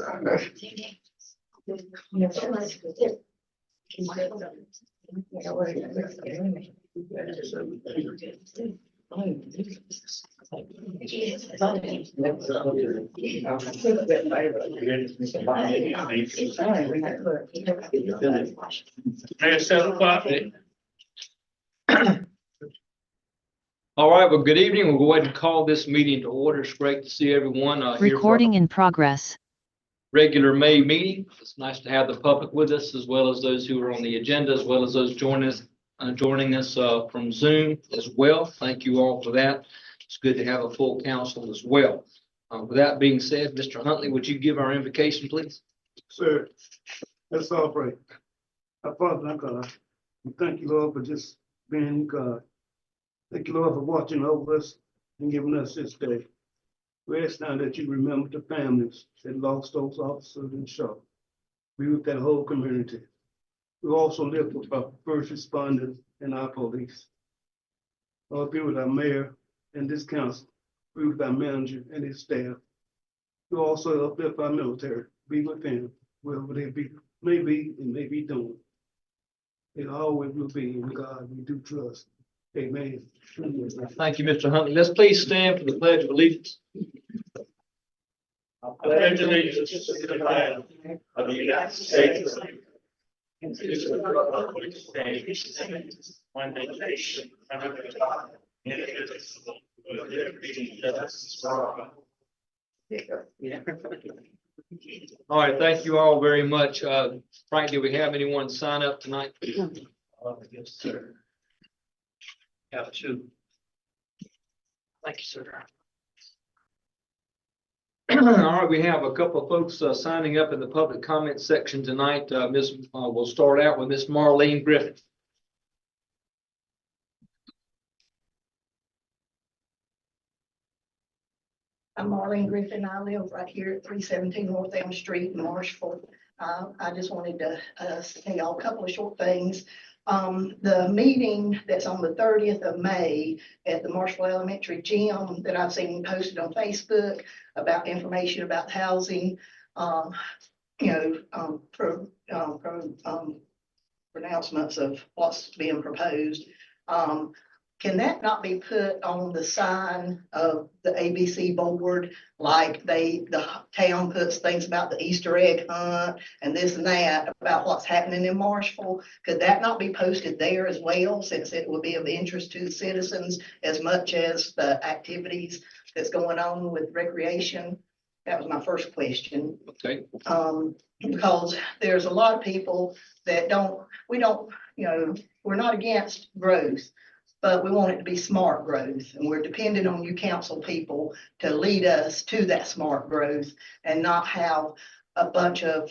All right, well, good evening. We'll go ahead and call this meeting to order. It's great to see everyone here. Recording in progress. Regular May meeting. It's nice to have the public with us, as well as those who are on the agenda, as well as those joining us from Zoom as well. Thank you all for that. It's good to have a full council as well. With that being said, Mr. Huntley, would you give our invocation, please? Sir, let's all pray. Our Father, God, we thank you, Lord, for just being God. Thank you, Lord, for watching over us and giving us this day. We ask now that you remember the families that lost those officers and shot. Be with that whole community. We also lift up our first responders and our police. Lord, be with our mayor and this council. Be with our manager and his staff. We also uplift our military. Be with them, wherever they may be and may be doing. It always will be in God we do trust. Amen. Thank you, Mr. Huntley. Let's please stand for the Pledge of Allegiance. I pledge allegiance to the flag of the United States and to the republic which stands one nation under God, indivisible, with liberty and justice for all. All right, thank you all very much. Frank, do we have anyone sign up tonight? Yes, sir. Have two. Thank you, sir. All right, we have a couple of folks signing up in the public comment section tonight. We'll start out with Miss Marlene Griffin. I'm Marlene Griffin. I live right here at 317 North Elm Street in Marshville. I just wanted to tell y'all a couple of short things. The meeting that's on the 30th of May at the Marshville Elementary Gym that I've seen posted on Facebook about information about housing, pronouncements of what's being proposed. Can that not be put on the sign of the ABC board? Like the town puts things about the Easter egg hunt and this and that about what's happening in Marshville. Could that not be posted there as well, since it will be of interest to the citizens as much as the activities that's going on with recreation? That was my first question. Okay. Because there's a lot of people that we're not against growth, but we want it to be smart growth, and we're dependent on you council people to lead us to that smart growth and not have a bunch of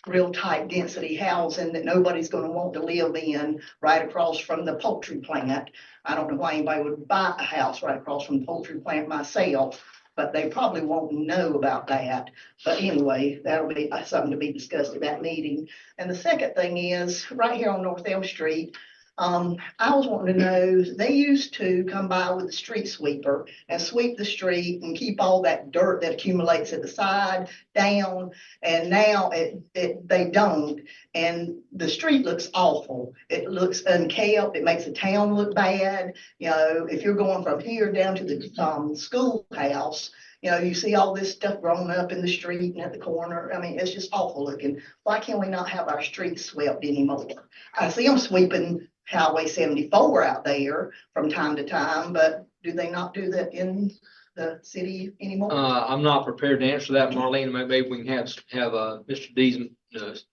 real tight density housing that nobody's going to want to live in right across from the poultry plant. I don't know why anybody would buy a house right across from the poultry plant myself, but they probably won't know about that. But anyway, that'll be something to be discussed at that meeting. And the second thing is right here on North Elm Street, I was wanting to know, they used to come by with a street sweeper and sweep the street and keep all that dirt that accumulates at the side down. And now they don't. And the street looks awful. It looks unkept. It makes the town look bad. You know, if you're going from here down to the schoolhouse, you know, you see all this stuff growing up in the street and at the corner. I mean, it's just awful looking. Why can't we not have our streets swept anymore? I see them sweeping Highway 74 out there from time to time, but do they not do that in the city anymore? I'm not prepared to answer that, Marlene. Maybe we can have Mr. Dees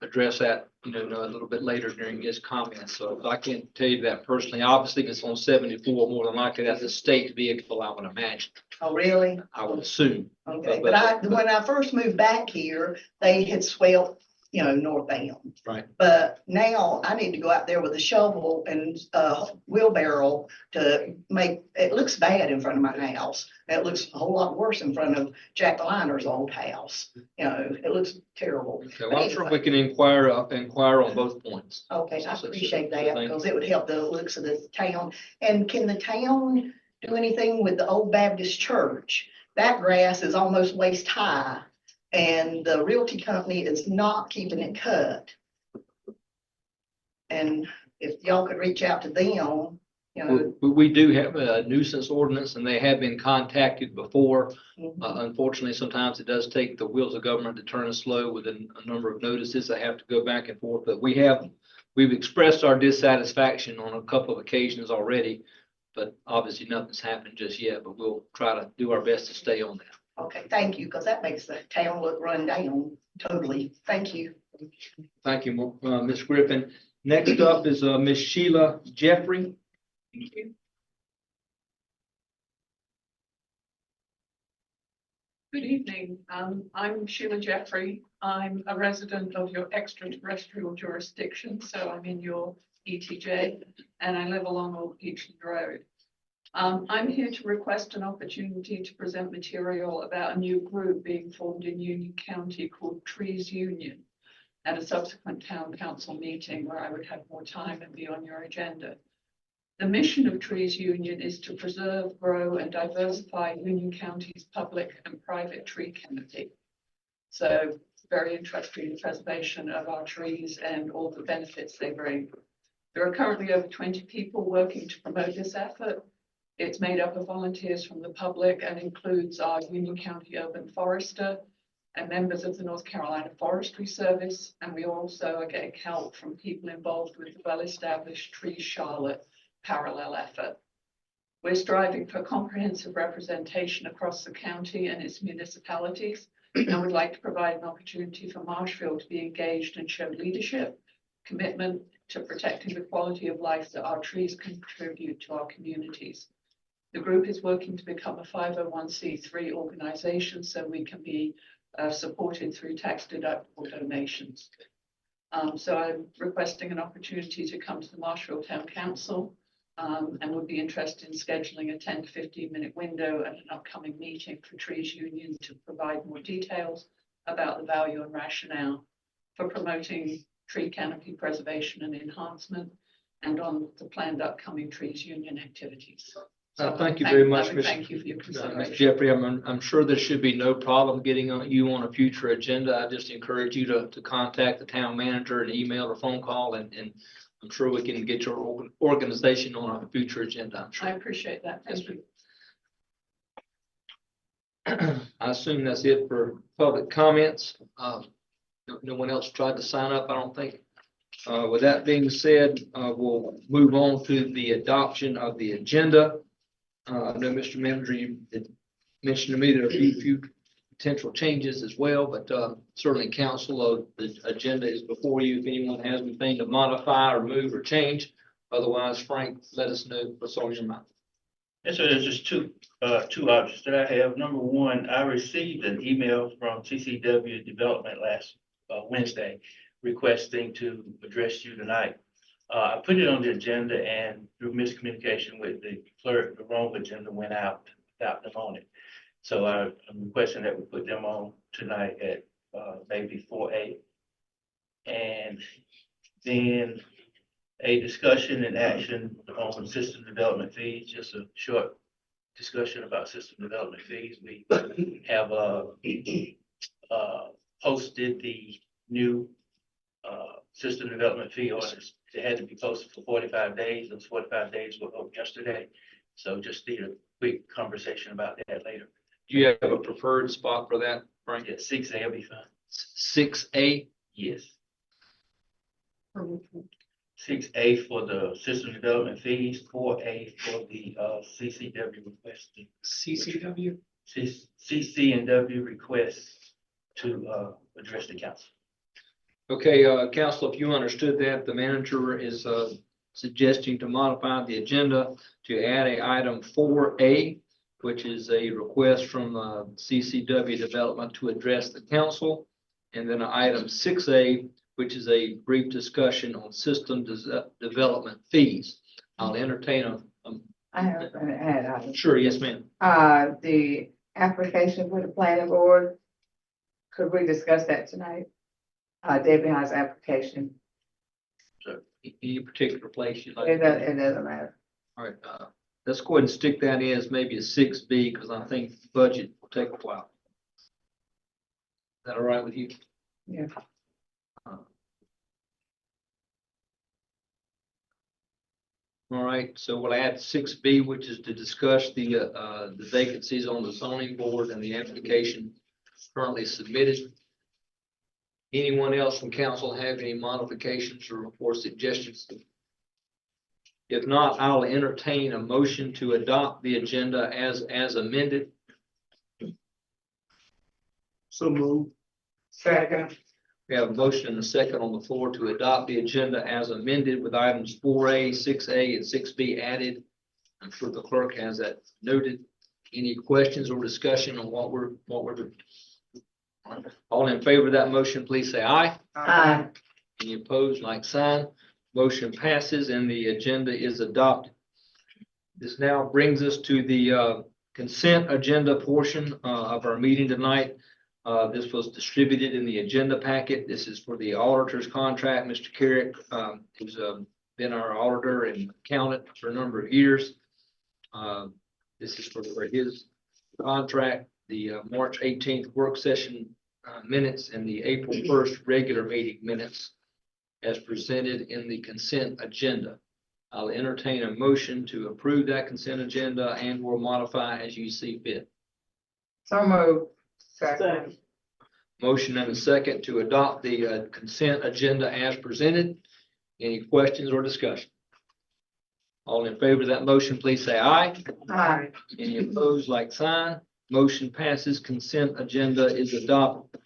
address that, a little bit later during his comments. So I can't tell you that personally. Obviously, if it's on 74, more than likely that's a state vehicle, I would imagine. Oh, really? I would assume. Okay, but when I first moved back here, they had swept, North Elm. Right. But now I need to go out there with a shovel and wheelbarrow to make, it looks bad in front of my house. It looks a whole lot worse in front of Jack Liner's old house. It looks terrible. Okay, well, I'm sure we can inquire on both points. Okay, I appreciate that because it would help the looks of the town. And can the town do anything with the old Baptist church? That grass is almost waist high. and the realty company is not keeping it cut. And if y'all could reach out to them, you know. We do have a nuisance ordinance and they have been contacted before. Mhm. Unfortunately, sometimes it does take the wheels of government to turn slow with a number of notices. They have to go back and forth, but we've expressed our dissatisfaction on a couple of occasions already. But obviously nothing's happened just yet, but we'll try to do our best to stay on that. Okay, thank you, because that makes the town look run down totally. Thank you. Thank you, Ms. Griffin. Next up is, Ms. Sheila Jeffrey. Thank you. Good evening. I'm Sheila Jeffrey. I'm a resident of your extraterrestrial jurisdiction, so I'm in your ETJ, and I live along Old Peachland Road. I'm here to request an opportunity to present material about a new group being formed in Union County called Trees Union at a subsequent town council meeting where I would have more time and be on your agenda. The mission of Trees Union is to preserve, grow, and diversify Union County's public and private tree canopy. So very interested in the preservation of our trees and all the benefits they bring. There are currently over 20 people working to promote this effort. It's made up of volunteers from the public and includes our Union County urban forester and members of the North Carolina Forestry Service. And we also are getting help from people involved with the well-established Trees Charlotte parallel effort. We're striving for comprehensive representation across the county and its municipalities, and would like to provide an opportunity for Marshville to be engaged and show leadership, commitment to protecting the quality of life that our trees contribute to our communities. The group is working to become a 501c3 organization so we can be supported through tax-deductible donations. So I'm requesting an opportunity to come to the Marshville Town Council and would be interested in scheduling a 10 to 15-minute window at an upcoming meeting for Trees Union to provide more details about the value and rationale for promoting tree canopy preservation and enhancement and on the planned upcoming Trees Union activities. So Thank you very much, I would Ms. Thank you for your Ms. consideration. Jeffrey. I'm sure there should be no problem getting you on a future agenda. I just encourage you to contact the town manager, an email or phone call, and I'm sure we can get your organization on a future agenda. I'm I sure. appreciate that. Thank you. I assume that's it for public comments. No one else tried to sign up, I don't think. With that being said, we'll move on to the adoption of the agenda. I know, Mr. Manager, you did mention to me there are a few potential changes as well, but certainly council, the agenda is before you. If anyone has anything to modify or move or change, otherwise, Frank, let us know what's on your mind. And so there's just two options that I have. Number one, I received an email from CCW Development last Wednesday requesting to address you tonight. I put it on the agenda and through miscommunication with the clerk, the wrong agenda went out without them on it. So I'm requesting that we put them on tonight at maybe 4:08. And then a discussion and action on system development fees, just a short discussion about system development fees. We have posted the new system development fee orders. It had to be posted for 45 days. Those 45 days were up yesterday. So just need a quick conversation about that later. Do you have a preferred spot for that, Frank? Yeah, 6A will be fine. 6A? Yes. 6A for the system development fees, 4A for the CCW request. CCW? CC and W requests to address the council. Okay, council, if you understood that, the manager is suggesting to modify the agenda to add a item 4A, which is a request from CCW Development to address the council. And then item 6A, which is a brief discussion on system development fees. I'll entertain I have an add item. Sure, yes, ma'am. The application for the planning board, could we discuss that tonight? Debbie has application. Any particular place you'd like? It doesn't matter. All right, let's go ahead and stick that in as maybe a 6B, because I think budget will take a while. that all right with you? Yeah. All right, so we'll add 6B, which is to discuss the vacancies on the zoning board and the application currently submitted. Anyone else from council have any modifications or suggestions? If not, I'll entertain a motion to adopt the agenda as amended. So move. Second. We have a motion and a second on the floor to adopt the agenda as amended with items 4A, 6A, and 6B added. I'm sure the clerk has that noted. Any questions or discussion on what we're doing? All in favor of that motion, please say aye. Aye. Any opposed, like sign. Motion passes and the agenda is adopted. This now brings us to the consent agenda portion of our meeting tonight. This was distributed in the agenda packet. This is for the auditor's contract. Mr. Carrick, who's been our auditor and accountant for a number of years. This is for his contract, the March 18th work session minutes and the April 1st regular meeting minutes as presented in the consent agenda. I'll entertain a motion to approve that consent agenda and will modify as you see fit. So moved. Second. Motion and a second to adopt the consent agenda as presented. Any questions or discussion? All in favor of that motion, please say aye. Aye. Any opposed, like sign. Motion passes. Consent agenda is adopted.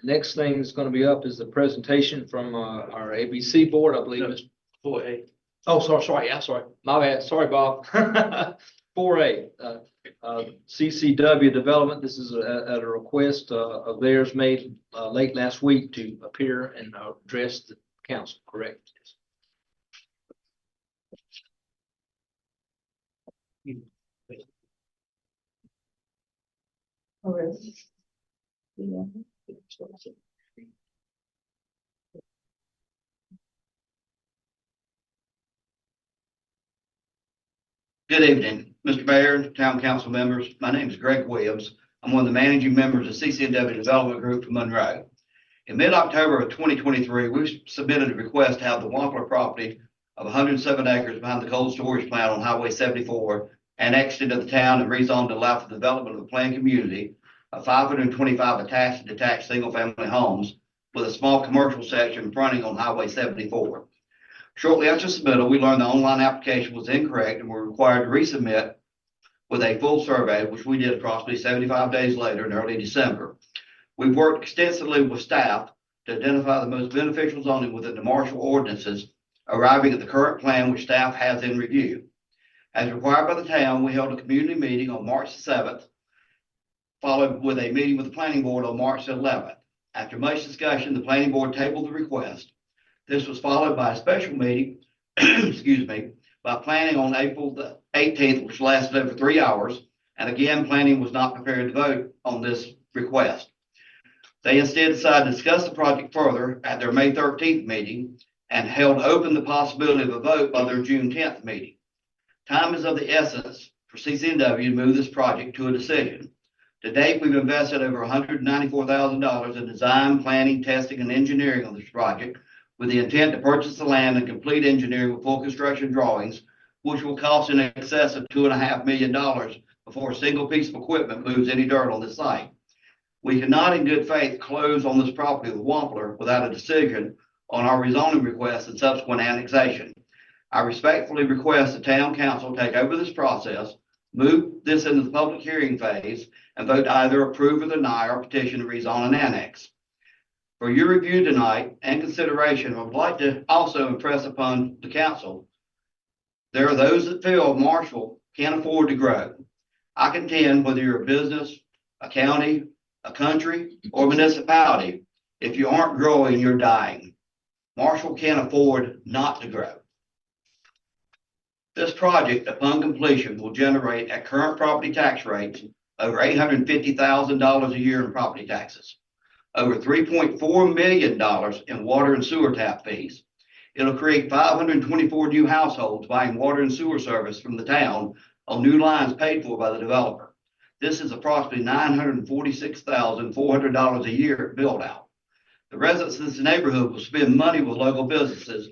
Next thing that's going to be up is the presentation from our ABC board, I believe. Mr. 4A. Oh, sorry. I'm sorry. My bad. Sorry, Bob. 4A, CCW Development. This is at a request of theirs made late last week to appear and address the council, correct? Okay. Yeah. Good evening, Mr. Mayor, Town Council members. My name is Greg Williams. I'm one of the managing members of CCW Development Group for Monroe. In mid-October of 2023, we submitted a request to have the Wampler property of 107 acres behind the cold storage plant on Highway 74 annexed into the town and rezoned to allow for the development of a planned community of 525 attached and detached single-family homes with a small commercial section fronting on Highway 74. Shortly after submittal, we learned the online application was incorrect and were required to resubmit with a full survey, which we did approximately 75 days later in early December. We've worked extensively with staff to identify the most beneficial zoning within the Marshville ordinances, arriving at the current plan which staff has in review. As required by the town, we held a community meeting on March 7th, followed with a meeting with the planning board on March 11th. After much discussion, the planning board tabled the request. This was followed by a special meeting, excuse me, by planning on April the 18th, which lasted over 3 hours. And again, planning was not prepared to vote on this request. They instead decided to discuss the project further at their May 13th meeting and held open the possibility of a vote by their June 10th meeting. Time is of the essence for CCNW to move this project to a decision. To date, we've invested over $194,000 in design, planning, testing, and engineering on this project, with the intent to purchase the land and complete engineering with full construction drawings, which will cost in excess of $2.5 million before a single piece of equipment moves any dirt on the site. We cannot in good faith close on this property with Wampler without a decision on our rezoning request and subsequent annexation. I respectfully request the town council take over this process, move this into the public hearing phase, and vote to either approve or deny our petition to rezone and annex. For your review tonight and consideration, I would like to also impress upon the council, there are those that feel Marshville can't afford to grow. I contend whether you're a business, a county, a country, or municipality, if you aren't growing, you're dying. Marshville can't afford not to grow. This project, upon completion, will generate at current property tax rates over $850,000 a year in property taxes, over $3.4 million in water and sewer tap fees. It'll create 524 new households buying water and sewer service from the town, on new lines paid for by the developer. This is approximately $946,400 a year build out. The residents of this neighborhood will spend money with local businesses,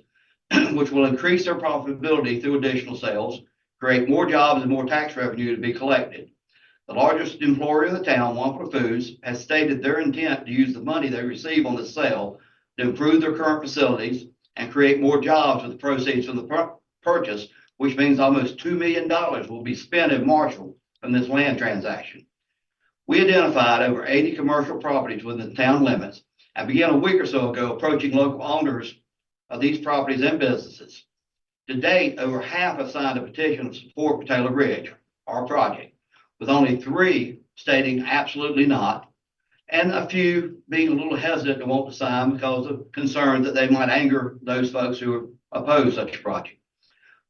which will increase their profitability through additional sales, create more jobs and more tax revenue to be collected. The largest employer in the town, Wampler Foods, has stated their intent to use the money they receive on the sale to improve their current facilities and create more jobs with the proceeds from the purchase, which means almost $2 million will be spent in Marshville from this land transaction. We identified over 80 commercial properties within the town limits and began a week or so ago approaching local owners of these properties and businesses. To date, over half have signed a petition of support for Taylor Ridge, our project, with only 3 stating absolutely not, and a few being a little hesitant to want to sign because of concern that they might anger those folks who oppose such a project.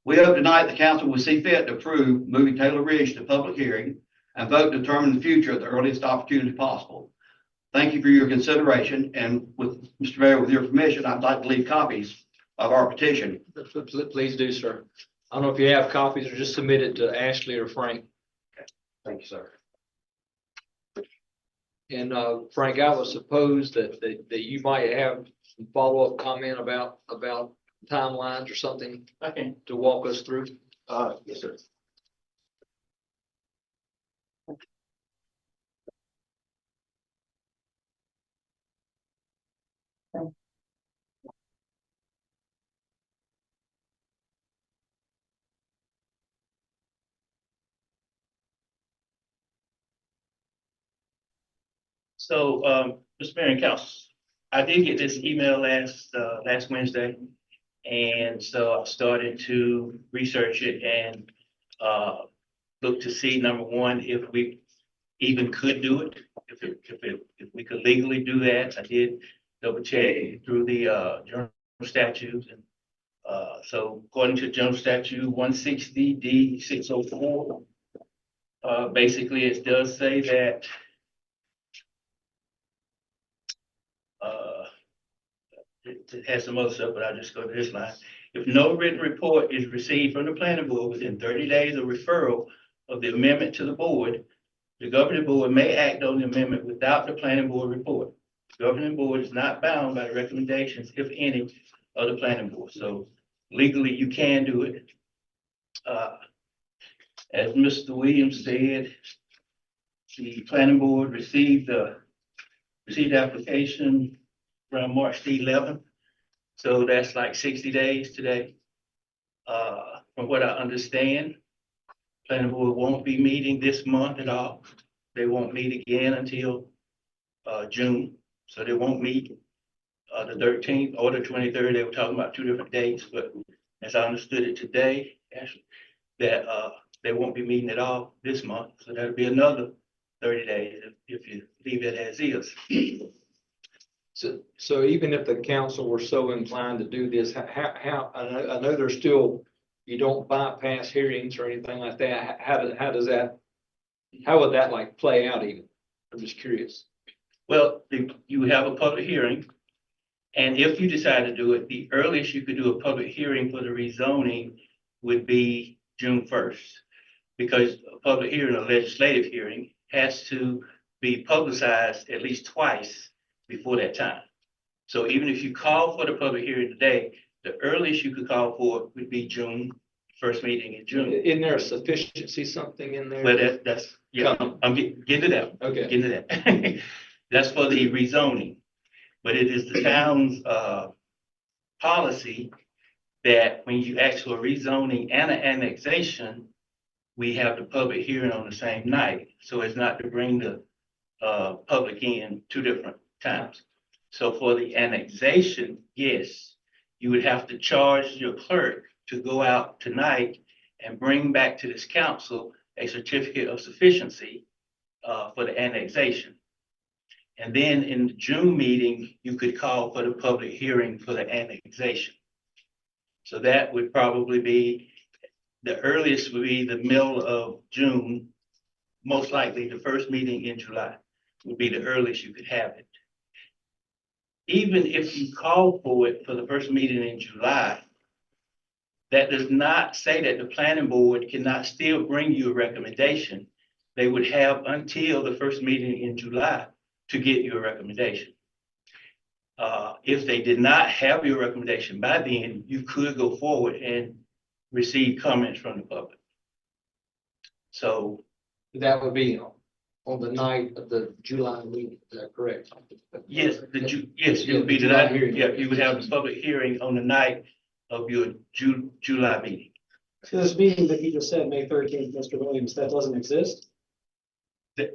We hope tonight the council will see fit to approve moving Taylor Ridge to public hearing and vote to determine the future at the earliest opportunity possible. Thank you for your consideration, and with Mr. Mayor, with your permission, I'd like to leave copies of our petition. Please do, sir. I don't know if you have copies or just submit it to Ashley or Frank. Thank you, sir. And Frank, I would suppose that you might have some follow-up comment about timelines or something Okay. to walk us through. Yes, sir. So, Mr. Mayor and Council, I did get this email last Wednesday. And so I started to research it and, look to see, number one, if we even could do it, if we could legally do that. I did double check through the, general statutes and, so according to General Statute 160D604, basically it does say that it has some other stuff, but I'll just go to this line. If no written report is received from the planning board within 30 days of referral of the amendment to the board, the governing board may act on the amendment without the planning board report. The governing board is not bound by the recommendations, if any, of the planning board. So legally, you can do it. As Mr. Williams said, the planning board received the application around March the 11th. So that's like 60 days today. From what I understand, planning board won't be meeting this month at all. They won't meet again until June. So they won't meet the 13th or the 23rd. They were talking about 2 different dates, but as I understood it today, actually, that they won't be meeting at all this month. So that'll be another 30 days if you leave it as is. So even if the council were so inclined to do this, how, I know there's still, you don't bypass hearings or anything like that. How would that like play out even? I'm just curious. Well, you have a public hearing. And if you decide to do it, the earliest you could do a public hearing for the rezoning would be June 1st. Because a public hearing, a legislative hearing, has to be publicized at least twice before that time. So even if you call for the public hearing today, the earliest you could call for it would be June, first meeting in June. Isn't there a sufficiency something in there? But that's, yeah, I'm getting to that. Okay. Getting to that. That's for the rezoning. But it is the town's policy that when you ask for a rezoning and an annexation, we have the public hearing on the same night. So it's not to bring the public in 2 different times. So for the annexation, yes, you would have to charge your clerk to go out tonight and bring back to this council a certificate of sufficiency for the annexation. And then in the June meeting, you could call for the public hearing for the annexation. So that would probably be, the earliest would be the middle of June, most likely the first meeting in July would be the earliest you could have it. Even if you call for it for the first meeting in July, That does not say that the planning board cannot still bring you a recommendation. They would have until the first meeting in July to get your recommendation. If they did not have your recommendation by then, you could go forward and receive comments from the public. So That would be on the night of the July meeting, is that correct? yes, yes, it would be the night, yeah, you would have the public hearing on the night of your July meeting. So this meeting that you just said, May 13th, Mr. Williams, that doesn't exist?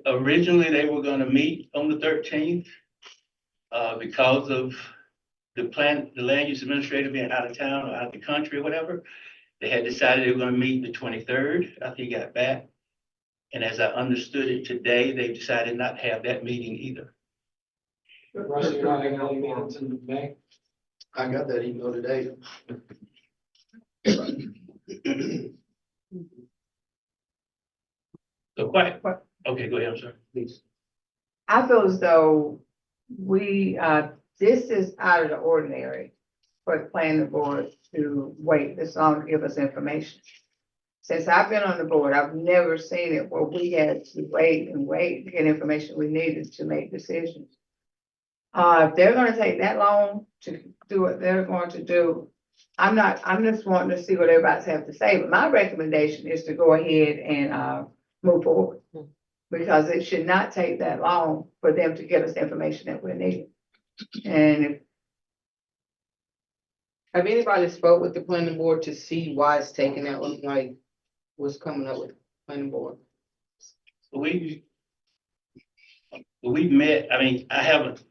Originally, they were gonna meet on the 13th. Because of the land use administrator being out of town or out of the country or whatever, they had decided they were gonna meet the 23rd after he got back. And as I understood it today, they decided not to have that meeting either. Russ, you're not having any meetings in May? I got that email today. So okay, go ahead, I'm sorry. Please. I feel as though this is out of the ordinary for the planning board to wait this long to give us information. Since I've been on the board, I've never seen it where we had to wait to get information we needed to make decisions. If they're gonna take that long to do what they're going to do, I'm just wanting to see what everybody's have to say, but my recommendation is to go ahead and, move forward. Because it should not take that long for them to get us the information that we need. And if Have anybody spoke with the planning board to see why it's taking that long, like what's coming up with the planning board? We met, I mean, I haven't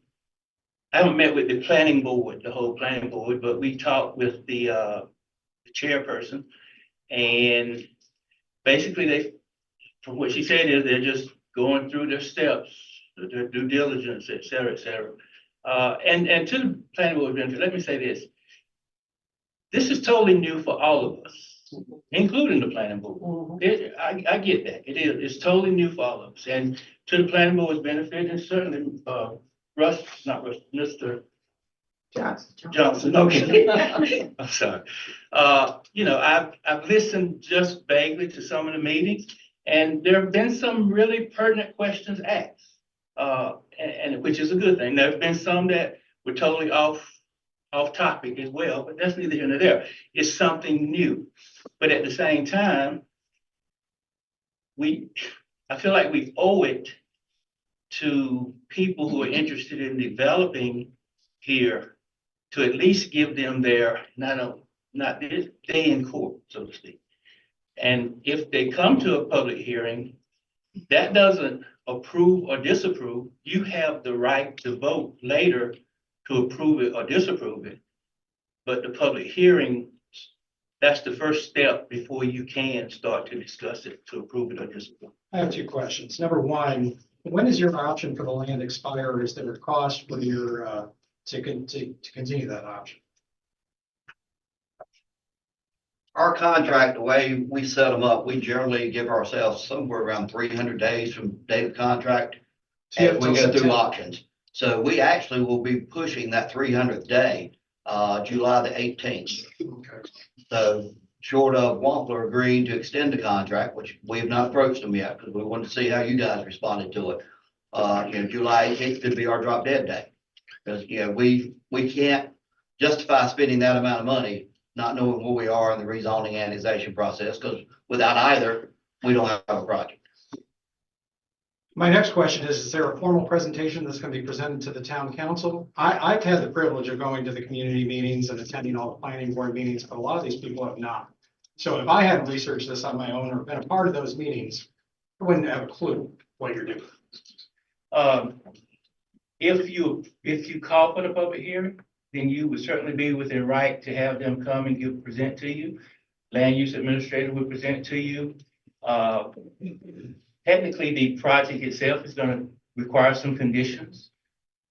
met with the planning board, the whole planning board, but we talked with the chairperson. And basically from what she said is they're just going through their steps, their due diligence, et cetera, et cetera. And to the planning board, let me say this. This is totally new for all of us, including the planning board. I get that. It's totally new for all of us. And to the planning board's benefit, and certainly, Mr. Johnson, okay. I'm sorry. I've listened just vaguely to some of the meetings, and there have been some really pertinent questions asked, and which is a good thing. There have been some that were totally off topic as well, but that's neither here nor there. It's something new. But at the same time, I feel like we owe it to people who are interested in developing here to at least give them their, not this day in court, so to speak. And if they come to a public hearing, that doesn't approve or disapprove. You have the right to vote later to approve it or disapprove it. But the public hearing, that's the first step before you can start to discuss it, to approve it or disapprove. I have two questions. Number one, when does your option for the land expire? Is there a cost for your, to continue that option? Our contract, the way we set them up, we generally give ourselves somewhere around 300 days from date of contract. So you have And we till go through September. auctions. So we actually will be pushing that 300th day, July the 18th. Okay. So short of Wampler agreeing to extend the contract, which we have not approached them yet, because we wanted to see how you guys responded to it. July 18th could be our drop dead day. Because, we can't justify spending that amount of money, not knowing where we are in the rezoning annexation process, because without either, we don't have a project. My next question is there a formal presentation that's going to be presented to the town council? I've had the privilege of going to the community meetings and attending all the planning board meetings, but a lot of these people have not. So if I hadn't researched this on my own or been a part of those meetings, I wouldn't have a clue what you're doing. If you call for the public hearing, then you would certainly be within right to have them come and present to you. Land use administrator would present to you. Technically, the project itself is going to require some conditions.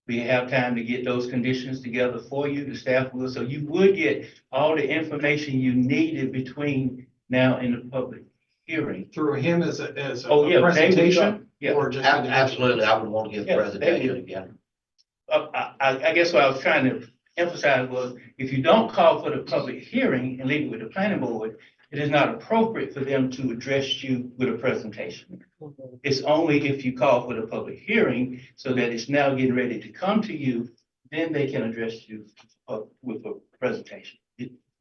We have time to get those conditions together for you, the staff will. So you would get all the information you needed between now and the public hearing. Through him as a Oh, yeah, presentation? yeah. Or just? Absolutely, I would want to give Yeah, the presentation again. I guess what I was trying to emphasized was, if you don't call for the public hearing and leave it with the planning board, it is not appropriate for them to address you with a presentation. It's only if you call for the public hearing, so that it's now getting ready to come to you, then they can address you with a presentation.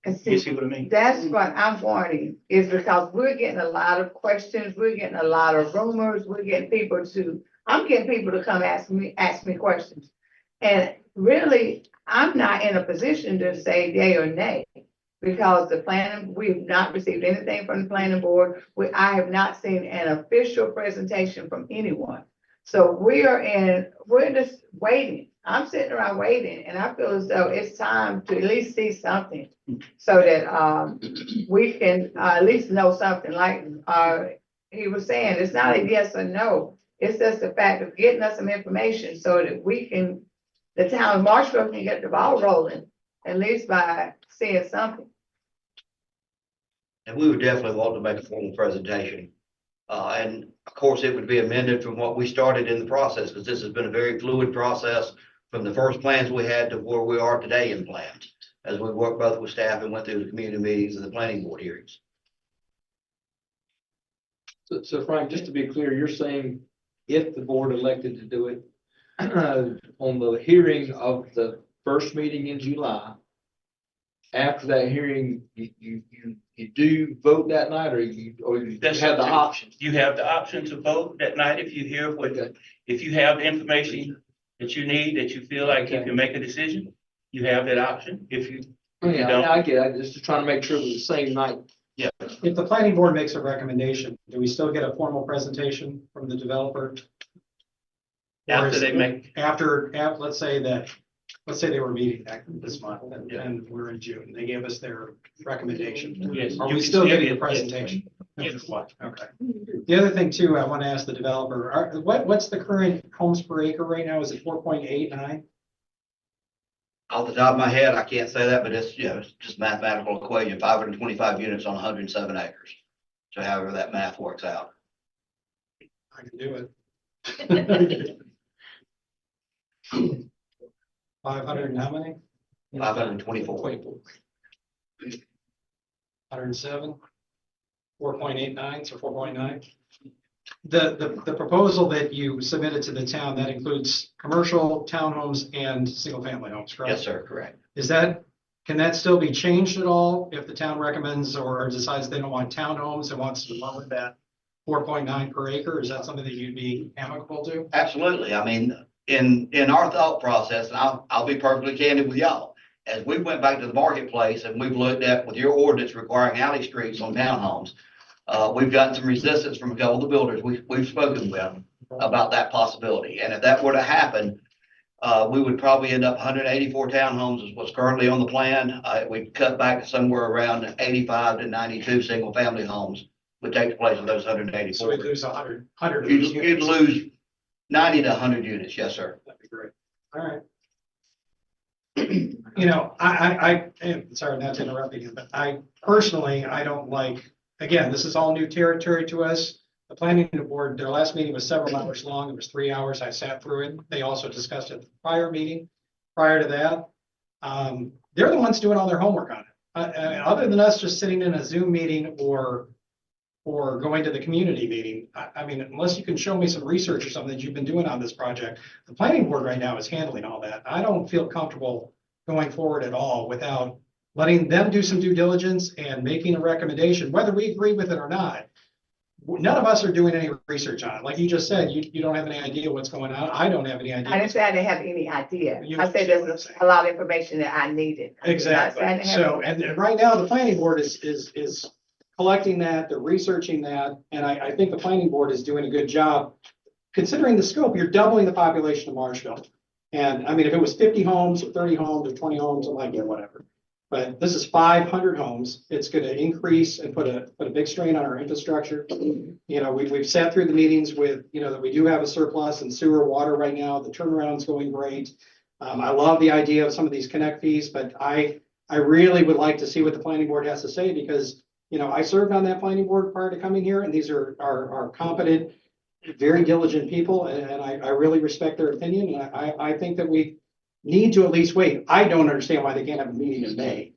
And You see, see what I mean? that's what I'm wanting, is because we're getting a lot of questions, we're getting a lot of rumors, I'm getting people to come ask me questions. And really, I'm not in a position to say yay or nay, because we've not received anything from the planning board. I have not seen an official presentation from anyone. So we're just waiting. I'm sitting around waiting, and I feel as though it's time to at least see something, so that we can at least know something. Like he was saying, it's not a yes or no. It's just the fact of getting us some information so that the town of Marshville can get the ball rolling, at least by seeing something. And we would definitely want to make a formal presentation. And of course, it would be amended from what we started in the process, because this has been a very fluid process from the first plans we had to where we are today in plans, as we worked both with staff and went through the community meetings and the planning board hearings. So Frank, just to be clear, you're saying if the board elected to do it on the hearing of the first meeting in July, after that hearing, you do vote that night, or you That's have the up to you. option? You have the option to vote that night if you hear if you have the information that you need, that you feel like you can make a decision, you have that option. If you don't. I get it. Just trying to make sure it was the same night. If the planning board makes a recommendation, do we still get a formal presentation from the developer? After they make, Let's say they were meeting this month and we're in June, they gave us their recommendation. yes. Are you we can still getting get- a presentation? Yes. Okay. The other thing too, I want to ask the developer, what's the current homes per acre right now? Is it 4.89? Off the top of my head, I can't say that, but it's, it's just mathematical equation, 525 units on 107 acres. So however that math works out. I can do it. 500 and how many? 524. 107, 4.89, so 4.9. The proposal that you submitted to the town, that includes commercial, townhomes, and single-family homes, correct? Yes, sir, correct. Can that still be changed at all if the town recommends or decides they don't want townhomes and wants to lower that 4.9 per acre? Is that something that you'd be amicable to? Absolutely. I mean, in our thought process, and I'll be perfectly candid with y'all, as we went back to the marketplace and we've looked at with your ordinance requiring alley streets on townhomes, we've gotten some resistance from a couple of the builders we've spoken with about that possibility. And if that were to happen, we would probably end up 184 townhomes is what's currently on the plan. We'd cut back to somewhere around 85 to 92 single family homes would take the place of those 184. So we'd lose 100 of those You'd units. lose 90 to 100 units. Yes, sir. That'd be great. All right. You know, I sorry not to interrupt you, but I personally, I don't like, again, this is all new territory to us. The planning board, their last meeting was several hours long. It was 3 hours. I sat through it. They also discussed it at the prior meeting. Prior to that, they're the ones doing all their homework on it. Other than us just sitting in a Zoom meeting or going to the community meeting, I mean, unless you can show me some research or something that you've been doing on this project, the planning board right now is handling all that. I don't feel comfortable going forward at all without letting them do some due diligence and making a recommendation, whether we agree with it or not. None of us are doing any research on it. Like you just said, you don't have any idea what's going on. I don't have any idea. I didn't say I didn't have any idea. You I said understand what I'm there's saying. a lot of information that I needed. I did not say I Exactly. didn't have So, any. and right now, the planning board is collecting that, they're researching that, and I think the planning board is doing a good job. Considering the scope, you're doubling the population of Marshville. And I mean, if it was 50 homes or 30 homes or 20 homes, I'm like, yeah, whatever. But this is 500 homes. It's going to increase and put a big strain on our infrastructure. You know, we've sat through the meetings with, you know, that we do have a surplus in sewer water right now. The turnaround's going great. I love the idea of some of these connect fees, but I really would like to see what the planning board has to say, because, you know, I served on that planning board prior to coming here, and these are competent, very diligent people, and I really respect their opinion. And I think that we need to at least wait. I don't understand why they can't have a meeting in May.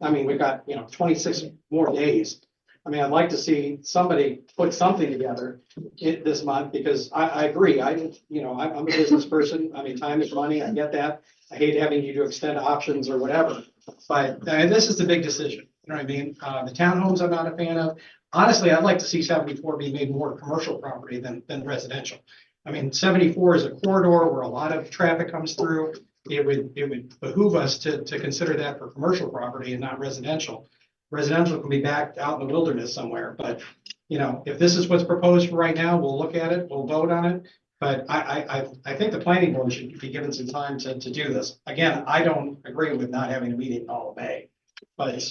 I mean, we've got, 26 more days. I mean, I'd like to see somebody put something together this month, because I agree. I'm a business person. I mean, time is money. I get that. I hate having you to extend options or whatever. But this is the big decision. You know what I mean? The townhomes I'm not a fan of. Honestly, I'd like to see 74 be made more commercial property than residential. I mean, 74 is a corridor where a lot of traffic comes through. It would behoove us to consider that for commercial property and not residential. Residential can be back out in the wilderness somewhere, but if this is what's proposed for right now, we'll look at it, we'll vote on it. But I think the planning board should be given some time to do this. Again, I don't agree with not having a meeting in all of May, but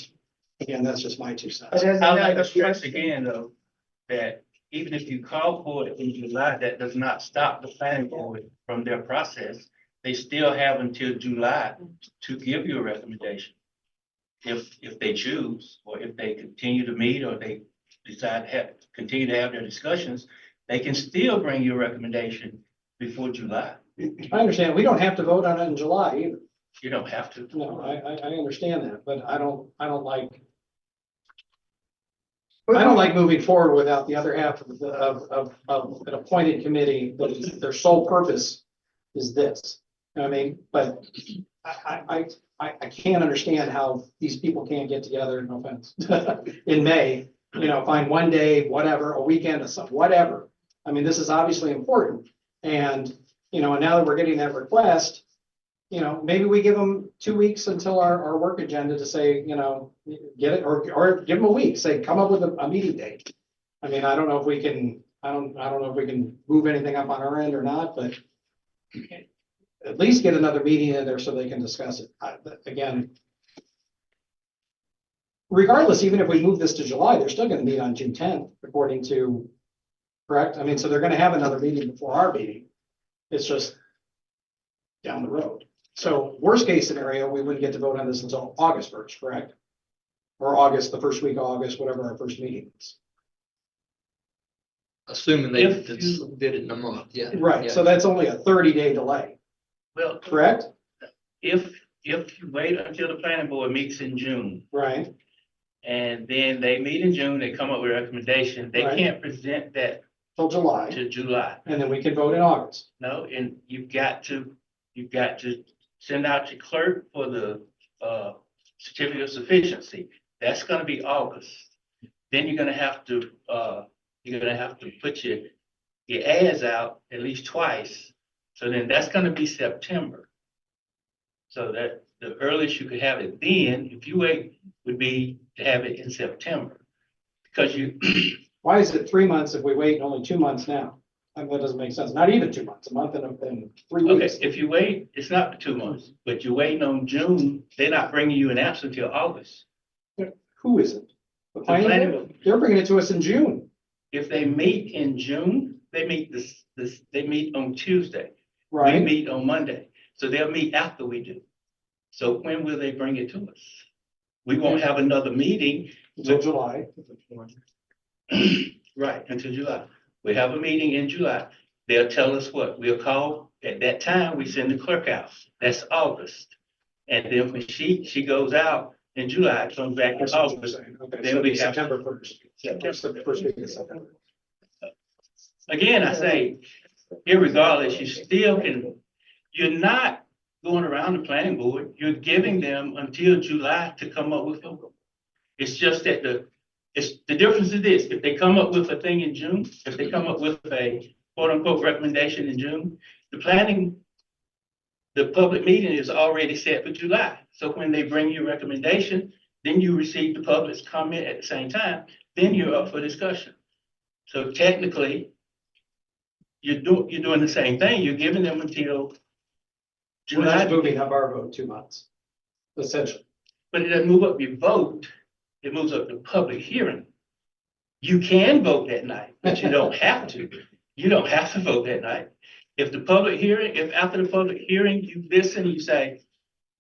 again, that's just my 2 But cents. there's I'd like another to stress question. again, though, that even if you call for it in July, that does not stop the planning board from their process. They still have until July to give you a recommendation. If they choose, or if they continue to meet, or they decide to continue to have their discussions, they can still bring you a recommendation before July. I understand. We don't have to vote on it in July either. You don't have to. No, I understand that, but I don't like moving forward without the other half of an appointed committee, that their sole purpose is this. You know what I mean? But I can't understand how these people can't get together, no offense, in May, find one day, whatever, a weekend or something, whatever. I mean, this is obviously important. And, and now that we're getting that request, maybe we give them 2 weeks until our work agenda to say, get it, or give them a week, say, come up with a meeting date. I mean, I don't know if we can move anything up on our end or not, but at least get another meeting in there so they can discuss it. Again, regardless, even if we move this to July, they're still gonna meet on June 10th, according to, correct? I mean, so they're gonna have another meeting before our meeting. It's just down the road. So worst case scenario, we wouldn't get to vote on this until August 1st, correct? Or August, the first week of August, whatever our first meeting is. Assuming they If did it in a month, yeah. Right, Yeah. so that's only a 30-day delay, Well, correct? if you wait until the planning board meets in June, Right, and then they meet in June, they come up with a recommendation, they Right. can't present that till July, to July. and then we can vote in August. No, and you've got to send out your clerk for the certificate of sufficiency. That's gonna be August. Then you're gonna have to put your ads out at least twice. So then that's gonna be September. So that the earliest you could have it then, if you wait, would be to have it in September. Because you, Why is it 3 months if we wait only 2 months now? I mean, that doesn't make sense. Not even 2 months, a month and 3 okay, weeks. if you wait, it's not for 2 months, but you're waiting on June, they're not bringing you an answer until August. Who is it? The planning planning board? They're bringing it to us in June, If they meet in June, they meet they meet on Tuesday. We right? meet on Monday, so they'll meet after we do. So when will they bring it to us? We won't have another meeting, Until July. right, until July. We have a meeting in July. They'll tell us what, we'll call, at that time, we send the clerk out. That's August. And then when she goes out in July, comes back in That's what you're August. saying. Okay, Then so we it's have- September 1st. September. First week of September. Again, I say, irregardless, you still can, you're not going around the planning board, you're giving them until July to come up with them. It's just that the difference is this, if they come up with a thing in June, if they come up with a quote unquote recommendation in June, the public meeting is already set for July. So when they bring you a recommendation, then you receive the public's comment at the same time, then you're up for discussion. So technically, you're doing the same thing. You're giving them until We're July. just moving up our vote 2 months, essentially. But it doesn't move up your vote. It moves up the public hearing. You can vote that night, but you don't have to. You don't have to vote that night. If after the public hearing, you listen, you say,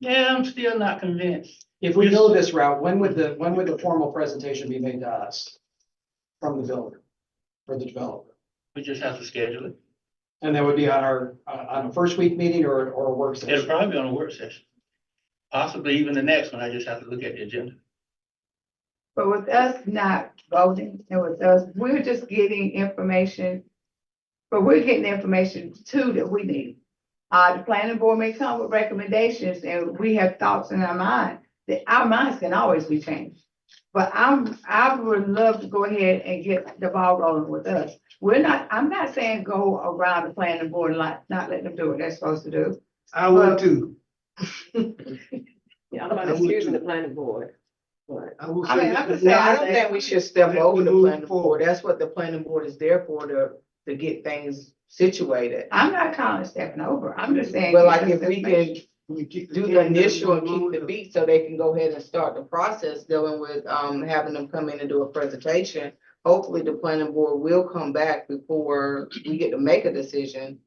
yeah, I'm still not convinced. If we go this route, when would the formal presentation be made to us from the builder or the developer? We just have to schedule it. And that would be on on a first week meeting or a work It'll session? probably be on a work session. Possibly even the next one, I just have to look at the agenda. But with us not voting and with us, we're just getting information. But we're getting the information too that we need. The planning board may come with recommendations and we have thoughts in our mind, that our minds can always be changed. But I would love to go ahead and get the ball rolling with us. I'm not saying go around the planning board and not let them do what they're supposed to do. I would too. Yeah, I'm not I would excusing too. the planning board, but. I will I mean, say I'm that- just No, saying- I don't think we should step Let over me the move planning forward. board. That's what the planning board is there for, to get things situated. I'm not calling it stepping over. I'm just saying. But like give if us we information. can Let me keep do the can initial and going keep the on. beat so they can go ahead and start the process dealing with, having them come in and do a presentation. Hopefully the planning board will come back before we get to make a decision,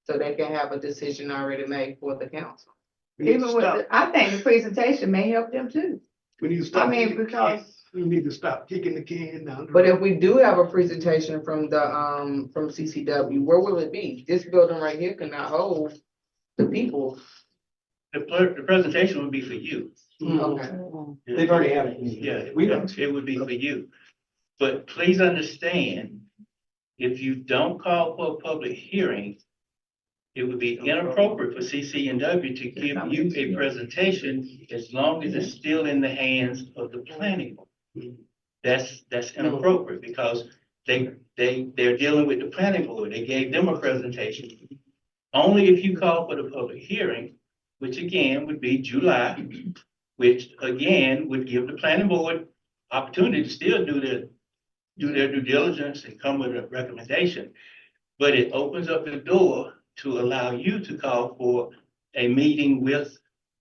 so they can have a decision already made for the council. We need to Even with, stop- I think the presentation may help them too. we need to stop I mean, kicking the because- can. We need to stop kicking the can down. the But if road. we do have a presentation from from CCW, where will it be? This building right here cannot hold the people. The presentation would be for you. Okay. They've already had it. Yeah, We don't. it would be for you. But please understand, if you don't call for a public hearing, it would be inappropriate for CCNW to give you a presentation as long as it's still in the hands of the planning board. That's inappropriate because they're dealing with the planning board. They gave them a presentation. Only if you call for the public hearing, which again would be July, which again would give the planning board opportunity to still do their due diligence and come with a recommendation. But it opens up the door to allow you to call for a meeting with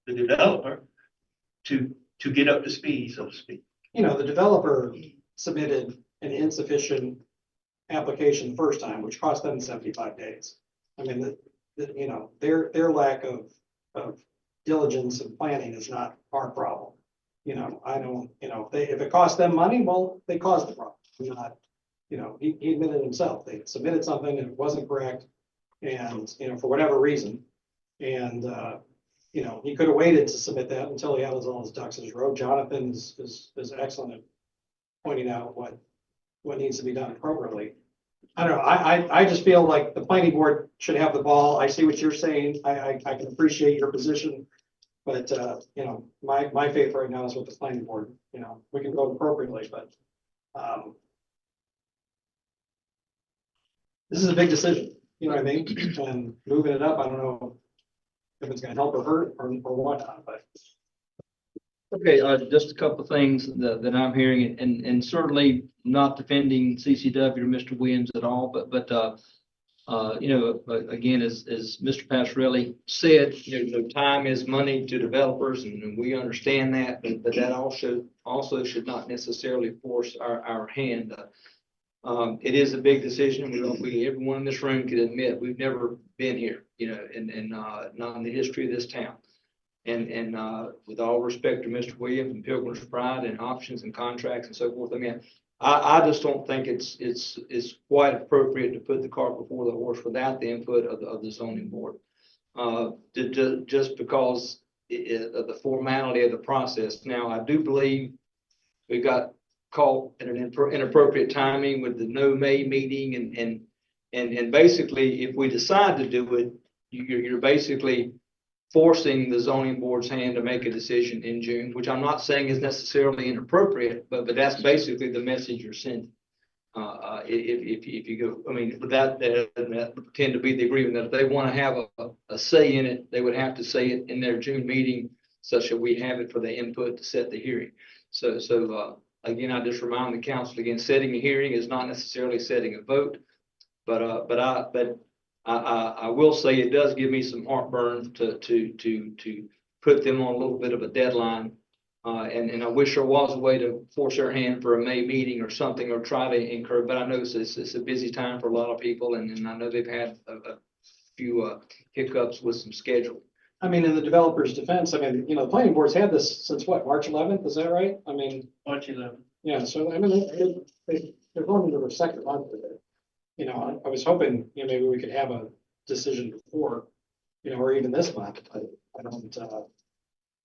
the developer to get up to speed, so to speak. You know, the developer submitted an insufficient application the first time, which cost them 75 days. I mean, you know, their lack of diligence and planning is not our problem. You know, I don't, you know, if it costs them money, well, they caused the problem. Not, you know, he admitted himself, they submitted something that wasn't correct. And, you know, for whatever reason, and, you know, he could have waited to submit that until he had all his ducks in his row. Jonathan is excellent at pointing out what needs to be done appropriately. I don't know, I just feel like the planning board should have the ball. I see what you're saying. I can appreciate your position. But, you know, my faith right now is with the planning board. You know, we can vote appropriately, but, this is a big decision, you know what I mean? And moving it up, I don't know if it's gonna help or hurt or whatnot, but. Okay, just a couple of things that I'm hearing, and certainly not defending CCW or Mr. Williams at all, but you know, again, as Mr. Passerelli said, you know, time is money to developers, and we understand that, but that also should not necessarily force our hand. It is a big decision. Everyone in this room could admit, we've never been here, you know, and not in the history of this town. And with all respect to Mr. Williams and Pilgrim's Pride and options and contracts and so forth, I mean, I just don't think it's quite appropriate to put the cart before the horse without the input of the zoning board. Just because of the formality of the process. Now, I do believe we got caught at an inappropriate timing with the no May meeting and basically, if we decide to do it, you're basically forcing the zoning board's hand to make a decision in June, which I'm not saying is necessarily inappropriate, but that's basically the message you're sending. If you go, I mean, that tend to be the agreement that if they want to have a say in it, they would have to say it in their June meeting, such that we have it for the input to set the hearing. So again, I just remind the council again, setting a hearing is not necessarily setting a vote, but I will say it does give me some heartburn to put them on a little bit of a deadline. And I wish there was a way to force their hand for a May meeting or something, or try to encourage, but I know it's a busy time for a lot of people, and I know they've had a few hiccups with some scheduling. I mean, in the developer's defense, I mean, you know, the planning board's had this since what, March 11th, is that right? I mean, March 11th. yeah, so I mean, they're going into their second month with it. You know, I was hoping, you know, maybe we could have decision before, or even this month, I don't,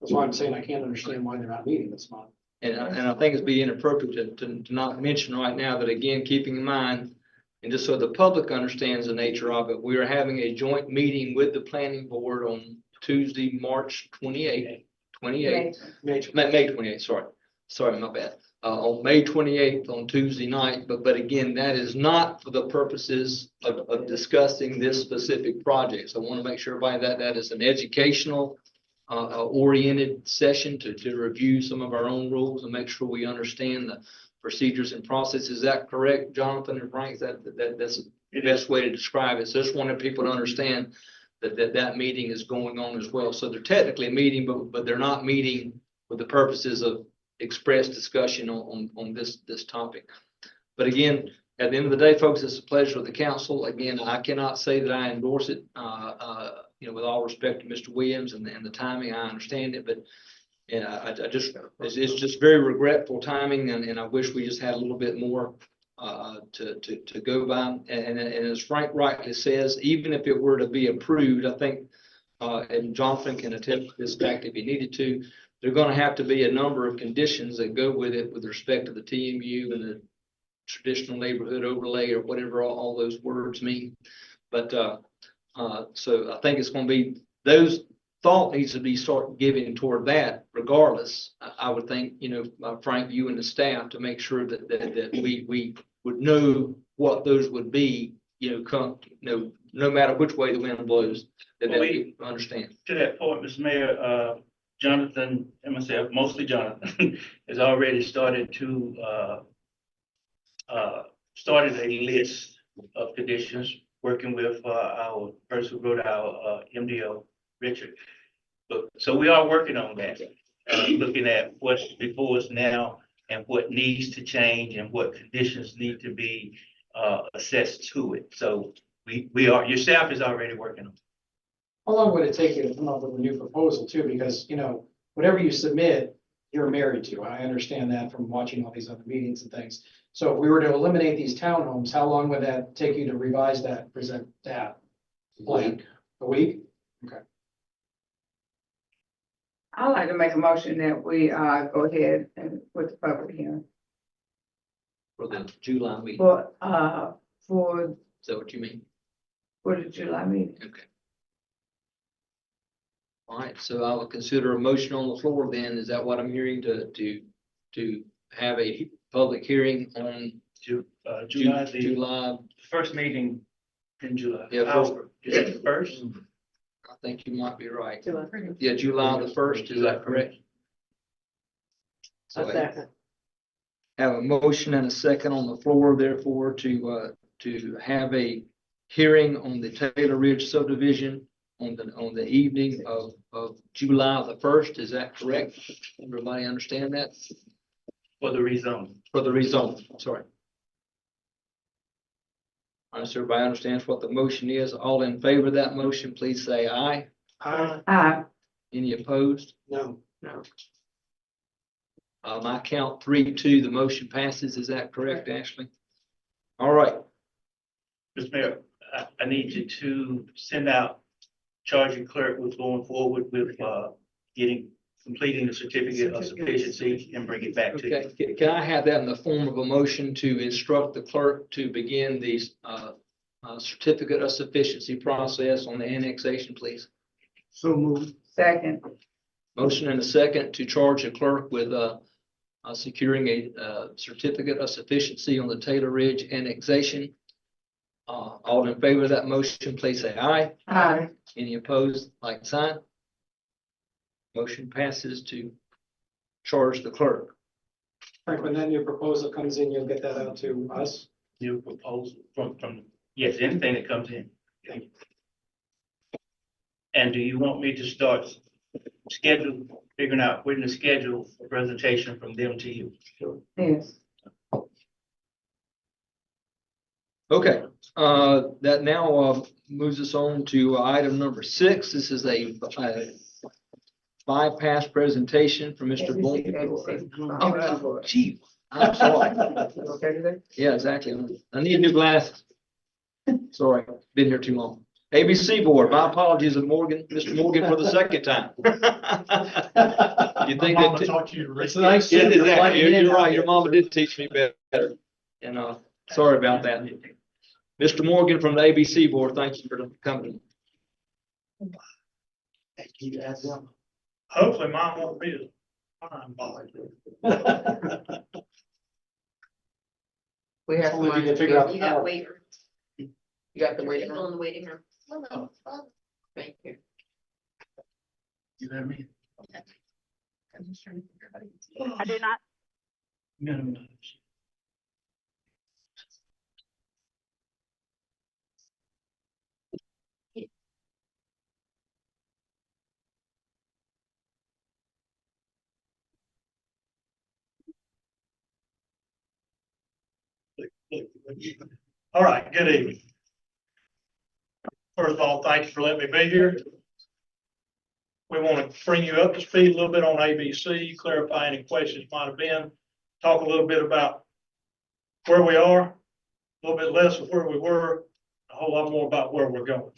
that's why I'm saying I can't understand why they're not meeting this month. And I think it's be inappropriate to not mention right now that, again, keeping in mind, and just so the public understands the nature of it, we are having a joint meeting with the planning board on Tuesday, March 28th, May 28th, sorry, my bad. On May 28th on Tuesday night, but again, that is not for the purposes of discussing this specific project. So I want to make sure everybody that is an educational oriented session to review some of our own rules and make sure we understand the procedures and process. Is that correct, Jonathan and Frank? That's the best way to describe it. So just wanted people to understand that meeting is going on as well. So they're technically a meeting, but they're not meeting for the purposes of express discussion on this topic. But again, at the end of the day, folks, it's a pleasure of the council. Again, I cannot say that I endorse it, with all respect to Mr. Williams and the timing, I understand it, but it's just very regretful timing, and I wish we just had a little bit more to go by. And as Frank rightly says, even if it were to be approved, I think, and Jonathan can attest to this fact if he needed to, there are going to have to be a number of conditions that go with it with respect to the TMU and the traditional neighborhood overlay or whatever all those words mean. But so I think it's going to be, those thought needs to be start giving toward that regardless. I would think, Frank, you and the staff, to make sure that we would know what those would be, no matter which way the wind blows, that we understand. To that point, Mr. Mayor, Jonathan and myself, mostly Jonathan, has already started a list of conditions, working with our person who wrote our MDO, Richard. So we are working on that, looking at what's before us now and what needs to change and what conditions need to be assessed to it. So your staff is already working on it. How long would it take you to come up with a new proposal too? Because, whatever you submit, you're married to. I understand that from watching all these other meetings and things. So if we were to eliminate these townhomes, how long would that take you to revise that, present that plan? A week? Okay. I'd like to make a motion that we go ahead and with the public hearing For the July meeting. for Is that what you mean? the July meeting. Okay. All right, so I will consider a motion on the floor then. Is that what I'm hearing, to have a public hearing on July, July? first meeting in July. Yeah, First. I think you might be right. Yeah, July the 1st, is that correct? So have a motion and a second on the floor, therefore, to have a hearing on the Taylor Ridge subdivision on the evening of July the 1st. Is that correct? Everybody understand that? For the rezone. For the rezone, sorry. All right, so everybody understands what the motion is. All in favor of that motion, please say aye. Aye. Any opposed? No. My count 3-2, the motion passes. Is that correct, Ashley? All right. Mr. Mayor, I need you to send out, charge your clerk with going forward with completing the certificate of sufficiency and bring it back to you. Okay, can I have that in the form of a motion to instruct the clerk to begin the certificate of sufficiency process on the annexation, please? So moved. Second. Motion and a second to charge the clerk with securing a certificate of sufficiency on the Taylor Ridge annexation. All in favor of that motion, please say aye. Aye. Any opposed, like sign? Motion passes to charge the clerk. Frank, when that new proposal comes in, you'll get that out to us? New proposal from, yes, anything that comes in. Okay. And do you want me to start figuring out when to schedule a presentation from them to you? Yes. Okay, that now moves us on to item number 6. This is a bypass presentation from Mr. Bloom. Oh, gee, I'm sorry. Okay, today? Yeah, exactly. I need new glasses. Sorry, been here too long. ABC Board, my apologies, Morgan, Mr. Morgan for the second time. You think Mama that? taught you to read. It's nice. Yeah, exactly. You're right. Your mama did teach me better. And, sorry about that. Mr. Morgan from the ABC Board, thank you for coming. Hopefully mine won't be as fine, Bob. We have Only we somebody can figure out. You got waiver. You got the waiting People room. in the waiting room. Hello. Thank you. You know what I mean? I do not. No. All right, good evening. First of all, thank you for letting me be here. We want to bring you up to speed a little bit on ABC, clarify any questions might have been, talk a little bit about where we are, a little bit less of where we were, a whole lot more about where we're going.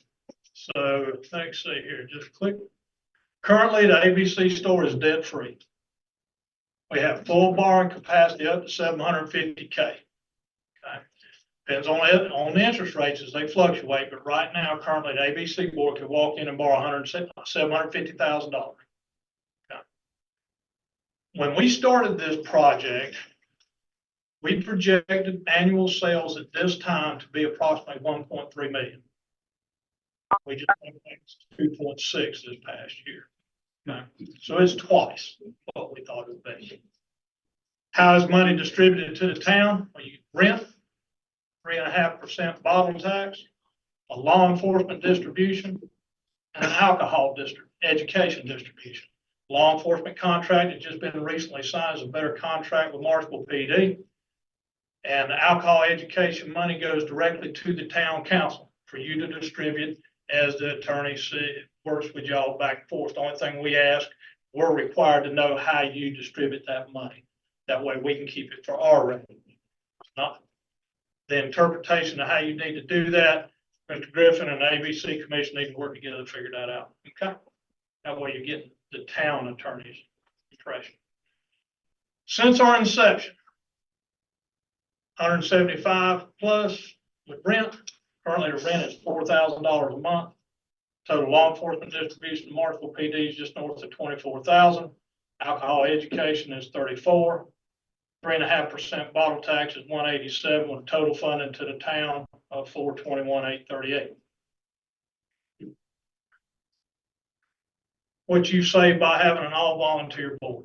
So let's see here, just click. Currently, the ABC store is debt free. We have full borrowing capacity up to 750K. Depends on the interest rates as they fluctuate, but right now, currently, the ABC board can walk in and borrow $750,000. When we started this project, we projected annual sales at this time to be approximately 1.3 million. We just went 2.6 this past year. So it's twice what we thought it would be. How is money distributed to the town? Well, you rent, 3.5% bottle tax, a law enforcement distribution, and an alcohol education distribution. Law enforcement contract has just been recently signed as a better contract with Marshville PD. And the alcohol education money goes directly to the town council for you to distribute as the attorney works with y'all back and forth. The only thing we ask, we're required to know how you distribute that money. That way we can keep it for our revenue. Not the interpretation of how you need to do that. Mr. Griffin and the ABC Commission need to work together to figure that out. Okay? That way you get the town attorney's impression. Since our inception, 175 plus with rent. Currently the rent is $4,000 a month. Total law enforcement distribution to Marshville PD is just north of 24,000. Alcohol education is 34. 3.5% bottle tax is 187 with total funding to the town of 421,838. What you save by having an all volunteer board.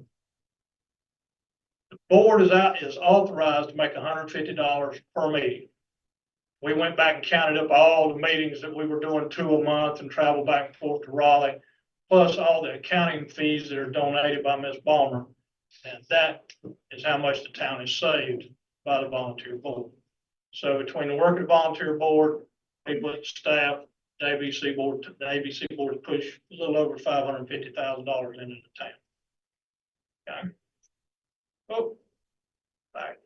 The board is authorized to make $150 per meeting. We went back and counted up all the meetings that we were doing 2 a month and traveled back and forth to Raleigh, plus all the accounting fees that are donated by Ms. Balmer. And that is how much the town is saved by the volunteer board. So between the working volunteer board, people at staff, the ABC board push a little over $550,000 into the town. Okay. Oh, back.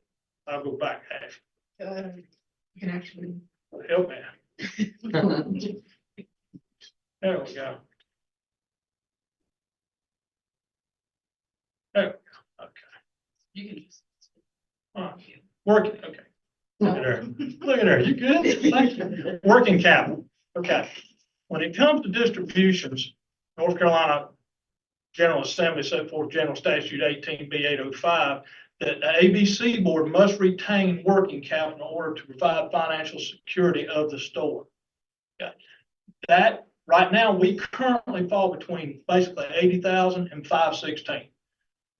I'll go back half. You can actually. Help me. There we go. There we go. Okay. You can just. Working, okay. Look at her. Look at her. You good? Thank you. Working capital. Okay. When it comes to distributions, North Carolina General Assembly set forth General Statute 18B805 that the ABC board must retain working capital in order to provide financial security of the store. Okay. That right now we currently fall between basically 80,000 and 516.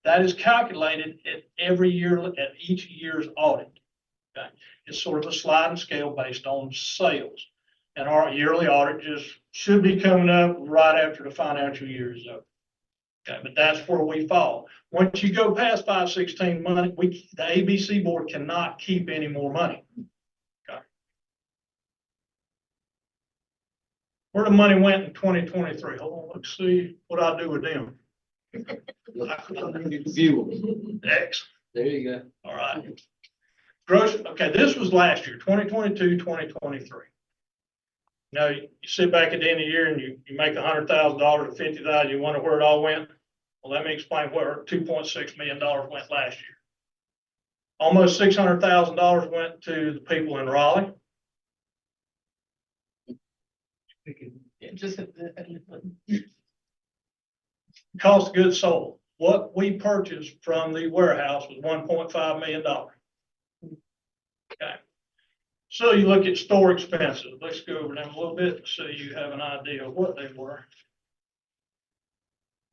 That is calculated at every year at each year's audit. Okay. It's sort of a sliding scale based on sales. And our yearly audit just should be coming up right after the financial year is over. Okay, but that's where we fall. Once you go past 516 money, the ABC board cannot keep any more money. Okay. Where the money went in 2023? Hold on, let's see what I do with them. View. X. There you go. All right. Gross, okay, this was last year, 2022, 2023. You know, you sit back at the end of the year and you make $100,000 or $50,000, you wonder where it all went. Well, let me explain where $2.6 million went last year. Almost $600,000 went to the people in Raleigh. Just Cost of goods sold. What we purchased from the warehouse was $1.5 million. Okay. So you look at store expenses. Let's go over them a little bit so you have an idea of what they were.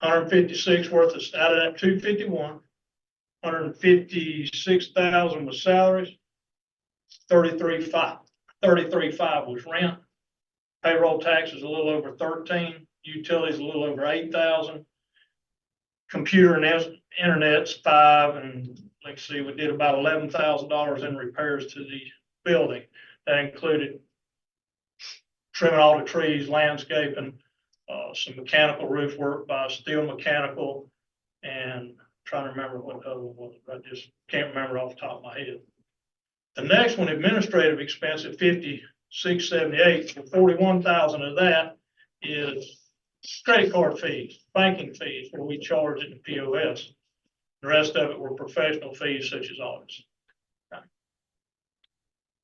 156 worth of, out of that 251, 156,000 was salaries, 33.5 was rent, payroll taxes a little over 13, utilities a little over 8,000, computer and internet's 5, and let's see, we did about $11,000 in repairs to the building. That included trimming all the trees, landscaping, some mechanical roof work by Steel Mechanical, and trying to remember what the other one was. I just can't remember off the top of my head. The next one, administrative expense at 5678, 41,000 of that is credit card fees, banking fees, where we charge it in POS. The rest of it were professional fees such as audits.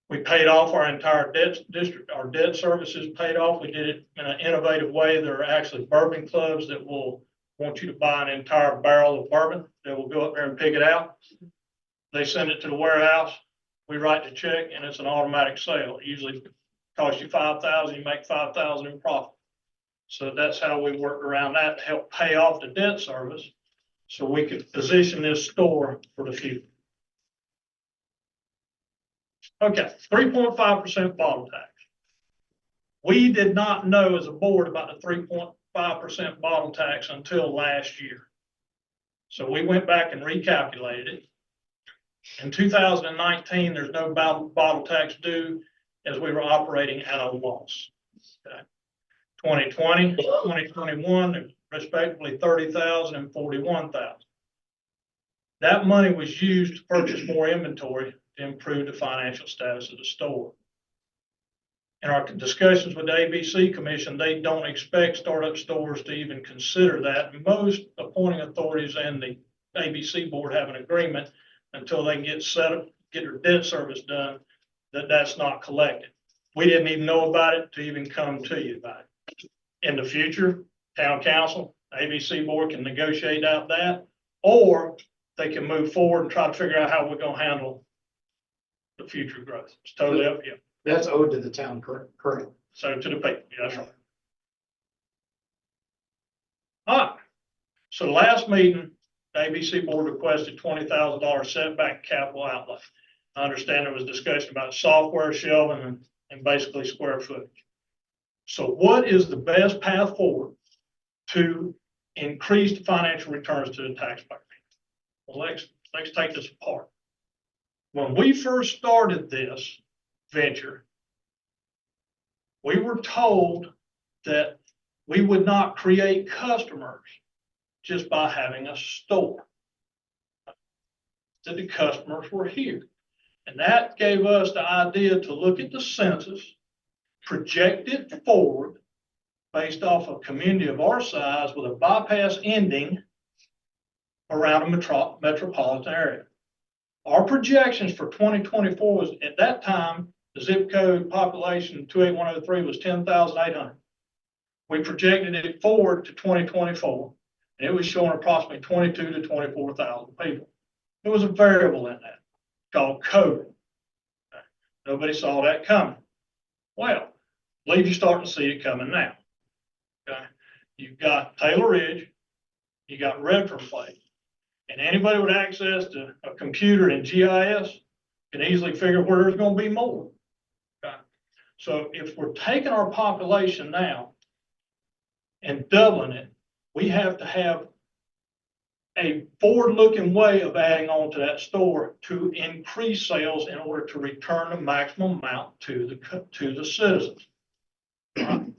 We paid off our entire debt district. Our debt services paid off. We did it in an innovative way. There are actually bourbon clubs that will want you to buy an entire barrel of bourbon. They will go up there and pick it out. They send it to the warehouse. We write the check and it's an automatic sale. It usually costs you $5,000, you make $5,000 in profit. So that's how we worked around that to help pay off the debt service so we could position this store for the future. Okay, 3.5% bottle tax. We did not know as a board about the 3.5% bottle tax until last year. So we went back and recalculated it. In 2019, there's no bottle tax due as we were operating at a loss. Okay. 2020, 2021, respectively 30,000 and 41,000. That money was used to purchase more inventory to improve the financial status of the store. In our discussions with the ABC Commission, they don't expect startup stores to even consider that. Most appointing authorities and the ABC board have an agreement until they can get set up, get their debt service done, that's not collected. We didn't even know about it to even come to you about it. In the future, town council, ABC board can negotiate out that, or they can move forward and try to figure out how we're going to handle the future growth. It's totally up to you. That's owed to the town currently. So to the people, yeah, that's right. All right. So last meeting, the ABC board requested $20,000 setback capital outlay. I understand there was discussion about software shelving and basically square footage. So what is the best path forward to increase the financial returns to the taxpayer? Well, let's take this apart. When we first started this venture, we were told that we would not create customers just by having a store. That the customers were here. And that gave us the idea to look at the census, project it forward based off a community of our size with a bypass ending around a metropolitan area. Our projections for 2024 was, at that time, the zip code population 28103 was 10,800. We projected it forward to 2024, and it was showing approximately 22 to 24,000 people. There was a variable in that called COVID. Nobody saw that coming. Well, I believe you're starting to see it coming now. Okay, you've got Taylor Ridge, you got Redford Place, and anybody with access to a computer and GIS can easily figure where there's going to be more. Okay, so if we're taking our population now and doubling it, we have to have a forward-looking way of adding on to that store to increase sales in order to return the maximum amount to the citizens. Right?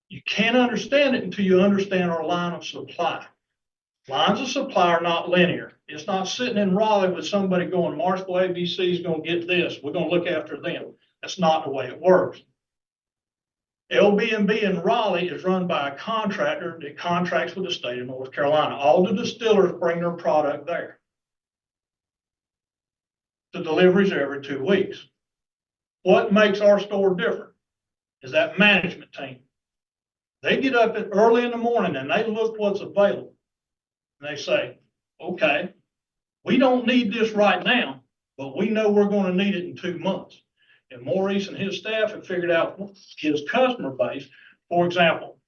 You can't understand it until you understand our line of supply. Lines of supply are not linear. It's not sitting in Raleigh with somebody going, Marshville ABC is going to get this. We're going to look after them. That's not the way it works. LB&B in Raleigh is run by a contractor that contracts with the state of North Carolina. All the distillers bring their product there. The deliveries are every 2 weeks. What makes our store different is that management team. They get up early in the morning and they look what's available. And they say, okay, we don't need this right now, but we know we're going to need it in 2 months. And Maurice and his staff have figured out his customer base. For example,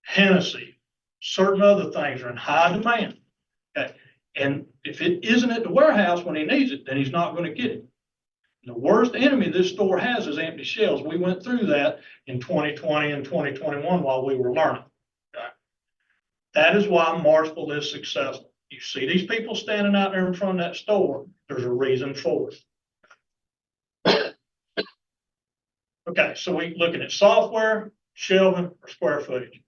Hennessy, certain other things are in high demand. Okay. And if it isn't at the warehouse when he needs it, then he's not going to get it. The worst enemy this store has is empty shelves. We went through that in 2020 and 2021 while we were learning. Okay. That is why Marshville is successful. You see these people standing out there in front of that store, there's a reason for it. Okay, so we're looking at software, shelving, or square footage.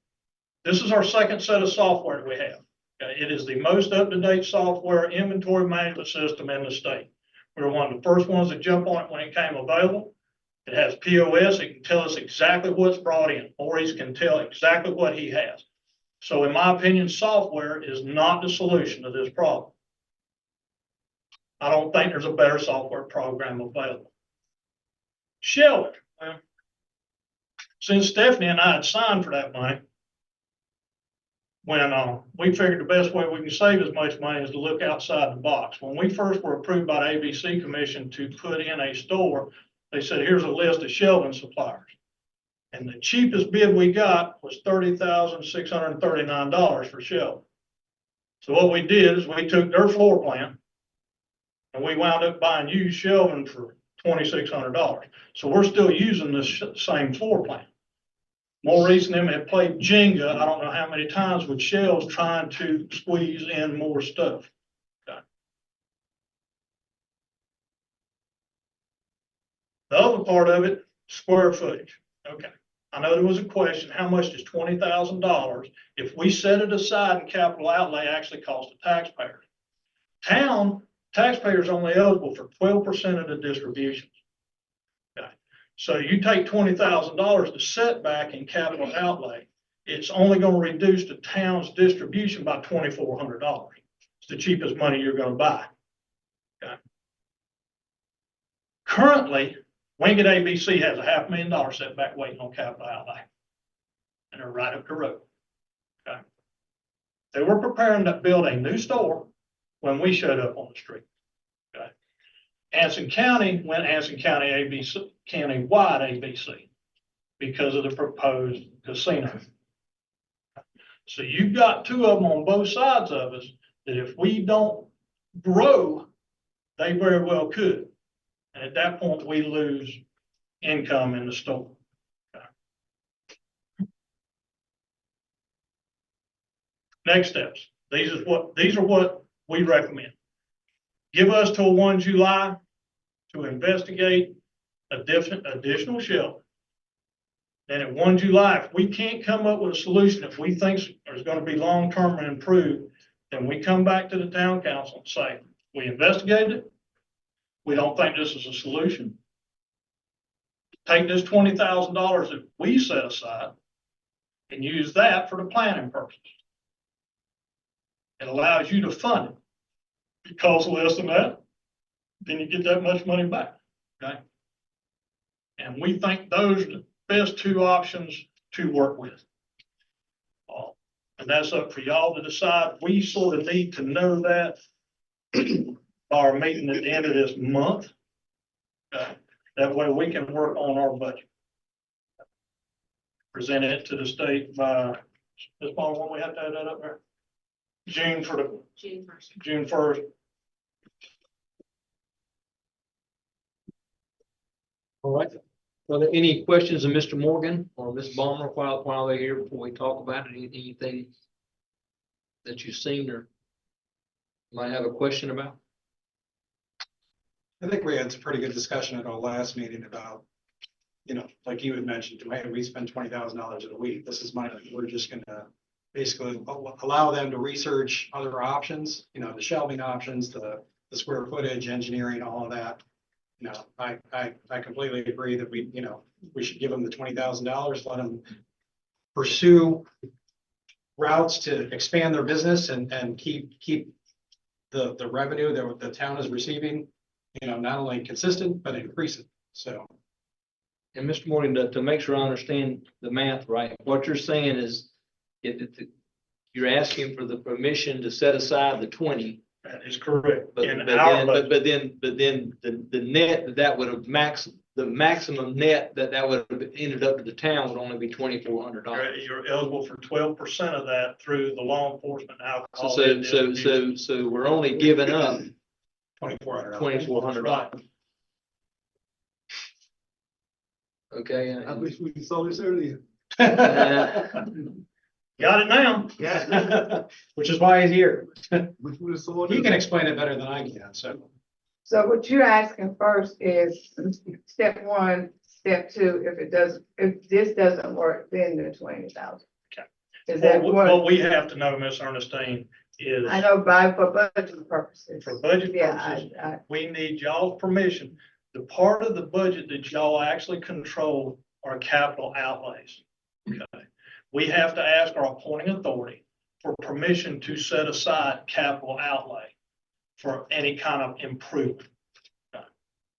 This is our second set of software that we have. Okay, it is the most up-to-date software inventory management system in the state. We were one of the first ones to jump on it when it came available. It has POS. It can tell us exactly what's brought in. Maurice can tell exactly what he has. So in my opinion, software is not the solution to this problem. I don't think there's a better software program available. Shelving. Well, since Stephanie and I had signed for that money, when we figured the best way we can save as much money is to look outside the box. When we first were approved by the ABC Commission to put in a store, they said, here's a list of shelving suppliers. And the cheapest bid we got was $30,639 for shelving. So what we did is we took their floor plan and we wound up buying used shelving for $2,600. So we're still using this same floor plan. Maurice and them have played Jenga, I don't know how many times, with shelves trying to squeeze in more stuff. Okay. The other part of it, square footage. Okay. I know there was a question, how much does $20,000, if we set it aside in capital outlay, actually cost the taxpayer? Town taxpayers only eligible for 12% of the distributions. Okay. So you take $20,000 to set back in capital outlay, it's only going to reduce the town's distribution by $2,400. It's the cheapest money you're going to buy. Okay. Currently, Wingate ABC has a $500,000 setback waiting on capital outlay. And they're right up the road. Okay. They were preparing to build a new store when we showed up on the street. Okay. Anson County went Anson County ABC, county-wide ABC because of the proposed casino. So you've got two of them on both sides of us that if we don't grow, they very well could. And at that point, we lose income in the store. Okay. Next steps. These are what we recommend. Give us till 1 July to investigate additional shelving. Then at 1 July, if we can't come up with a solution that we think is going to be long-term and improved, then we come back to the town council and say, we investigated it. We don't think this is a solution. Take this $20,000 that we set aside and use that for the planning purposes. It allows you to fund it. If it costs less than that, then you get that much money back. Okay. And we think those are the best two options to work with. And that's up for y'all to decide. We sort of need to know that by our meeting at the end of this month. Okay. That way we can work on our budget. Present it to the state by this one, when we have to have that up there. June 1st. June 1st. All right. Are there any questions of Mr. Morgan or Ms. Balmer while they're here before we talk about it? Anything that you've seen or might have a question about? I think we had some pretty good discussion at our last meeting about, like you had mentioned, hey, we spend $20,000 a week. This is money. We're just going to basically allow them to research other options, the shelving options, the square footage, engineering, all of that. No, I completely agree that we, we should give them the $20,000, let them pursue routes to expand their business and keep the revenue that the town is receiving, not only consistent, but increasing. So, And Mr. Morgan, to make sure I understand the math right, what you're saying is you're asking for the permission to set aside the 20. That is correct. But In but our then, budget. but then the net that would have the maximum net that would have ended up to the town would only be $2,400. You're eligible for 12% of that through the law enforcement alcohol. So we're only giving up $2,400. $2,400. Okay. I wish we saw this earlier. Got it now. Yeah. Which is why he's here. Wish we saw it. He can explain it better than I can, so. So what you're asking first is step one, step two, if this doesn't work, then the 20,000. Okay. Is that What what, we have to know, Ms. Ernestine, is I know for budget purposes. for budget Yeah, purposes, I, we need y'all's permission. The part of the budget that y'all actually control are capital outlays. Okay. We have to ask our appointing authority for permission to set aside capital outlay for any kind of improvement. Okay.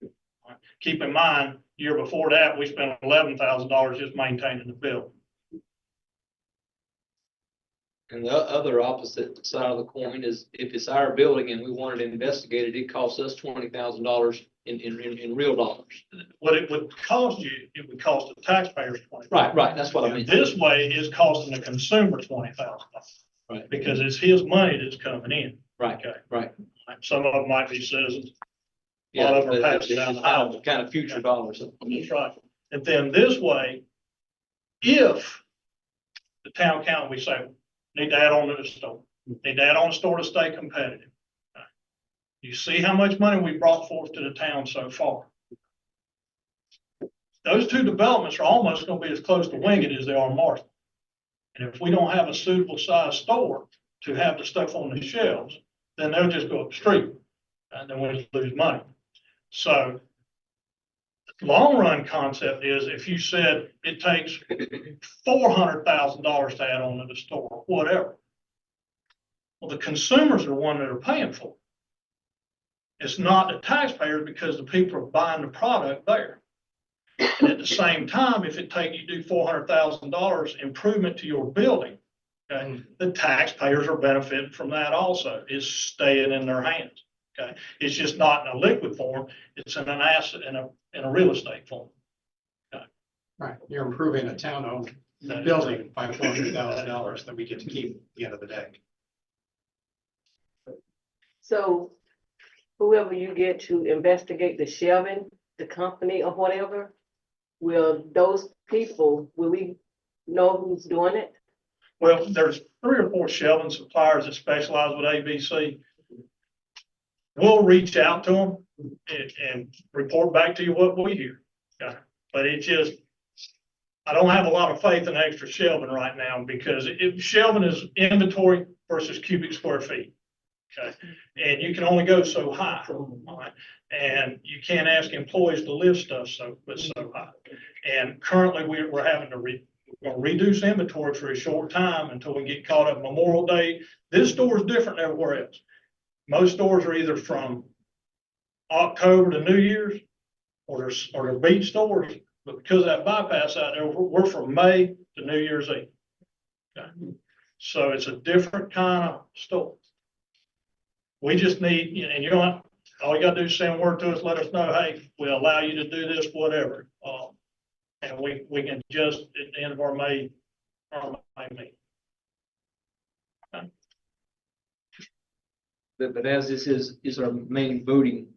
All right. Keep in mind, year before that, we spent $11,000 just maintaining the building. And the other opposite side of the coin is if it's our building and we wanted to investigate it, it costs us $20,000 in real dollars. What it would cost you, it would cost the taxpayers $20,000. Right, that's what I mean. This way is costing the consumer $20,000. Right. Because it's his money that's coming in. Right, Okay. right. Some of them might be citizens. A Yeah, lot of them are but passing down the it's highway. kind of future dollars. That's right. And then this way, if the town council, we say, need to add on to the store, need to add on the store to stay competitive. You see how much money we brought forth to the town so far. Those two developments are almost gonna be as close to Wingate as they are Marshville. And if we don't have a suitable size store to have the stuff on the shelves, then they'll just go up the street and then we lose money. So long run concept is if you said it takes $400,000 to add on to the store, whatever. Well, the consumers are the one that are paying for it. It's not the taxpayers because the people are buying the product there. And at the same time, if it take you do $400,000 improvement to your building, okay, the taxpayers are benefiting from that also. It's staying in their hands. Okay, it's just not in a liquid form. It's in an asset in a real estate form. Right, you're improving a town-owned building by $400,000 that we get to keep at the end of the day. So whoever you get to investigate the shelving, the company or whatever, will those people, will we know who's doing it? Well, there's 3 or 4 shelving suppliers that specialize with ABC. We'll reach out to them and report back to you what we hear. Okay. But it just, I don't have a lot of faith in extra shelving right now because shelving is inventory versus cubic square feet. Okay. And you can only go so high. All right. And you can't ask employees to lift stuff so high. And currently we're having to reduce inventory for a short time until we get caught up Memorial Day. This store is different than everywhere else. Most stores are either from October to New Year's or they're beach stores, but because of that bypass out there, we're from May to New Year's Eve. Okay. So it's a different kind of store. We just need, and you don't, all you gotta do is send word to us, let us know, hey, we allow you to do this, whatever. And we can adjust at the end of our May meeting. Okay. But as this is our main voting.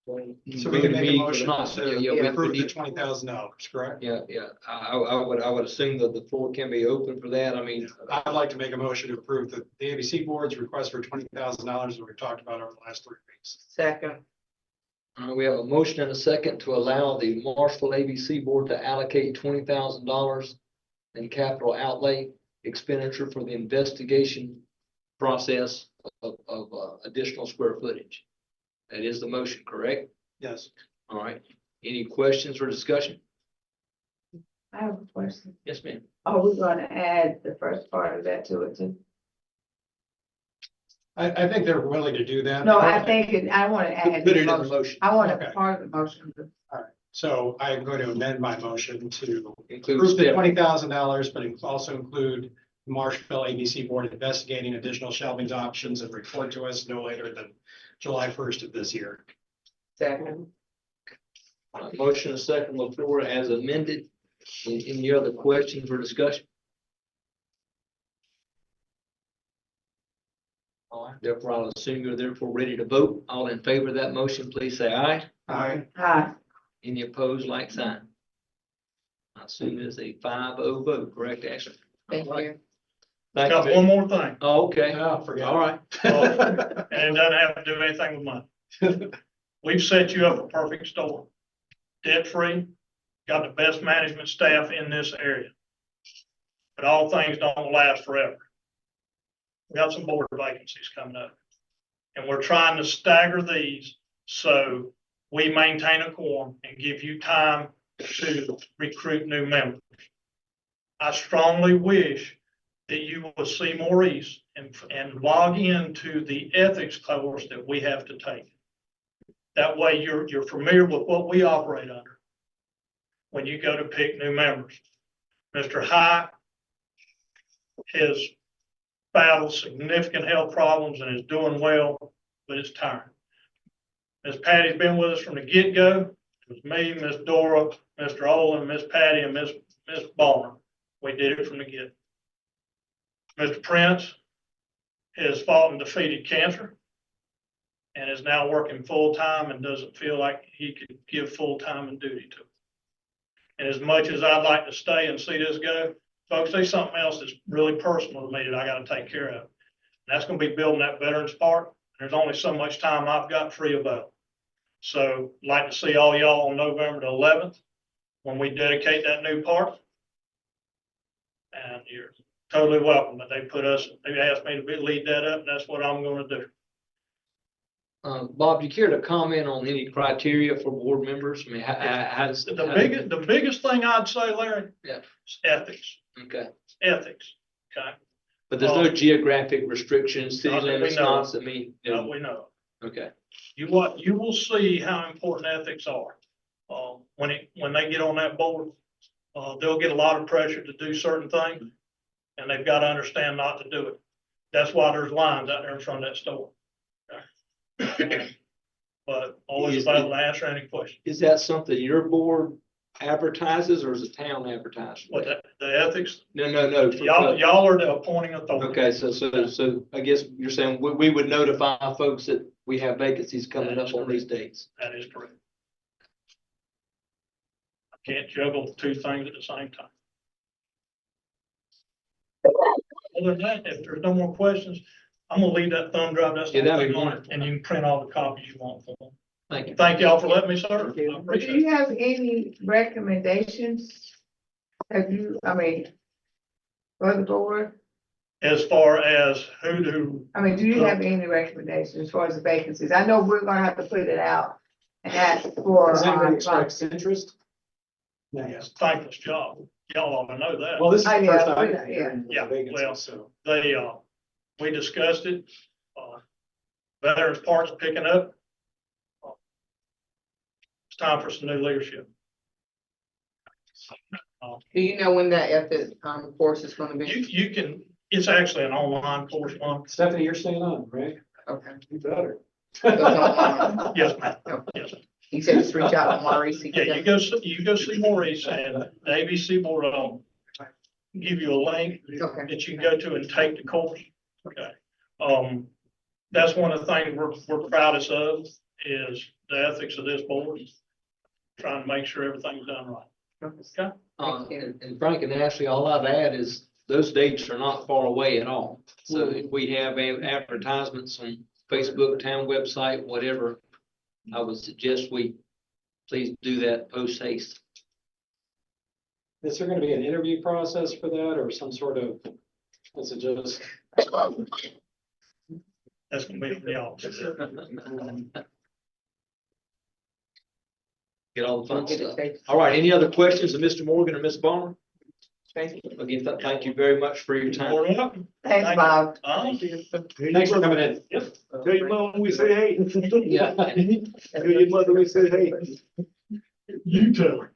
So we can make a motion to Yeah, approve the $20,000, correct? Yeah, I would assume that the floor can be open for that. I mean, I'd like to make a motion to approve the ABC board's request for $20,000 that we've talked about over the last 3 weeks. Second. we have a motion and a second to allow the Marshville ABC board to allocate $20,000 in capital outlay expenditure for the investigation process of additional square footage. That is the motion, correct? Yes. All right. Any questions or discussion? I have a question. Yes, ma'am. Are we gonna add the first part of that to it too? I think they're willing to do that. No, I think I want to add. Put it in the motion. I want Okay. a part of the motion. So I'm going to amend my motion to Include approve the step. $20,000, but also include the Marshville ABC Board investigating additional shelving options and report to us no later than July 1st of this year. Second. Motion and second on the floor as amended. Any other questions or discussion? All right, therefore I'll assume you're therefore ready to vote. All in favor of that motion, please say aye. Aye. Hi, Any opposed, like sign. I assume it's a 5-0 vote, correct, Ashley? Thank All right. you. Thank Got you. one more thing, Oh, okay, Oh, forget. all right. and it doesn't have to do anything with money. We've set you up a perfect store. Debt-free, got the best management staff in this area. But all things don't last forever. We got some board vacancies coming up. And we're trying to stagger these so we maintain a quorum and give you time to recruit new members. I strongly wish that you will see Maurice and log into the ethics course that we have to take. That way you're familiar with what we operate under when you go to pick new members. Mr. High has battled significant health problems and is doing well, but it's time. Miss Patty's been with us from the get-go. It was me, Miss Dora, Mr. Olin, Miss Patty, and Miss Ballmer. We did it from the get. Mr. Prince has fought and defeated cancer and is now working full-time and doesn't feel like he could give full-time and duty to it. And as much as I'd like to stay and see this go, folks, there's something else that's really personal to me that I gotta take care of. And that's gonna be building that Veterans Park. There's only so much time I've got free about. So I'd like to see all y'all on November the 11th when we dedicate that new park. And you're totally welcome, but they asked me to lead that up, and that's what I'm gonna do. Bob, do you care to comment on any criteria for board members? I mean, how does? The biggest thing I'd say, Larry. Yeah. Is ethics, Okay, ethics, okay? but there's no geographic restrictions, city Not that we limits, know of. not, I mean, No, we know. okay. You will see how important ethics are. When they get on that board, they'll get a lot of pressure to do certain things, and they've got to understand not to do it. That's why there's lines out there in front of that store. Okay? But always available to answer any question. Is that something your board advertises or is it town advertising? But the ethics, No. y'all are the appointing authority. Okay, so I guess you're saying we would notify folks that we have vacancies coming up on these dates. That is correct. I can't juggle two things at the same time. Other than that, if there's no more questions, I'm gonna leave that thumb drive. That's the Yeah, that'd only be thing on it, wonderful. and you can print all the copies you want for them. Thank you. Thank y'all for letting me serve. I do appreciate you it. have any recommendations? Have you, I mean, for the board? As far as who do, I mean, do you have any recommendations as far as the vacancies? I know we're gonna have to put it out and ask for. Does anybody express interest? No, it's a thankless job. Y'all ought to know that. Well, this is the Oh, yeah, first time. yeah. hearing Yeah, of the vacancy, well, so. They, we discussed it. Veterans Park's picking up. It's time for some new leadership. Do you know when that ethics, course is gonna be? You can, it's actually an online course, Mom. Stephanie, you're staying on, right? Okay. You better. Yes, ma'am. Yes. He said just reach out to Maurice. Yeah, you go see Maurice and the ABC board will give you a link Okay. that you can go to and take the course. Okay. That's one of the things we're proudest of is the ethics of this board. Trying to make sure everything's done right. Okay. And Frank and Ashley, all I'd add is those dates are not far away at all. So if we have advertisements on Facebook, town website, whatever, I would suggest we please do that post haste. Is there gonna be an interview process for that or some sort of, is it just? That's gonna be from y'all. Get all the fun Get it stuff. taken. All right, any other questions of Mr. Morgan or Ms. Barner? Thank you. Again, thank you very much for your time. Thanks, Thank Bob. Thanks for coming in. Tell your mom we say hey. Yeah. Tell your mother we say hey. You too.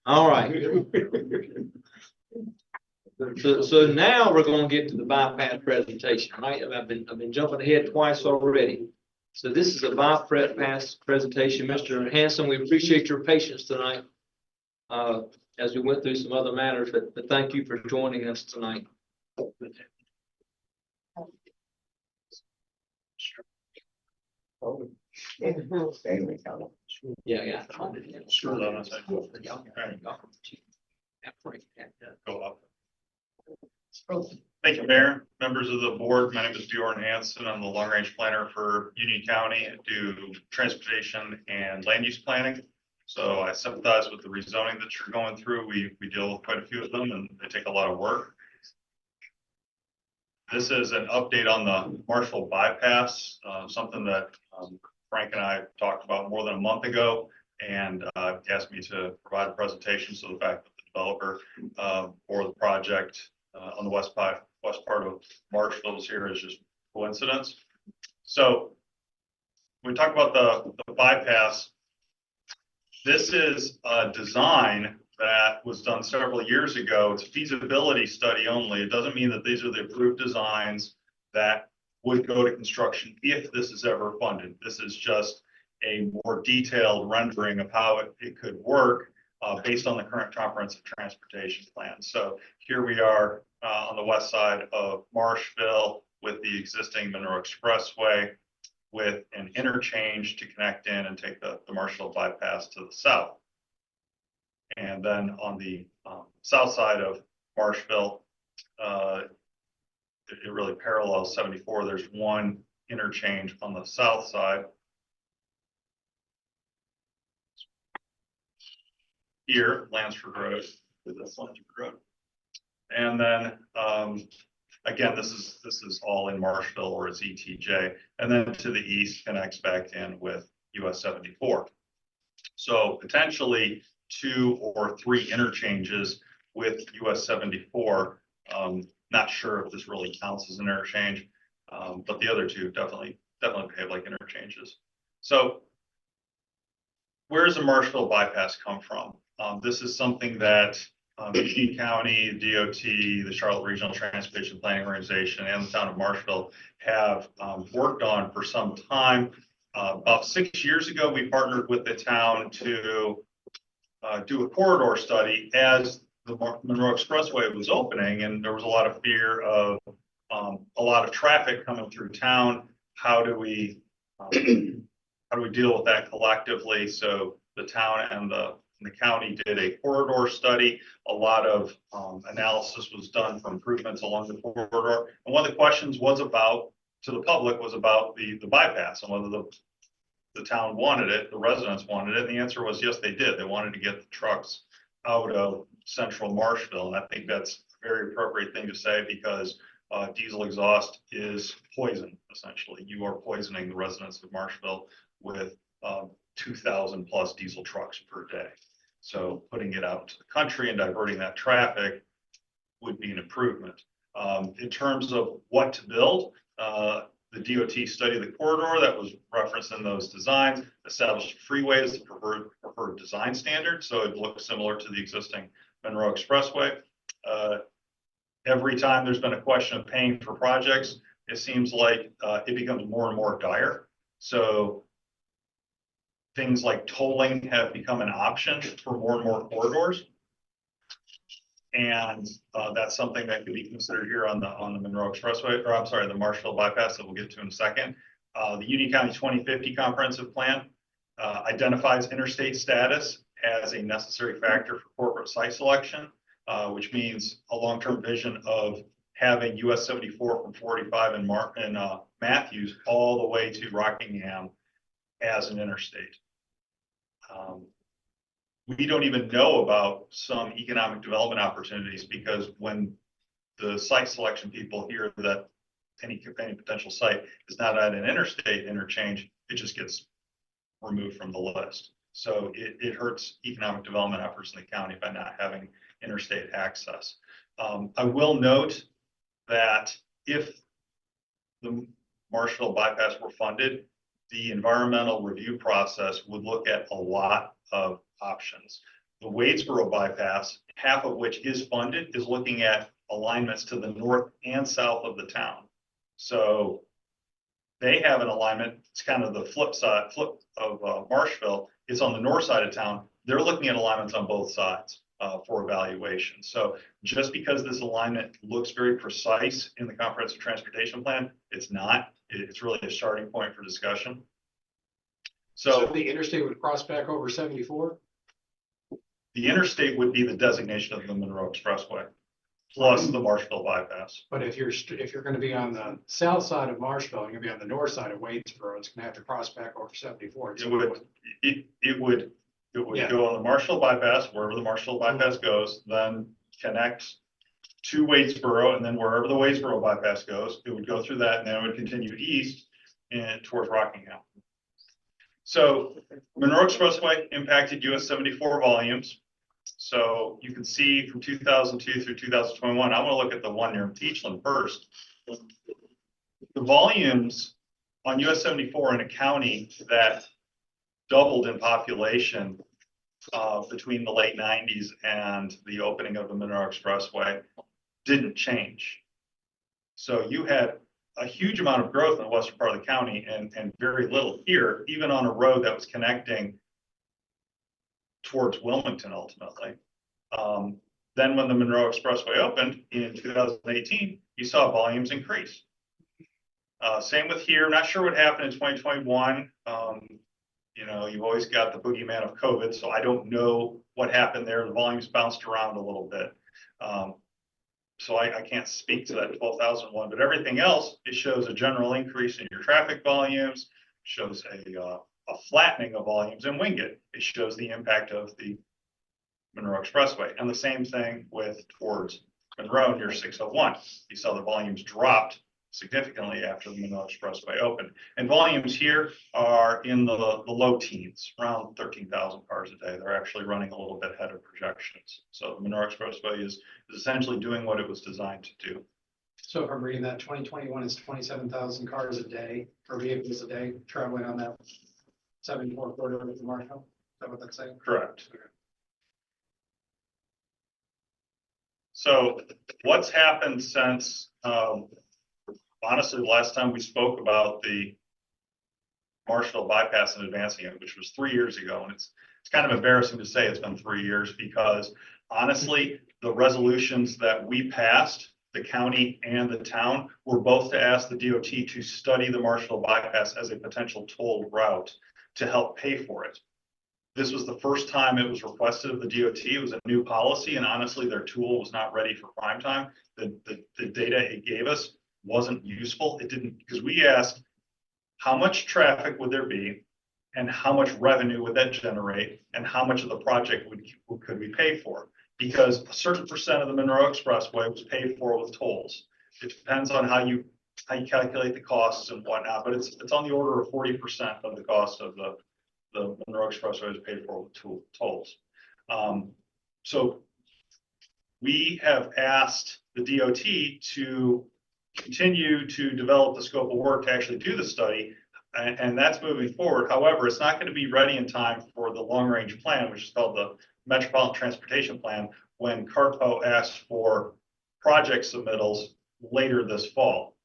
All right. So now we're gonna get to the bypass presentation, right? I've been jumping ahead twice already. So this is a bypass presentation. Mr. Hanson, we appreciate your patience tonight. As we went through some other matters, but thank you for joining us tonight. Yeah. Sure, that was go up. Thank you, Mayor, members of the board. My name is Bjorn Hansen. I'm the long range planner for Union County and do transportation and land use planning. So I sympathize with the rezoning that you're going through. We deal with quite a few of them and they take a lot of work. This is an update on the Marshville bypass, something that Frank and I talked about more than a month ago, and asked me to provide a presentation. So the fact that the developer for the project on the west part of Marshville is here is just coincidence. So when we talk about the bypass, this is a design that was done several years ago. It's a feasibility study only. It doesn't mean that these are the approved designs that would go to construction if this is ever funded. This is just a more detailed rendering of how it could work based on the current comprehensive transportation plan. So here we are on the west side of Marshville with the existing Monroe Expressway with an interchange to connect in and take the Marshville bypass to the south. And then on the south side of Marshville, it really parallels 74. There's one interchange on the south side. Here, Lansford Road, that's Lansford Road. And then again, this is all in Marshville or it's ETJ. And then to the east connects back in with US 74. So potentially 2 or 3 interchanges with US 74. Not sure if this really counts as an interchange, but the other 2 definitely behave like interchanges. So where does the Marshville bypass come from? This is something that Union County, DOT, the Charlotte Regional Transportation Planning Organization, and the town of Marshville have worked on for some time. About 6 years ago, we partnered with the town to do a corridor study as the Monroe Expressway was opening, and there was a lot of fear of a lot of traffic coming through town. How do we deal with that collectively? So the town and the county did a corridor study. A lot of analysis was done for improvements along the corridor. And one of the questions was about, to the public, was about the bypass and whether the town wanted it, the residents wanted it. And the answer was yes, they did. They wanted to get the trucks out of central Marshville. And I think that's a very appropriate thing to say because diesel exhaust is poison, essentially. You are poisoning the residents of Marshville with 2,000 plus diesel trucks per day. So putting it out to the country and diverting that traffic would be an improvement. In terms of what to build, the DOT study of the corridor that was referenced in those designs established freeway as the preferred design standard. So it looks similar to the existing Monroe Expressway. Every time there's been a question of paying for projects, it seems like it becomes more and more dire. So things like tolling have become an option for more and more corridors. And that's something that could be considered here on the Monroe Expressway, or I'm sorry, the Marshville bypass that we'll get to in a second. The Union County 2050 comprehensive plan identifies interstate status as a necessary factor for corporate site selection, which means a long-term vision of having US 74 from 45 and Matthews all the way to Rockingham as an interstate. We don't even know about some economic development opportunities because when the site selection people hear that any potential site is not at an interstate interchange, it just gets removed from the list. So it hurts economic development efforts in the county by not having interstate access. I will note that if the Marshville bypass were funded, the environmental review process would look at a lot of options. The Wadesboro bypass, half of which is funded, is looking at alignments to the north and south of the town. So they have an alignment, it's kind of the flip of Marshville, it's on the north side of town. They're looking at alignments on both sides for evaluation. So just because this alignment looks very precise in the comprehensive transportation plan, it's not. It's really a starting point for discussion. So So the interstate would cross back over 74? the interstate would be the designation of the Monroe Expressway, plus the Marshville bypass. But if you're gonna be on the south side of Marshville, and you're gonna be on the north side of Wadesboro, it's gonna have to cross back over 74. It would Yeah. go on the Marshville bypass, wherever the Marshville bypass goes, then connect to Wadesboro, and then wherever the Wadesboro bypass goes, it would go through that, and then it would continue east and towards Rockingham. So Monroe Expressway impacted US 74 volumes. So you can see from 2002 through 2021, I want to look at the one near Teachland first. The volumes on US 74 in a county that doubled in population between the late 90s and the opening of the Monroe Expressway didn't change. So you had a huge amount of growth in the western part of the county and very little here, even on a road that was connecting towards Wilmington ultimately. Then when the Monroe Expressway opened in 2018, you saw volumes increase. Same with here. Not sure what happened in 2021. You know, you've always got the boogeyman of COVID, so I don't know what happened there. The volumes bounced around a little bit. So I can't speak to that 12,001, but everything else, it shows a general increase in your traffic volumes, shows a flattening of volumes in Wingate. It shows the impact of the Monroe Expressway. And the same thing with towards Monroe near 601. You saw the volumes dropped significantly after the Monroe Expressway opened. And volumes here are in the low teens, around 13,000 cars a day. They're actually running a little bit ahead of projections. So the Monroe Expressway is essentially doing what it was designed to do. So if I'm reading that, 2021 is 27,000 cars a day, or vehicles a day, traveling on that 74 corridor with the Marshville? Is that what that's saying? Correct. So what's happened since, honestly, the last time we spoke about the Marshville bypass and advancing it, which was 3 years ago, and it's kind of embarrassing to say it's been 3 years because honestly, the resolutions that we passed, the county and the town, were both to ask the DOT to study the Marshville bypass as a potential toll route to help pay for it. This was the first time it was requested of the DOT. It was a new policy, and honestly, their tool was not ready for prime time. The data it gave us wasn't useful. It didn't, because we asked how much traffic would there be and how much revenue would that generate and how much of the project could we pay for? Because a certain percent of the Monroe Expressway was paid for with tolls. It depends on how you calculate the costs and whatnot, but it's on the order of 40% of the cost of the Monroe Expressway is paid for with tolls. So we have asked the DOT to continue to develop the scope of work to actually do the study, and that's moving forward. However, it's not going to be ready in time for the long-range plan, which is called the Metropolitan Transportation Plan, when CARPO asks for project submittals later this fall.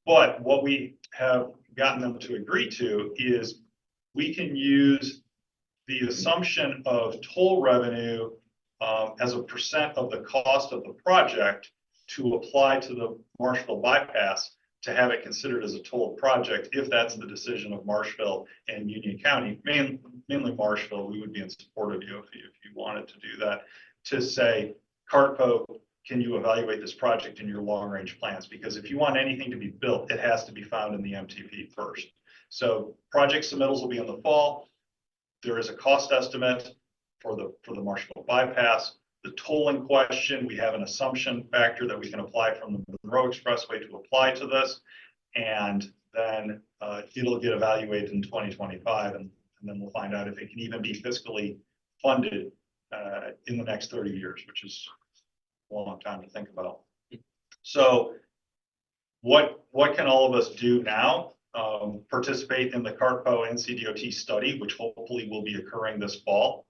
But what we have gotten them to agree to is we can use the assumption of toll revenue as a percent of the cost of the project to apply to the Marshville bypass to have it considered as a tolled project, if that's the decision of Marshville and Union County, mainly Marshville. We would be in support of you if you wanted to do that, to say, CARPO, can you evaluate this project in your long-range plans? Because if you want anything to be built, it has to be found in the MTP first. So project submittals will be in the fall. There is a cost estimate for the Marshville bypass. The tolling question, we have an assumption factor that we can apply from the Monroe Expressway to apply to this. And then it'll get evaluated in 2025. And And then we'll find out if it can even be fiscally funded in the next 30 years, which is a long time to think about. So what can all of us do now? Participate in the CARPO NCDOT study, which hopefully will be occurring this fall.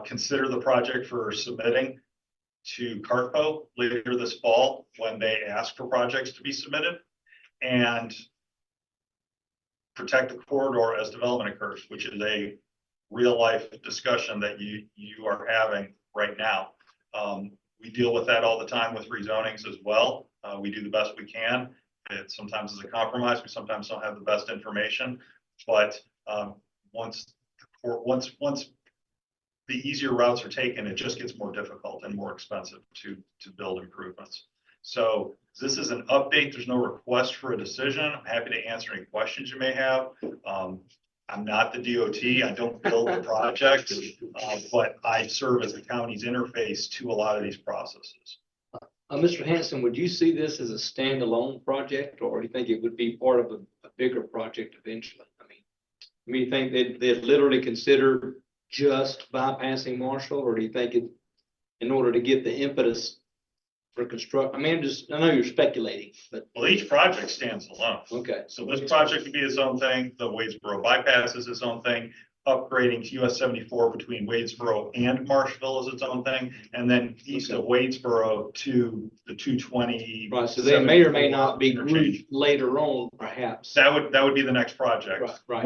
Consider the project for submitting to CARPO later this fall when they ask for projects to be submitted, and protect the corridor as development occurs, which is a real life discussion that you are having right now. We deal with that all the time with rezonings as well. We do the best we can. It sometimes is a compromise. We sometimes don't have the best information, but once the easier routes are taken, it just gets more difficult and more expensive to build improvements. So this is an update. There's no request for a decision. I'm happy to answer any questions you may have. I'm not the DOT. I don't build the project, but I serve as the county's interface to a lot of these processes. Mr. Hanson, would you see this as a standalone project, or do you think it would be part of a bigger project eventually? I mean, you think they'd literally consider just bypassing Marshville, or do you think it, in order to get the impetus for construct, I mean, I know you're speculating, but. Well, each project stands alone. Okay. So this project could be its own thing. The Wadesboro bypass is its own thing. Upgrading to US 74 between Wadesboro and Marshville is its own thing. And then east of Wadesboro to the 220. Right, so they may or may not be grouped later on, perhaps. That would be the next project. Right.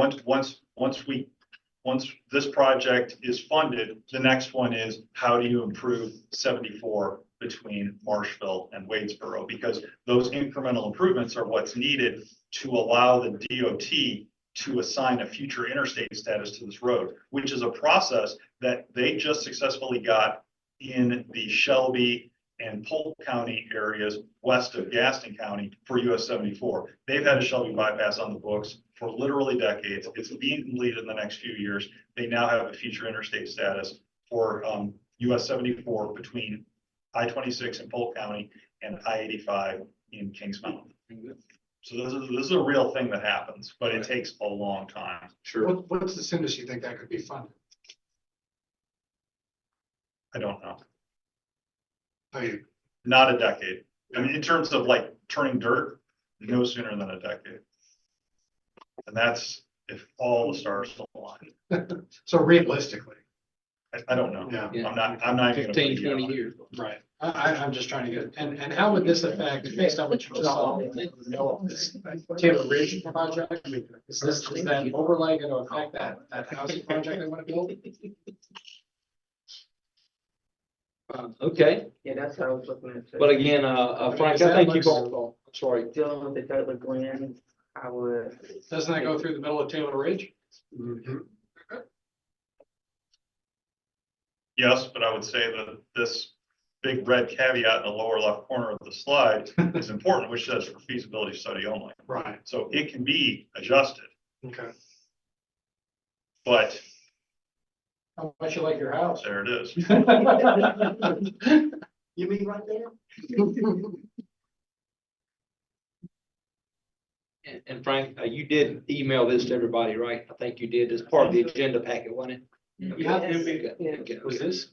Once this project is funded, the next one is how do you improve 74 between Marshville and Wadesboro? Because those incremental improvements are what's needed to allow the DOT to assign a future interstate status to this road, which is a process that they just successfully got in the Shelby and Polk County areas west of Gaston County for US 74. They've had a Shelby bypass on the books for literally decades. It's being completed in the next few years. They now have a future interstate status for US 74 between I-26 in Polk County and I-85 in Kings Mountain. So this is a real thing that happens, but it takes a long time. Sure. What's the soonest you think that could be funded? I don't know. I mean, Not a decade. I mean, in terms of like turning dirt, no sooner than a decade. And that's if all the stars align. so realistically, I don't know. Yeah. I'm not even. 15, 20 years. right? I'm just trying to get, and how would this affect, based on what you just saw, this Taylor Ridge project? I mean, is that overlay going to affect that housing project they want to build? Okay, Yeah, that's how I was looking at it. but again, Frank, I think you looks- both, I'm sorry. Dealing with the Taylor Glen, I would. Doesn't that go through the middle of Taylor Ridge? Yes, but I would say that this big red caveat in the lower left corner of the slide is important, which says for feasibility study only. Right. So it can be adjusted, Okay. but How much you like your house? there it is. You mean right there? And Frank, you did email this to everybody, right? I think you did as part of the agenda packet, wasn't it? Yeah. Okay, okay, Was this?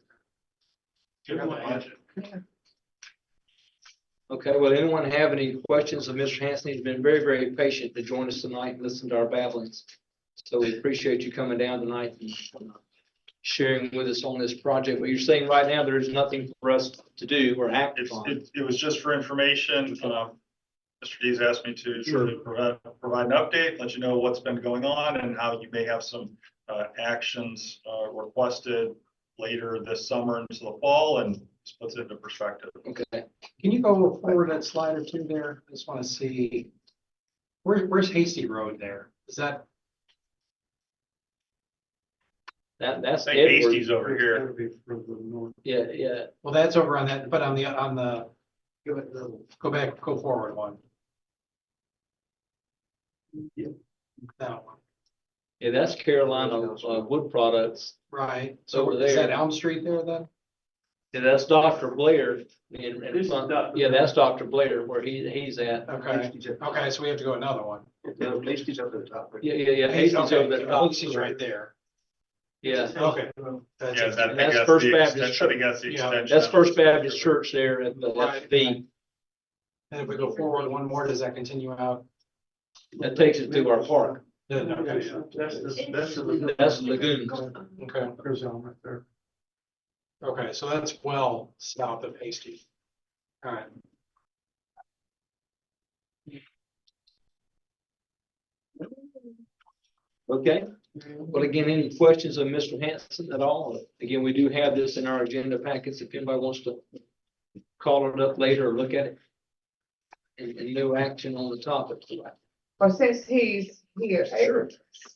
Okay, well, anyone have any questions of Mr. Hanson? He's been very, very patient to join us tonight and listen to our babblings. So we appreciate you coming down tonight and sharing with us on this project. But you're saying right now, there is nothing for us to do or act on. It was just for information. Mr. Dees asked me to provide an update, let you know what's been going on and how you may have some actions requested later this summer into the fall, and just puts it into perspective. Okay, Can you go forward that slide or two there? I just want to see. Where's Hasty Road there? Is that? that's I think Edward. Hasty's over here. Yeah, yeah. Well, that's over on that, but on the, go back, go forward one. That one. Yeah, that's Carolina Wood Products. Right. It's over Is that there. Elm Street there then? Yeah, that's Dr. Blair. Yeah, that's Dr. Blair where he's at. Okay. Okay, so we have to go another one. Yeah, Hasty's over there. Hasty's right there. Yeah, Okay. Yeah, I think that's that's First the Baptist extension, I think that's the Yeah, extension. that's First Baptist Church there at the V. And if we go forward one more, does that continue out? That takes it to our park. Then, okay, That's the. That's Lagoons. okay. Right there. Okay, so that's well south of Hasty. All right. Okay, well, again, any questions of Mr. Hanson at all? Again, we do have this in our agenda packets if anybody wants to call it up later or look at it. And no action on the topic. Well, since he's here,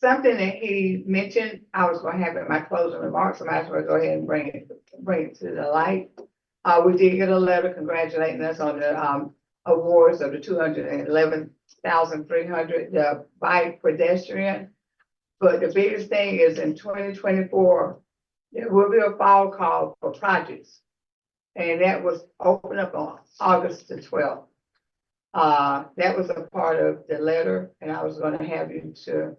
something that he mentioned, I was gonna have in my closing remarks, I might as well go ahead and bring it to the light. We did get a letter congratulating us on the, awards of the 211,300, the bike pedestrian. But the biggest thing is in 2024, there will be a fall call for projects. And that was opened up on August the 12th. That was a part of the letter, and I was gonna have you to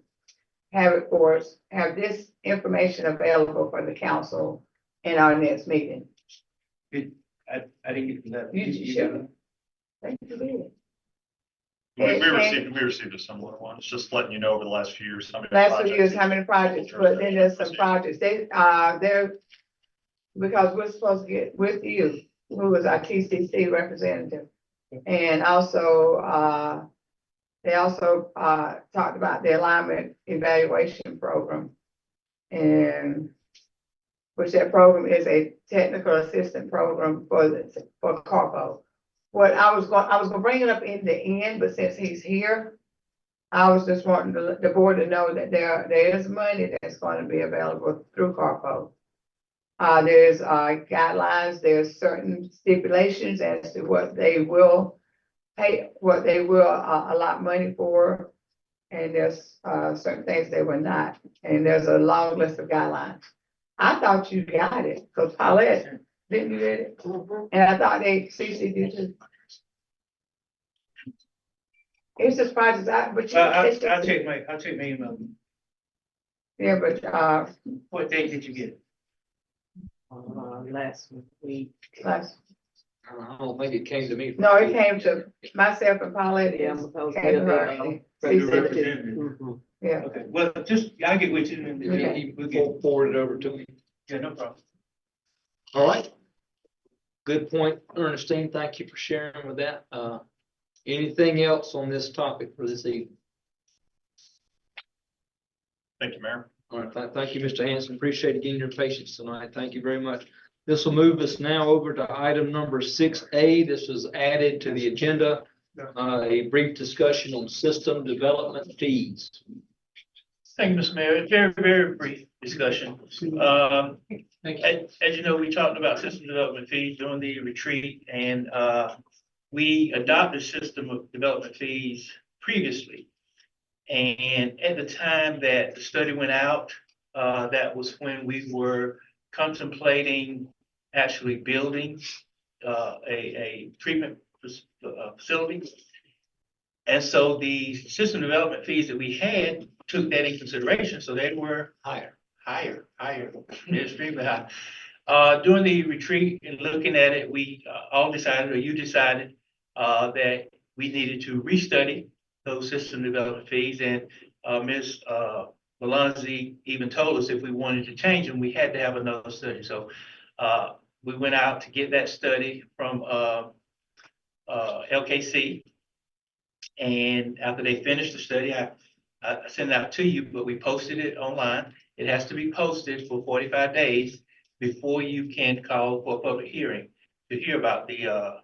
have it for us, have this information available for the council in our next meeting. I didn't get that. You should. Thank you, Lynn. We And- received a similar one. It's just letting you know over the last few years. How many Last few projects years, how many projects, but then there's some projects, they're, because we're supposed to get with you, who was our TCC representative. And also, they also, talked about the alignment evaluation program. And which that program is a technical assistant program for Carpo. What I was gonna bring it up in the end, but since he's here, I was just wanting the board to know that there is money that's going to be available through Carpo. There's guidelines, there's certain stipulations as to what they will pay, what they will allot money for. And there's certain things they will not, and there's a long list of guidelines. I thought you got it, because Paulette, didn't you get it? And I thought CC did too. It's just projects, I'll check my email. yeah, but, What date did you get? Last week. last, I don't think it came to me. no, it came to myself and Paulette. Yeah, because Came to her. CC. Mhm. Yeah, Okay, well, just, I'll get with you and Okay. we'll get, Forward it over to me. yeah, no problem. All right. Good point, Ernestine. Thank you for sharing with that. Anything else on this topic for this evening? Thank you, Mayor. All right, thank you, Mr. Hanson. Appreciate again your patience tonight. Thank you very much. This will move us now over to item number 6A. This was added to the agenda. A brief discussion on system development fees. Thank you, Mr. Mayor. Very, very brief discussion. As you know, we talked about system development fees during the retreat, and we adopted system of development fees previously. And at the time that the study went out, that was when we were contemplating actually building a treatment facility. And so the system development fees that we had took that in consideration, so they were higher, extremely high. During the retreat and looking at it, we all decided, or you decided, that we needed to restudy those system development fees, and Ms. Malonzi even told us if we wanted to change them, we had to have another study. So we went out to get that study from LKC. And after they finished the study, I sent it out to you, but we posted it online. It has to be posted for 45 days before you can call for a public hearing to hear about to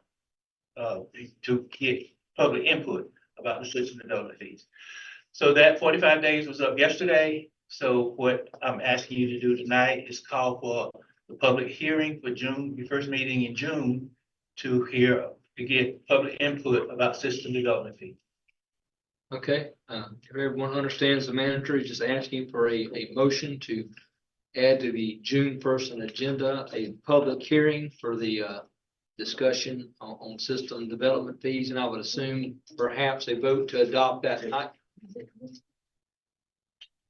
get public input about the system development fees. So that 45 days was up yesterday. So what I'm asking you to do tonight is call for the public hearing for June, your first meeting in June, to get public input about system development fees. Okay, if everyone understands, the manager is just asking for a motion to add to the June 1st agenda, a public hearing for the discussion on system development fees, and I would assume perhaps a vote to adopt that tonight.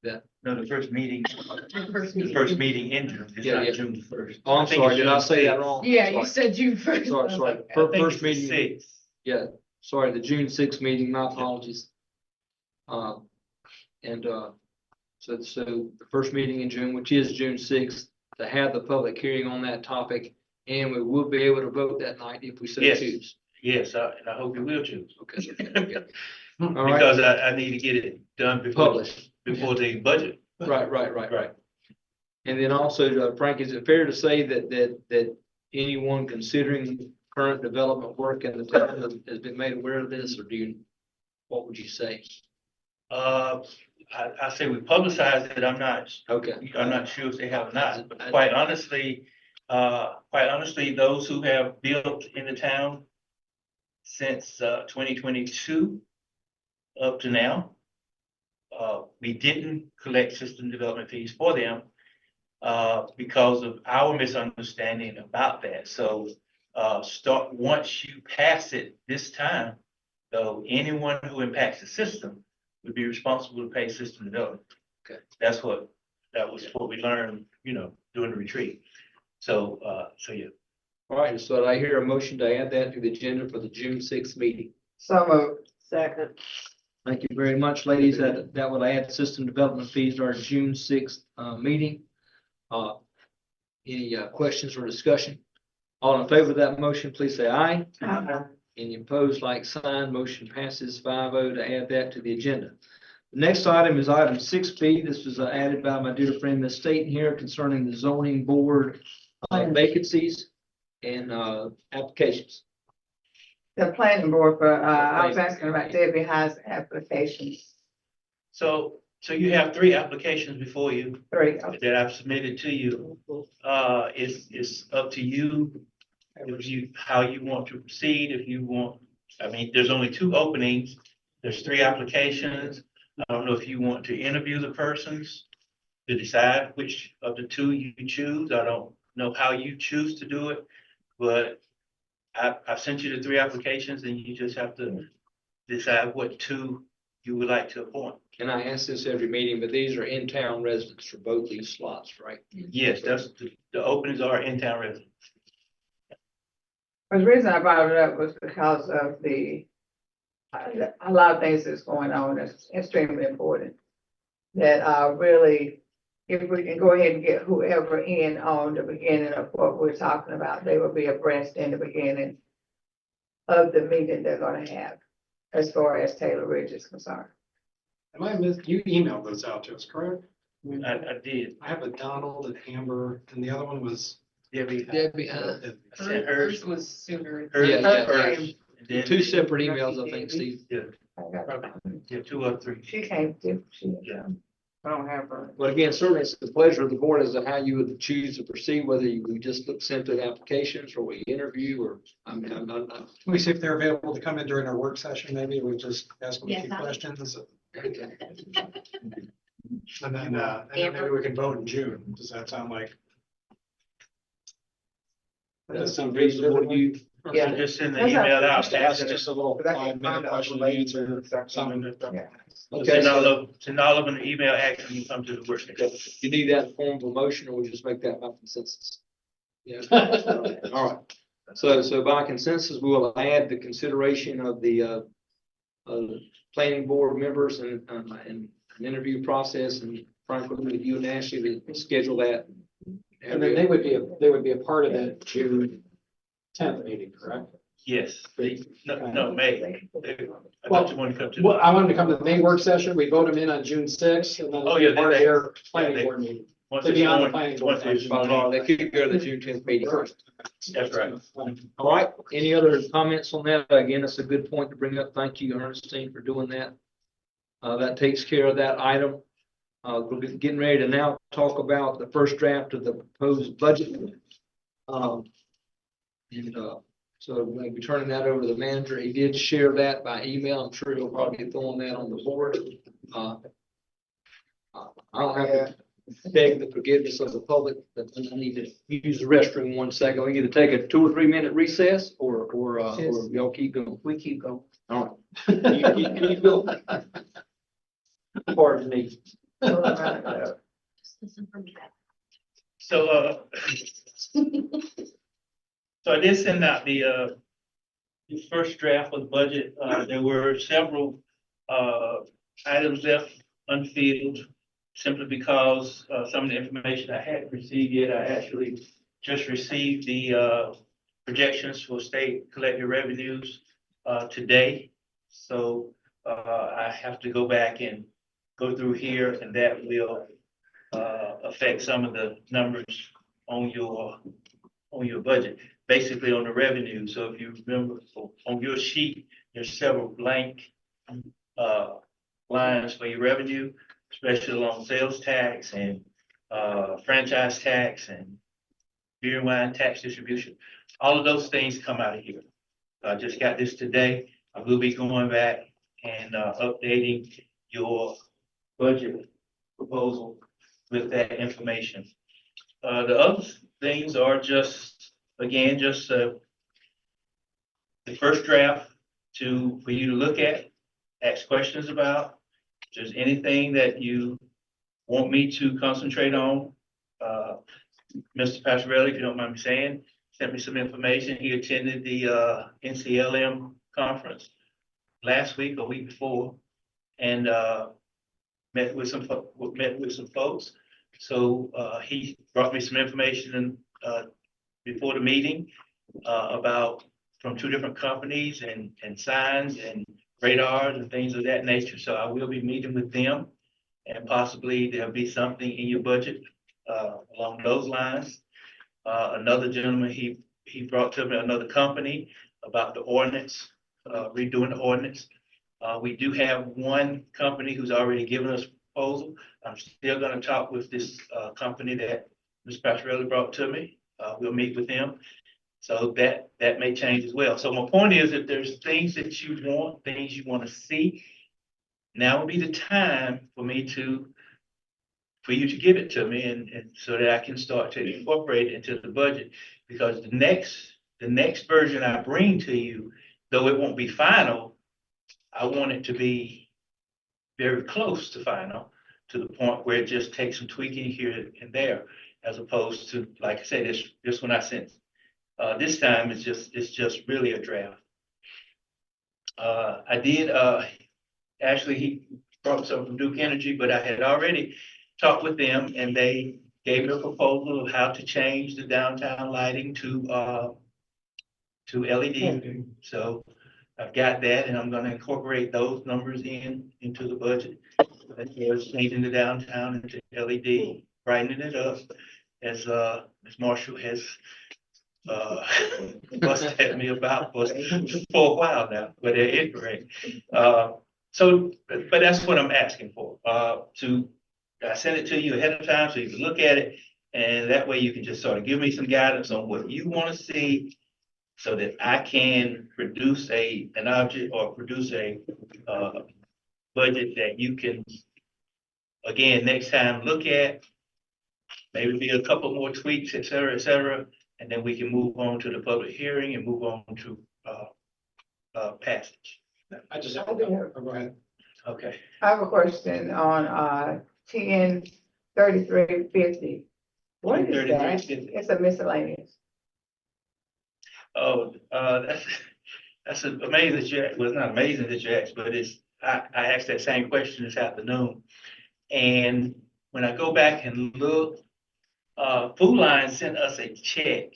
That No, the first meeting, First the first meeting in June, it's Yeah, not yeah. June the first. Oh, I'm sorry, did I say that wrong? Yeah, you Sorry. said June first. Sorry. I think First it's the meeting, sixth. yeah, sorry, the June sixth meeting, my apologies. And, so the first meeting in June, which is June sixth, to have the public hearing on that topic. And we will be able to vote that night if we so Yes. choose. Yes, and I hope you will choose. Okay. All right, Because I need to get it done published. before the budget. Right. And then also, Frank, is it fair to say that anyone considering current development work in the town has been made aware of this, or what would you say? I say we publicize it, I'm Okay. not sure if they have or not, but quite honestly, those who have built in the town since, 2022 up to now, we didn't collect system development fees for them, because of our misunderstanding about that. So, once you pass it this time, though, anyone who impacts the system would be responsible to pay system development. Okay. That was what we learned, during the retreat. So yeah. All right, so I hear a motion to add that to the agenda for the June sixth meeting. So moved. Second. Thank you very much, ladies. That would add system development fees to our June sixth, meeting. Any questions or discussion? All in favor of that motion, please say aye. Any opposed, like sign, motion passes 5-0 to add that to the agenda. The next item is item 6B. This was added by my dear friend, Ms. Staten here, concerning the zoning board vacancies and applications. The planning board for, I was asking about Debbie Howe's applications, So you have 3 applications before you 3. that I've submitted to you. It's up to you, how you want to proceed, if you want, there's only 2 openings, there's 3 applications. I don't know if you want to interview the persons to decide which of the 2 you choose. I don't know how you choose to do it, but I've sent you the 3 applications, and you just have to decide what 2 you would like to appoint. And I ask this every meeting, but these are in-town residents for both these slots, right? Yes, the openings are in-town residents. The reason I brought it up was because of a lot of things that's going on that's extremely important. That really, if we can go ahead and get whoever in on the beginning of what we're talking about, they will be abreast in the beginning of the meeting they're gonna have, as far as Taylor Ridge is concerned. Am I missed, you emailed those out to us, correct? I did. I have a Donald and Amber, and the other one was. Debbie, Debbie, I sent hers. Hers was sooner. Hers, and then- 2 separate emails, I think, Steve. I got it. Yeah, 2 or 3. She can't do, Yeah. I don't have her. But again, certainly it's the pleasure of the board as to how you would choose to proceed, whether we just look simply at applications or we interview, or, I'm not. Can we see if they're available to come in during our work session? Maybe we just ask them a few Yes, questions. Okay. And then maybe we can vote in June. Does that sound like? That sounds reasonable to you? Yeah, just send the email out. Just ask just a little 5-minute question and answer, something. Yeah. Okay, Send all of them an email asking you to come to the work session. you need that in form of a motion, or we just make that by consensus? Yeah. All right. So by consensus, we will add the consideration of the planning board members and an interview process, and frankly, with you and Ashley to schedule that. And then they would be a part of that June 10th meeting, correct? Yes, no, May. I thought you wanted to come to. Well, I wanted to come to the May work session. We vote them in on June 6th, and then. Oh, yeah, part of they- their planning they- board meeting. Once They'd it's be on the on, planning board. once it's They could go to the June 10th meeting first. That's right. All right, any other comments on that? Again, it's a good point to bring up. Thank you, Ernestine, for doing that. That takes care of that item. We're getting ready to now talk about the first draft of the proposed budget. So we're going to be turning that over to the manager. He did share that by email. I'm sure he'll probably be throwing that on the board. I'll have to beg the forgiveness of the public, but I need to use the restroom 1 second. We need to take a 2 or 3 minute recess, or y'all keep going. We keep going. All right. Keep going. Pardon me. So, so I did send out the first draft of the budget. There were several, items left unfilled simply because, some of the information I hadn't received yet. I actually just received the, projections for state collected revenues, today. So, I have to go back and go through here, and that will, affect some of the numbers on your budget, basically on the revenue. So if you remember, on your sheet, there's several blank lines for your revenue, especially along sales tax and franchise tax and beer and wine tax distribution. All of those things come out of here. I just got this today. I will be going back and updating your budget proposal with that information. The other things are just, again, just the first draft for you to look at, ask questions about. If there's anything that you want me to concentrate on, Mr. Pasquarelli, if you don't mind me saying, sent me some information. He attended the NCLM conference last week or week before, and met with some folks. So he brought me some information before the meeting about from 2 different companies and signs and radars and things of that nature. So I will be meeting with them, and possibly there'll be something in your budget along those lines. Another gentleman, he brought to me another company about the ordinance, redoing the ordinance. We do have one company who's already given us a proposal. I'm still gonna talk with this company that Ms. Pasquarelli brought to me. We'll meet with them. So that may change as well. So my point is, if there's things that you want, things you want to see, now would be the time for you to give it to me, and so that I can start to incorporate it into the budget. Because the next version I bring to you, though it won't be final, I want it to be very close to final, to the point where it just takes some tweaking here and there, as opposed to, like I said, this one I sent. This time it's just really a draft. I did, actually, he brought some from Duke Energy, but I had already talked with them, and they gave me a proposal of how to change the downtown lighting to LED. So I've got that, and I'm gonna incorporate those numbers into the budget. As far as changing the downtown into LED, brightening it up, as Marshall has busted at me about for a while now, but they're ignorant. So, but that's what I'm asking for, I send it to you ahead of time so you can look at it, and that way you can just sort of give me some guidance on what you want to see, so that I can produce an object or produce a budget that you can, again, next time look at, maybe be a couple more tweaks, et cetera, and then we can move on to the public hearing and move on to passage. I just, I do have- go ahead. Okay. I have a question on 103350. What is that? 103350. It's a miscellaneous. Oh, that's amazing that you, well, it's not amazing that you asked, but I asked that same question this afternoon. And when I go back and look, Food Line sent us a check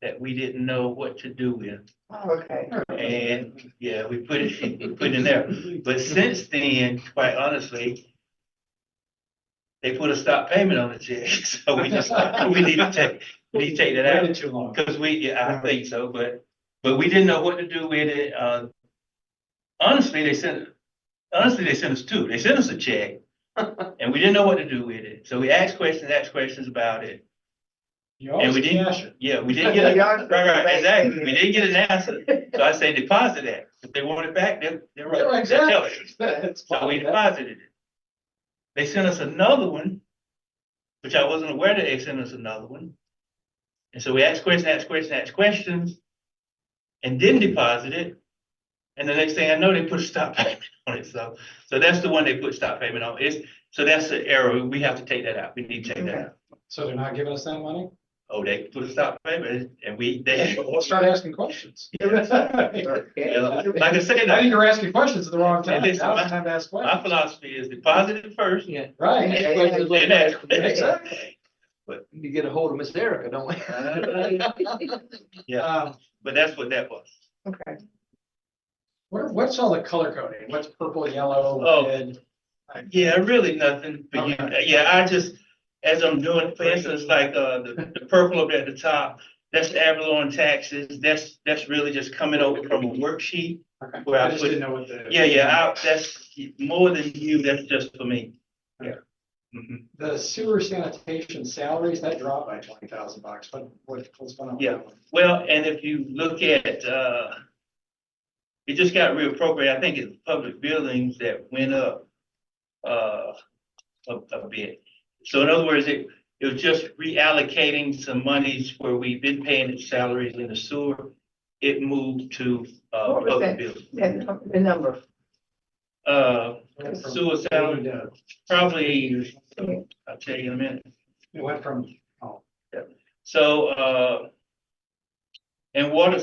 that we didn't know what to do with. Oh, okay. And yeah, we put it in there. But since then, quite honestly, they put a stop payment on the check. So we need to take that out. Waited too long. Because I think so, but we didn't know what to do with it. Honestly, they sent us 2. They sent us a check, and we didn't know what to do with it. So we asked questions about it. You And always we didn't, cash it. yeah, we didn't get Yeah, right, exactly. We didn't get an answer. So I say deposit that. If they want it back, they're right. Yeah, They'll tell exactly. us. It's So we fine. deposited it. They sent us another one, which I wasn't aware that they sent us another one. And so we asked questions, and didn't deposit it. And the next thing I know, they put a stop payment on it, so that's the one they put stop payment on, so that's the error, we have to take that out, we need to take that out. So they're not giving us that money? Oh, they put a stop payment, and they. We'll start asking questions. Yeah, like I said, I think you're asking questions at the wrong time. And listen, Now's the time to ask my questions. philosophy is deposit it first. Yeah. Right. Next question is Then ask. Exactly. You get a hold of Miss Erica, don't we? Yeah, but that's what that was. Okay. What's all the color coding? What's purple, yellow, Oh. red? Yeah, really nothing, but yeah, I just, as I'm doing, for instance, like, the purple up at the top, that's the ad valorem taxes, that's really just coming over from a worksheet. Okay. Where I I just put- didn't know what the. That's more than you, that's just for me. Yeah. Mhm. The sewer sanitation salaries, that dropped by $20,000. What's going on? with Yeah. that one? Well, and if you look at, it just got reappropriated, I think it's public buildings that went up, a bit. So in other words, it was just reallocating some monies where we've been paying its salaries in the sewer. It moved to, What was public that? buildings. The number. Sewer salary, probably, I'll tell you in a minute. It went from, So, and water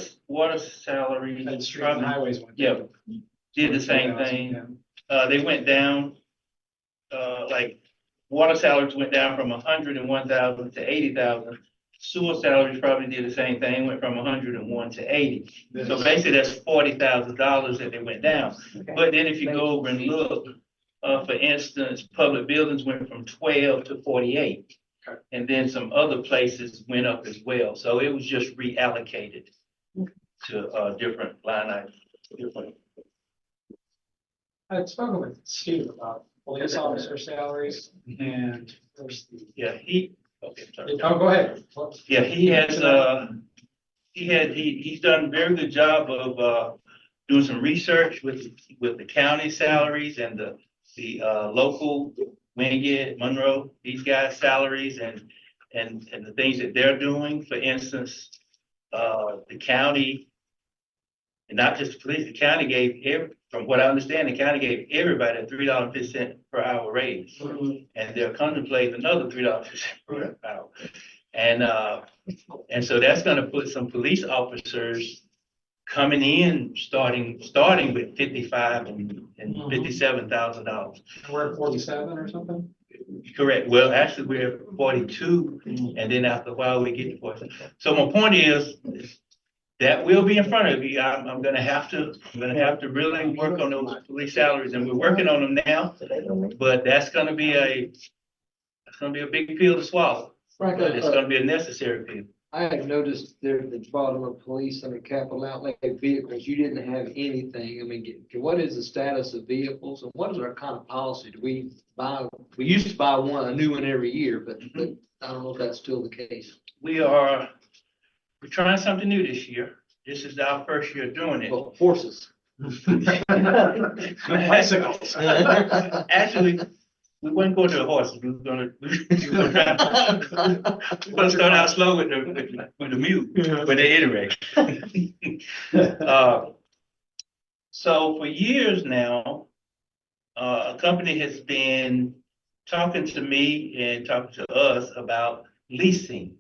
salary. and street and probably highways went. Yeah, down. did the same 20,000, thing. yeah. They went down, like, water salaries went down from 101,000 to 80,000. Sewer salaries probably did the same thing, went from 101 to 80. So basically, that's $40,000 that they went down. Okay. But then if you go over and look, for instance, public buildings went from 12 to 48. Okay. And then some other places went up as well. So it was just reallocated to, different line items. I had spoken with Steve about police officer salaries and there's the. Yeah, okay, sorry. Oh, go ahead. Yeah, he has, he's done a very good job of, doing some research with the county salaries and the local Wingate, Monroe, these guys' salaries and the things that they're doing. For instance, the county, and not just the police, the county gave from what I understand, the county gave everybody a $3.50 per hour raise. And they're contemplating another $3.50 per hour. And so that's gonna put some police officers coming in, starting with 55 and $57,000. We're at 47 or something? Correct. Well, actually, we're at 42, and then after a while, we get to 40. So my point is, that will be in front of you. I'm gonna have to really work on those police salaries, and we're working on them now. But that's gonna be a big pill to swallow. Frank, But it's gonna be a necessary pill. I had noticed there at the bottom of police under capital outlay vehicles, you didn't have anything. I mean, what is the status of vehicles and what is our kind of policy? Do we used to buy a new one every year, but I don't know if that's still the case. We're trying something new this year. This is our first year doing it. Well, horses. Bicycles. Actually, we weren't going to the horses. We were gonna start out slow with the mule, but at any rate. So for years now, a company has been talking to me and talking to us about leasing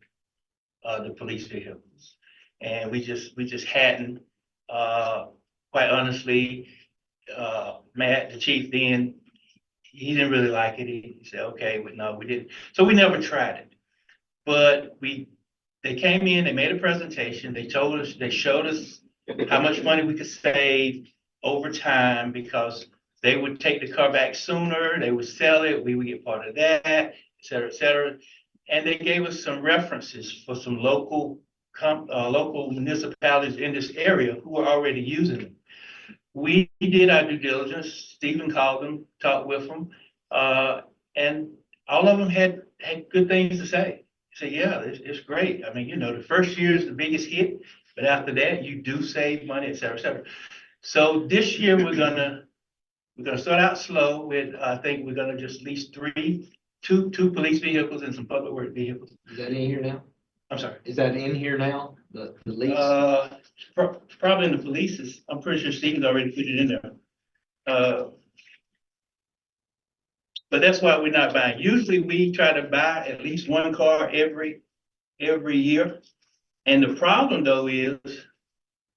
the police vehicles. And we just hadn't, quite honestly, Matt, the chief then, he didn't really like it. He said, okay, but no, we didn't. So we never tried it. But they came in, they made a presentation. They showed us how much money we could save over time because they would take the car back sooner. They would sell it. We would get part of that, et cetera, et cetera. And they gave us some references for some local municipalities in this area who were already using them. We did our due diligence. Stephen called them, talked with them, and all of them had good things to say. Say, yeah, it's great. I mean, the first year is the biggest hit, but after that, you do save money, et cetera, et cetera. So this year we're gonna start out slow with, I think we're gonna just lease two police vehicles and some public work vehicles. Is that in here now? I'm sorry. Is that in here now? the lease? Probably in the police's, I'm pretty sure Stephen's already put it in there. But that's why we're not buying. Usually we try to buy at least one car every year. And the problem though is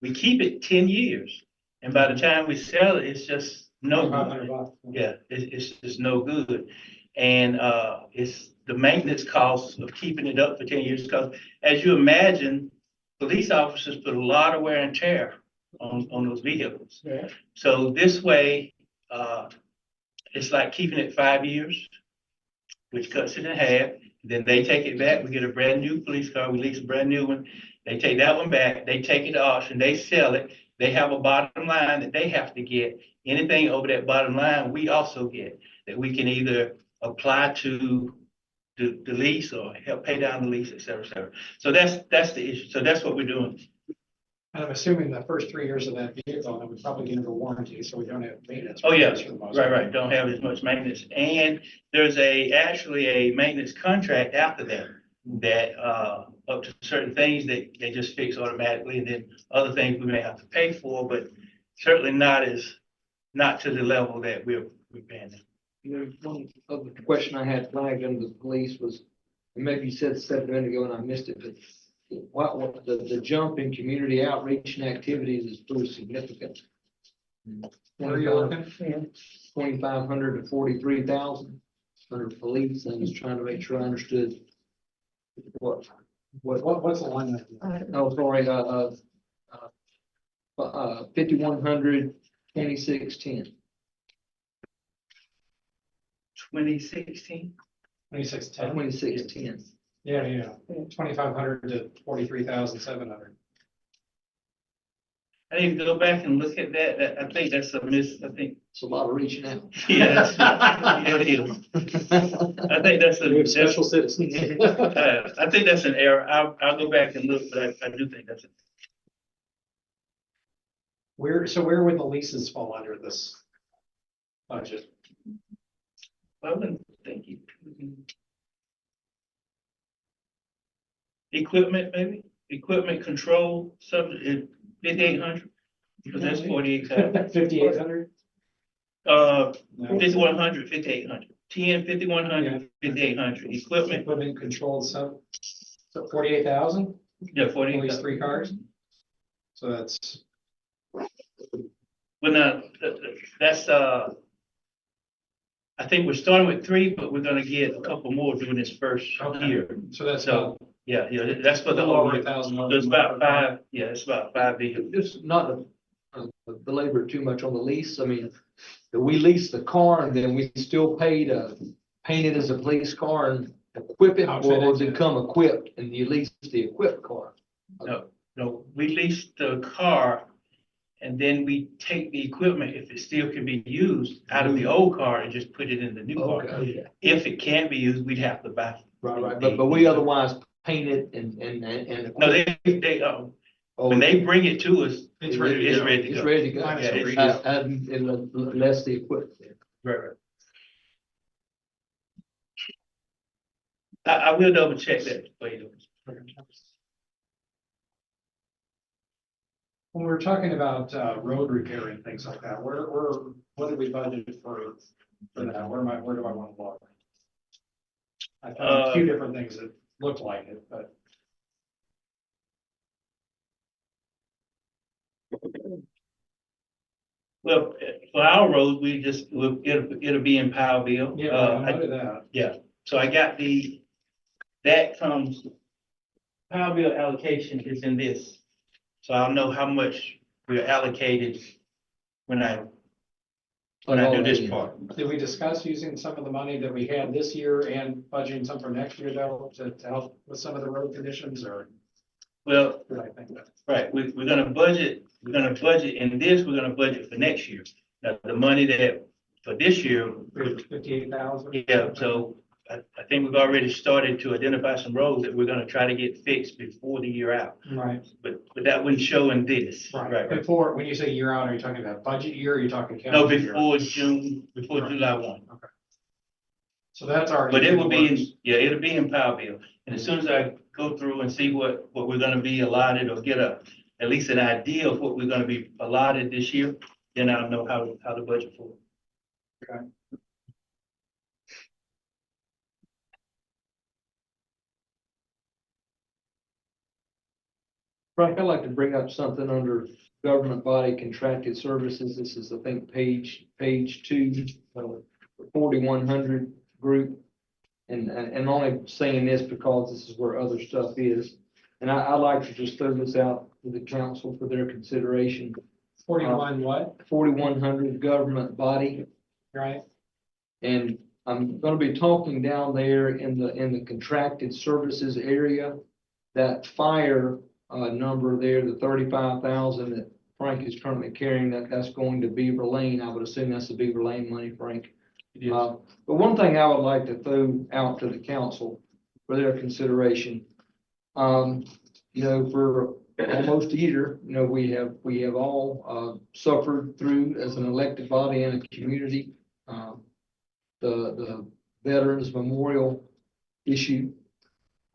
we keep it 10 years. And by the time we sell it, it's just no good. Yeah, it's just no good. And it's the maintenance costs of keeping it up for 10 years. Because as you imagine, police officers put a lot of wear and tear on those vehicles. Yeah. So this way, it's like keeping it 5 years, which cuts it in half. Then they take it back. We get a brand new police car. We lease a brand new one. They take that one back. They take it to auction. They sell it. They have a bottom line that they have to get. Anything over that bottom line, we also get that we can either apply to the lease or help pay down the lease, et cetera, et cetera. So that's the issue. So that's what we're doing. And I'm assuming the first 3 years of that vehicle, that would probably get under warranty, so we don't have maintenance. Oh, yeah, for the most part. right. Don't have as much maintenance. And there's actually a maintenance contract after that up to certain things that they just fix automatically, and then other things we may have to pay for, but certainly not to the level that we're paying. You know, one other question I had flagged under the police was, and maybe you said 7 minutes ago and I missed it, but what the jump in community outreach and activities is pretty significant. Where are you looking? 2,500 to 43,000 under police. I was trying to make sure I understood what's What's the line? oh, sorry, 5,100, 2610. 2016? 2610. 2610. Yeah. 2,500 to 43,700. I need to go back and look at that. I think that's a miss. I think, It's a lot of reaching out. yeah, it is. I think that's a Special citizens. I think that's an error. I'll go back and look, but I do think that's it. Where would the leases fall under this budget? I wouldn't think you. Equipment, maybe? Equipment control, subject, 5,800? Because that's 48,000. 5,800? 5,100, 5,800. 10, 5,100, 5,800. Equipment, Equipment controlled so 48,000? yeah, At 48,000. least 3 cars? So that's, Well, now, that's, I think we're starting with 3, but we're gonna get a couple more during this first Okay. year. so that's So, yeah, that's for the whole over year. 1,000. So it's about 5, yeah, it's about 5 vehicles. Just not to belabor too much on the lease. I mean, do we lease the car and then we still pay to paint it as a police car and equip it, or does it come equipped and you lease the equipped car? No, we lease the car and then we take the equipment, if it still can be used, out of the old car and just put it in the new car. Okay. If it can be used, we'd have to buy. Right. But we otherwise paint it and. No, when they bring it to us, It's ready to go. It's ready to go. Yeah, it's- And less the equipment. Right. I will double check that for you. When we're talking about road repair and things like that, what did we budget for that? Where do I want to look? I found a few different things that looked like it, but. Well, for our roads, it'll be in Powellville. Yeah, I know that. Yeah, so I got that comes, Powellville allocation is in this. So I'll know how much we're allocated when I do this part. Did we discuss using some of the money that we had this year and budgeting some for next year though, to help with some of the road conditions, or Well, did I think that? right, we're gonna budget in this, we're gonna budget for next year. Now, the money that, for this year, 58,000? yeah, so I think we've already started to identify some roads that we're gonna try to get fixed before the year out. Right, But that wouldn't show in this. right. Before, when you say year out, are you talking about budget year, or are you talking No, calendar year? before July 1. So that's already. But it will be, in the works. it'll be in Powellville. And as soon as I go through and see what we're gonna be allotted or get at least an idea of what we're gonna be allotted this year, then I'll know how to budget for it. Frank, I'd like to bring up something under government body contracted services. This is, I think, page 2, 4100 group. And I'm only saying this because this is where other stuff is. And I'd like to just throw this out to the council for their consideration. 41 what? 4100 government body. Right? And I'm gonna be talking down there in the contracted services area. That fire number there, the 35,000 that Frank is currently carrying, that's going to Beaver Lane. I would assume that's the Beaver Lane money, Frank. But one thing I would like to throw out to the council for their consideration, for almost a year, we have all suffered through as an elected body and a community, the Veterans Memorial issue.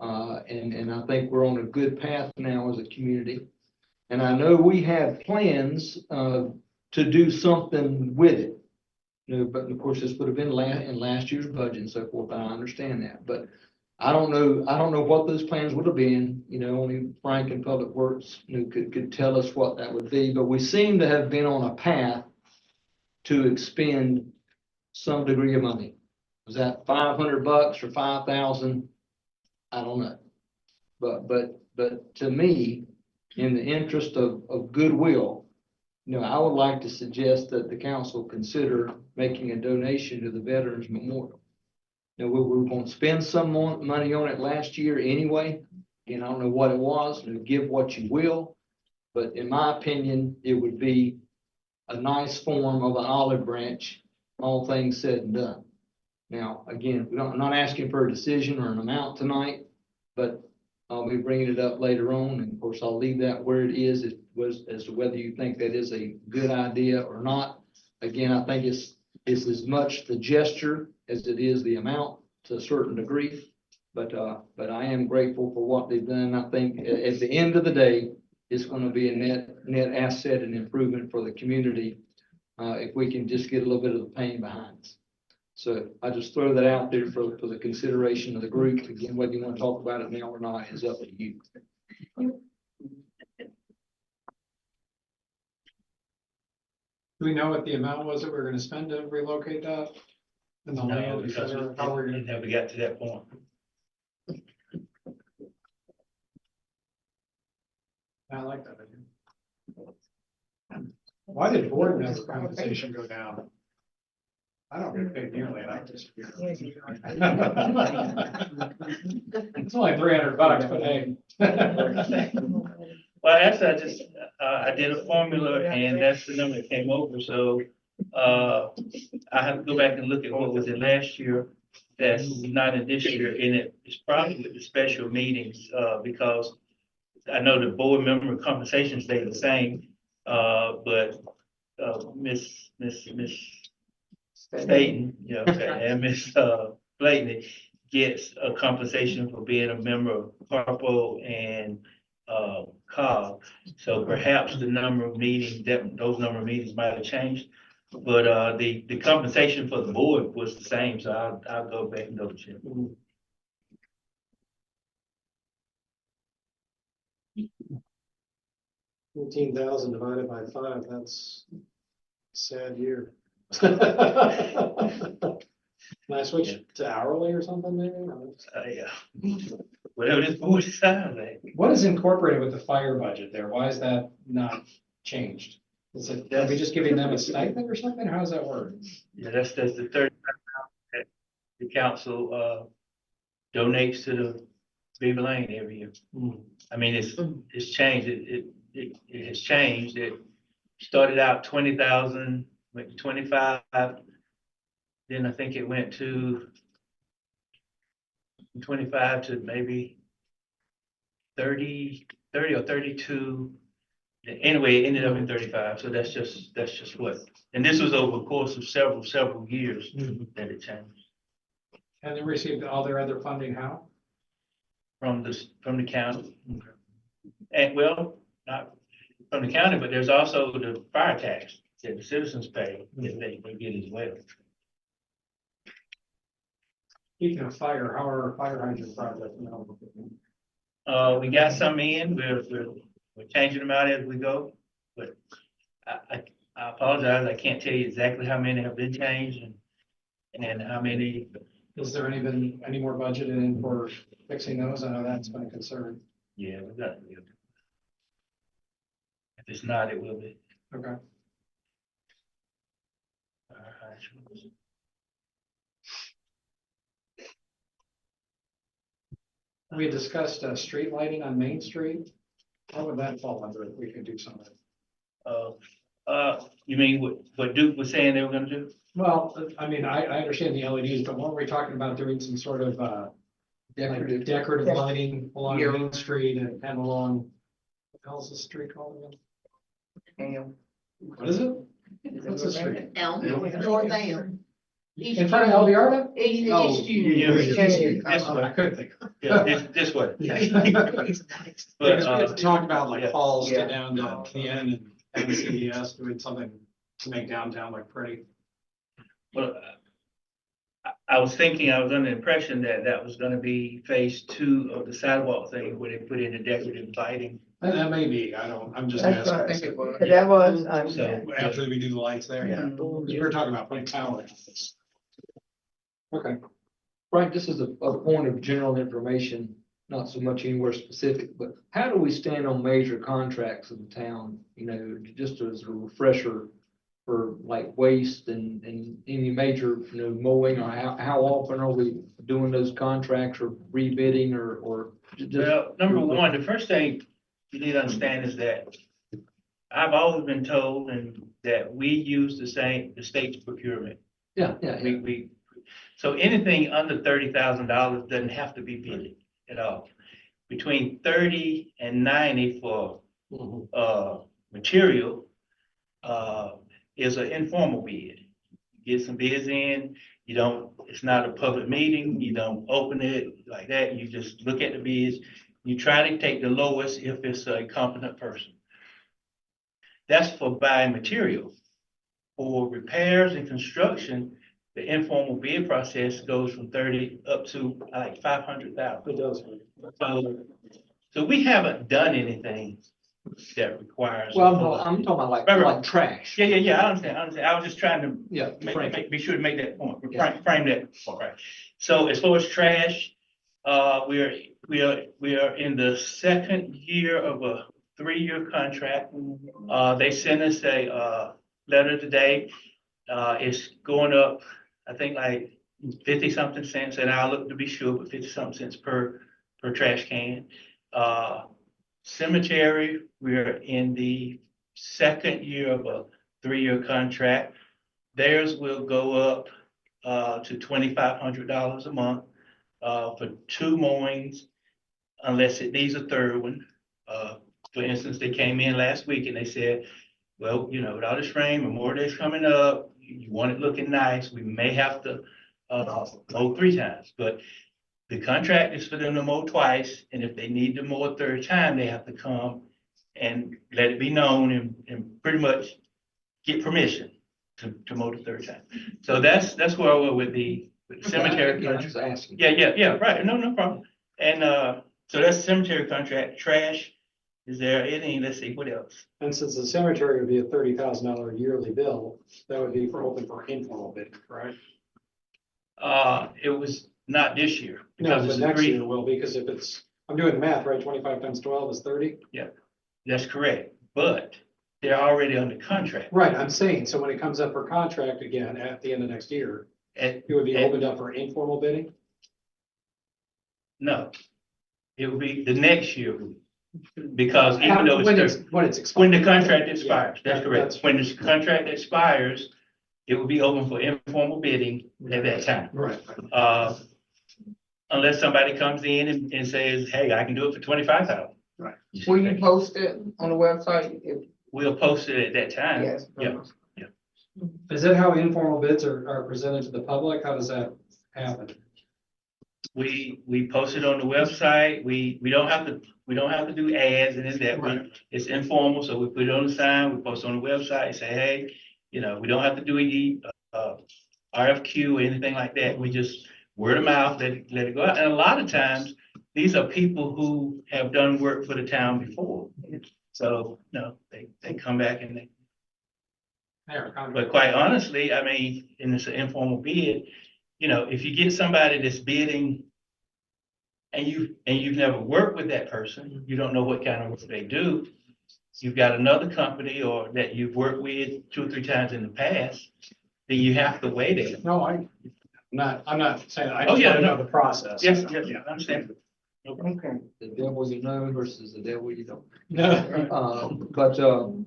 And I think we're on a good path now as a community. And I know we have plans to do something with it. But of course, this would have been in last year's budget and so forth. I understand that, but I don't know what those plans would have been. Only Frank and Public Works could tell us what that would be. But we seem to have been on a path to expend some degree of money. Was that $500 or 5,000? I don't know. But to me, in the interest of goodwill, I would like to suggest that the council consider making a donation to the Veterans Memorial. We were going to spend some more money on it last year anyway, and I don't know what it was. Give what you will, but in my opinion, it would be a nice form of an olive branch, all things said and done. Now, again, I'm not asking for a decision or an amount tonight, but I'll be bringing it up later on, and of course, I'll leave that where it is. It was as to whether you think that is a good idea or not. Again, I think it's as much the gesture as it is the amount to a certain degree. But I am grateful for what they've done. I think at the end of the day, it's going to be a net asset and improvement for the community if we can just get a little bit of the pain behind us. So I just throw that out there for the consideration of the group. Again, whether you want to talk about it now or not is up to you. Do we know what the amount was that we were gonna spend to relocate that? And the No, land, et because cetera? How we're we gonna, never got to that point. I like that idea. Why did board member compensation go down? I don't get paid nearly enough this year. It's only $300, but hey. Well, actually, I did a formula and that's the number that came over, so, I have to go back and look at what was in last year. That's not in this year, and it's probably with the special meetings, because I know the board member compensation stayed the same, but, Miss Staten, and Miss, Blayton gets a compensation for being a member of Carpo and COG. So perhaps the number of meetings, those number of meetings might have changed. But the compensation for the board was the same, so I'll go back and double check. 14,000 divided by 5, that's a sad year. Can I switch to hourly or something maybe? Yeah, whatever this board decides, What is incorporated with the fire budget there? Why is that not changed? Is it, are we just giving them a stipend or something? How does that work? yeah, that's the third that the council donates to the Beaver Lane every year. I mean, it's changed. It has changed. It started out 20,000, went to 25. Then I think it went to 25 to maybe 30 or 32. Anyway, it ended up in 35. So that's just what. And this was over the course of several years that it changed. And they received all their other funding how? from the county. And well, not from the county, but there's also the fire tax that the citizens pay, that they get as well. Speaking of fire, how are fire hydrant projects? We got some in, we're changing them out as we go, but I apologize, I can't tell you exactly how many have been changed and how many. Is there any more budgeted in for fixing those? I know that's been a concern. Yeah, we got. If it's not, it will be. Okay. We had discussed, street lighting on Main Street. How would that fall under if we could do something? You mean what Duke was saying they were gonna do? Well, I mean, I understand the LEDs, but weren't we talking about doing some sort of, like decorative lighting along Yeah. Main Street and along, what the hell's the street called again? What is it? What's the street? North Elm. In front of LVR? This I way, couldn't think. yeah, this way. Because we But, had talked about like yeah. falls Yeah. get down to the end and CES doing something to make downtown look pretty. well, I was thinking, I was under the impression that was gonna be phase 2 of the sidewalk thing, where they put in the decorative lighting. And that may be, I'm just That's asking. right. I think it was. That was, So, After we do the lights there, yeah. Mhm. We were talking about putting power. Okay, Frank, this is a point of general information, not so much anywhere specific, but how do we stand on major contracts in the town? You know, just as a refresher for like waste and any major, mowing, or how often are we doing those contracts or rebidding or? just- well, number one, the first thing you need to understand is that I've always been told that we use the state's procurement. Yeah, So anything under $30,000 doesn't have to be bid at all. Between 30 and 90 for material is an informal bid. Get some bids in, it's not a public meeting, you don't open it like that, you just look at the bids. You try to take the lowest if it's a competent person. That's for buying material. For repairs and construction, the informal bid process goes from 30 up to like 500,000. it does. So we haven't done anything that requires. well, I'm talking about like trash. Yeah, I understand. I was just trying to Yeah, be sure to make that point, Yeah. frame that point, right? So as far as trash, we are in the second year of a 3-year contract. They sent us a letter today. It's going up, I think like 50-something cents, and I'll look to be sure, but 50-something cents per trash can. Cemetery, we're in the second year of a 3-year contract. Theirs will go up to $2,500 a month for 2 mowings, unless it needs a third one. For instance, they came in last week and they said, well, with all this rain, Memorial Day's coming up, you want it looking nice, we may have to mow 3 times, but the contract is for them to mow twice, and if they need to mow a third time, they have to come and let it be known and pretty much get permission to mow the third time. So that's where I was with the cemetery. I'm just asking. Yeah, right, no problem. And so that's the cemetery contract. Trash, is there anything, let's see, what else? And since the cemetery would be a $30,000 yearly bill, that would be open for informal bidding, correct? It was not this year. No, because but it's a next 3 year will, because if it's, I'm doing the math, right, 25 times 12 is 30? That's correct, but they're already under contract. Right, I'm saying, so when it comes up for contract again at the end of next year, And it would be And- opened up for informal bidding? no, it will be the next year. Because even though When it's, it's, when it's when expired. the contract expires, Yeah, that's correct. When this contract expires, it will be open for informal bidding at that time. Right. Unless somebody comes in and says, hey, I can do it for 25,000. Right. Will you post it on the website? We'll post it at that time. Yes. Yeah. Is that how informal bids are presented to the public? How does that happen? we post it on the website. We don't have to do ads and that. It's informal, so we put it on the sign, we post it on the website, say, hey, you know, we don't have to do any RFQ or anything like that. We just word of mouth, let it go out. And a lot of times, these are people who have done work for the town before. So, no, they come back and they, but quite honestly, I mean, and it's an informal bid, you know, if you get somebody that's bidding and you've never worked with that person, you don't know what kind of work they do. You've got another company or that you've worked with 2 or 3 times in the past, then you have to wait it. No, I'm not saying, I Oh, just yeah, want to no. know the process. Yes, I understand. Okay. The devil you know versus the devil you don't. No.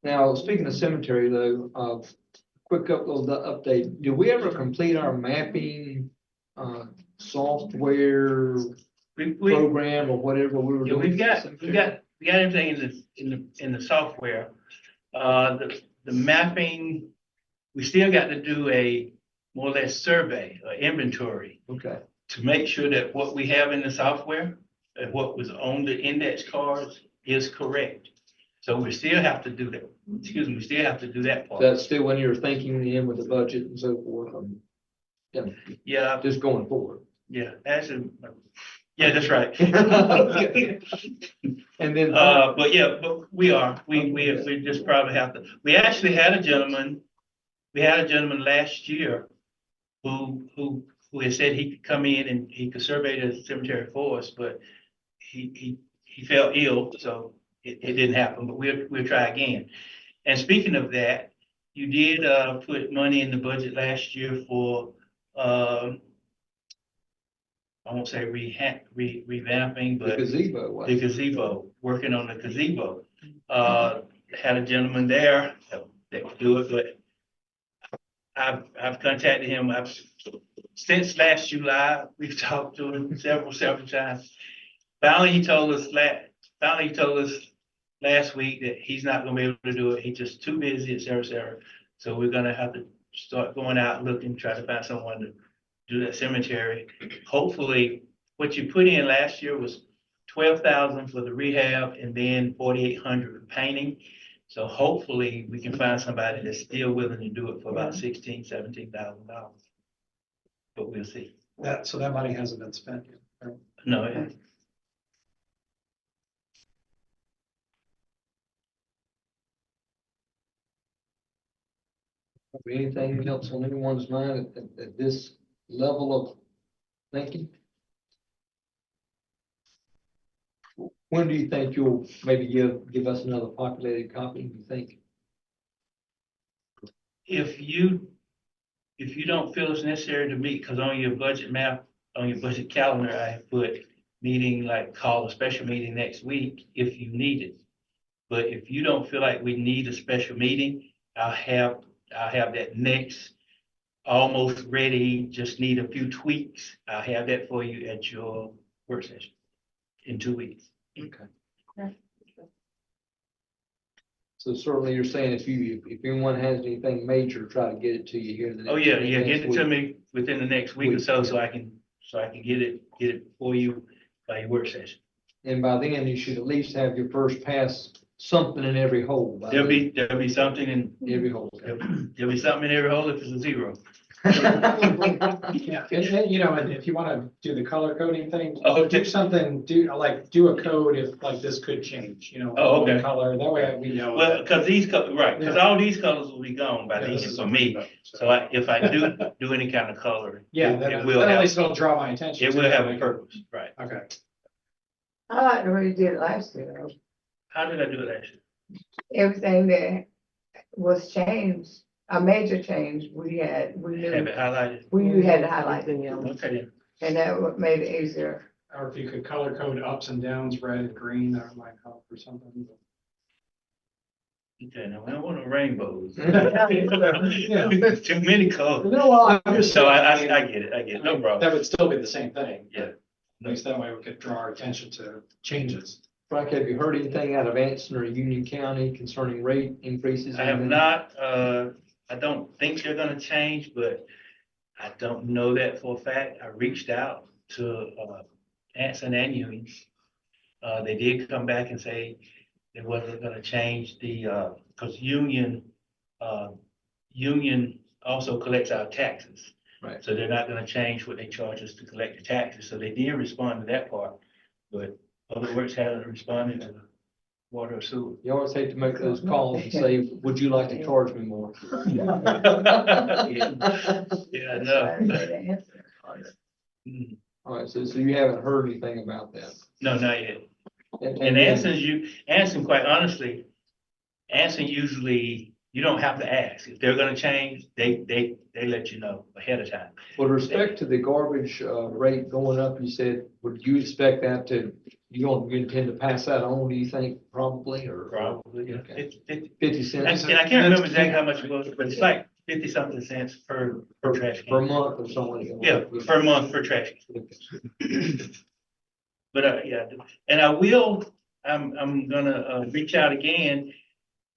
Now, speaking of cemetery though, quick update, did we ever complete our mapping, software We, program or whatever we were yeah, doing? we got everything in the software. The mapping, we still got to do a more or less survey, or inventory, Okay, to make sure that what we have in the software and what was on the index cards is correct. So we still have to do that. Excuse me, we still have to do that part. that's still when you're thinking in with the budget and so forth, Yeah, just going forward. yeah, actually, yeah, that's right. And then, But yeah, but we just probably have to, we actually had a gentleman last year who had said he could come in and he could survey the cemetery for us, but he fell ill, so it didn't happen, but we'll try again. And speaking of that, you did, put money in the budget last year for, I won't say revamping, the but gazebo, was the gazebo, working on the gazebo. Had a gentleman there that would do it, but I've contacted him. Since last July, we've talked to him several times. Finally, he told us last week that he's not gonna be able to do it. He's just too busy, et cetera. So we're gonna have to start going out looking, try to find someone to do that cemetery. Hopefully, what you put in last year was 12,000 for the rehab and then 4,800 for painting. So hopefully we can find somebody that's still willing to do it for about $17,000. But we'll see. So that money hasn't been spent yet. Right? No, anything else on anyone's mind at this level of thinking? When do you think you'll maybe give us another populated copy, do you think? if you don't feel it's necessary to meet, because on your budget map, on your budget calendar, I have put meeting, like call a special meeting next week if you need it. But if you don't feel like we need a special meeting, I'll have that next, almost ready, just need a few tweaks. I'll have that for you at your work session in 2 weeks. Okay. So certainly you're saying if anyone has anything major, try to get it to you here. Oh, yeah, get next it to week. me within the next week or so, so I can get it for you by your work session. And by then you should at least have your first pass, something in every hole. by There'll then. be something in, Every hole. there'll be something in every hole if it's a 0. Yeah, and, you know, and if you want to do the color coding thing, Oh, do something, do a code if like this could change, you know. Oh, okay. Color, that way we know. Well, because all these colors will be gone by then for me. So if I do any kind of color, Yeah, it that will at least have, it'll draw my attention. it will have a purpose, right? Okay. I like the way you did it last year, though. How did I do it actually? Everything that was changed, a major change, we knew, Have it highlighted? you had to highlight it, Okay, then. and that made it easier. Or if you could color code ups and downs, red and green, that might help or something. Okay, now we don't want no rainbows. Yeah. Too many colors. No, I'm just. So I get it, no problem. That would still be the same thing. Yeah. At least that way we could draw our attention to changes. Frank, have you heard anything out of Anson or Union County concerning rate increases? I have not, I don't think they're gonna change, but I don't know that for a fact. I reached out to, Anson and Union. They did come back and say they wasn't gonna change the, cause Union also collects our taxes. Right. So they're not gonna change what they charge us to collect the taxes, so they did respond to that part, but Public Works hasn't responded to the water or sewer. You always hate to make those calls and say, would you like to charge me more? Yeah, I know. Mm, All right, so you haven't heard anything about that? No, not yet. And And then- Anson, quite honestly, Anson usually, you don't have to ask. If they're gonna change, they let you know ahead of time. With respect to the garbage rate going up, you said, would you expect that to, you intend to pass that on, do you think, probably, or? Probably, yeah. Okay. 50 50 And cents and I can't remember exactly how much it was, but it's like 50 something cents per trash per can. month or something? Yeah, per month per trash can. But, yeah, and I'm gonna, reach out again.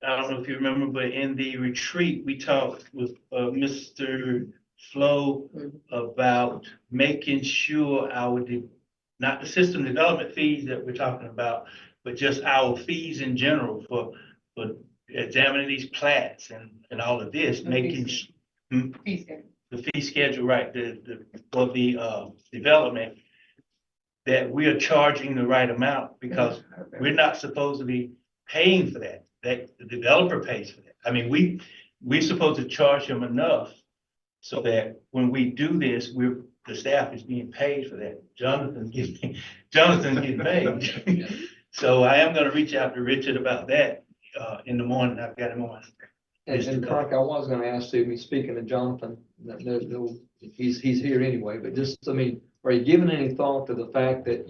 I don't know if you remember, but in the retreat, we talked with, Mr. Flo about making sure not the system development fees that we're talking about, but just our fees in general for examining these plats and all of this, making, the fee schedule, right, for the development, that we are charging the right amount, because we're not supposed to be paying for that. That the developer pays for that. I mean, we're supposed to charge them enough so that when we do this, the staff is being paid for that. Jonathan's getting paid. So I am gonna reach out to Richard about that, in the morning. I've got him on. And Frank, I was gonna ask you, speaking of Jonathan, no, he's here anyway, but just, I mean, are you giving any thought to the fact that,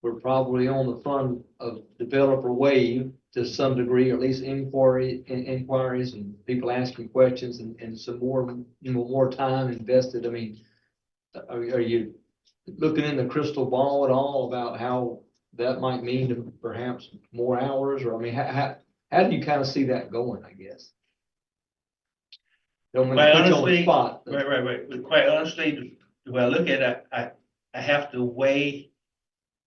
we're probably on the front of developer wave to some degree, or at least inquiries and people asking questions and some more, more time invested? I mean, are you looking in the crystal ball at all about how that might mean to perhaps more hours? Or, I mean, how do you kind of see that going, I guess? Don't mean to Quite put you on the honestly, spot. right. But quite honestly, the way I look at it, I have to weigh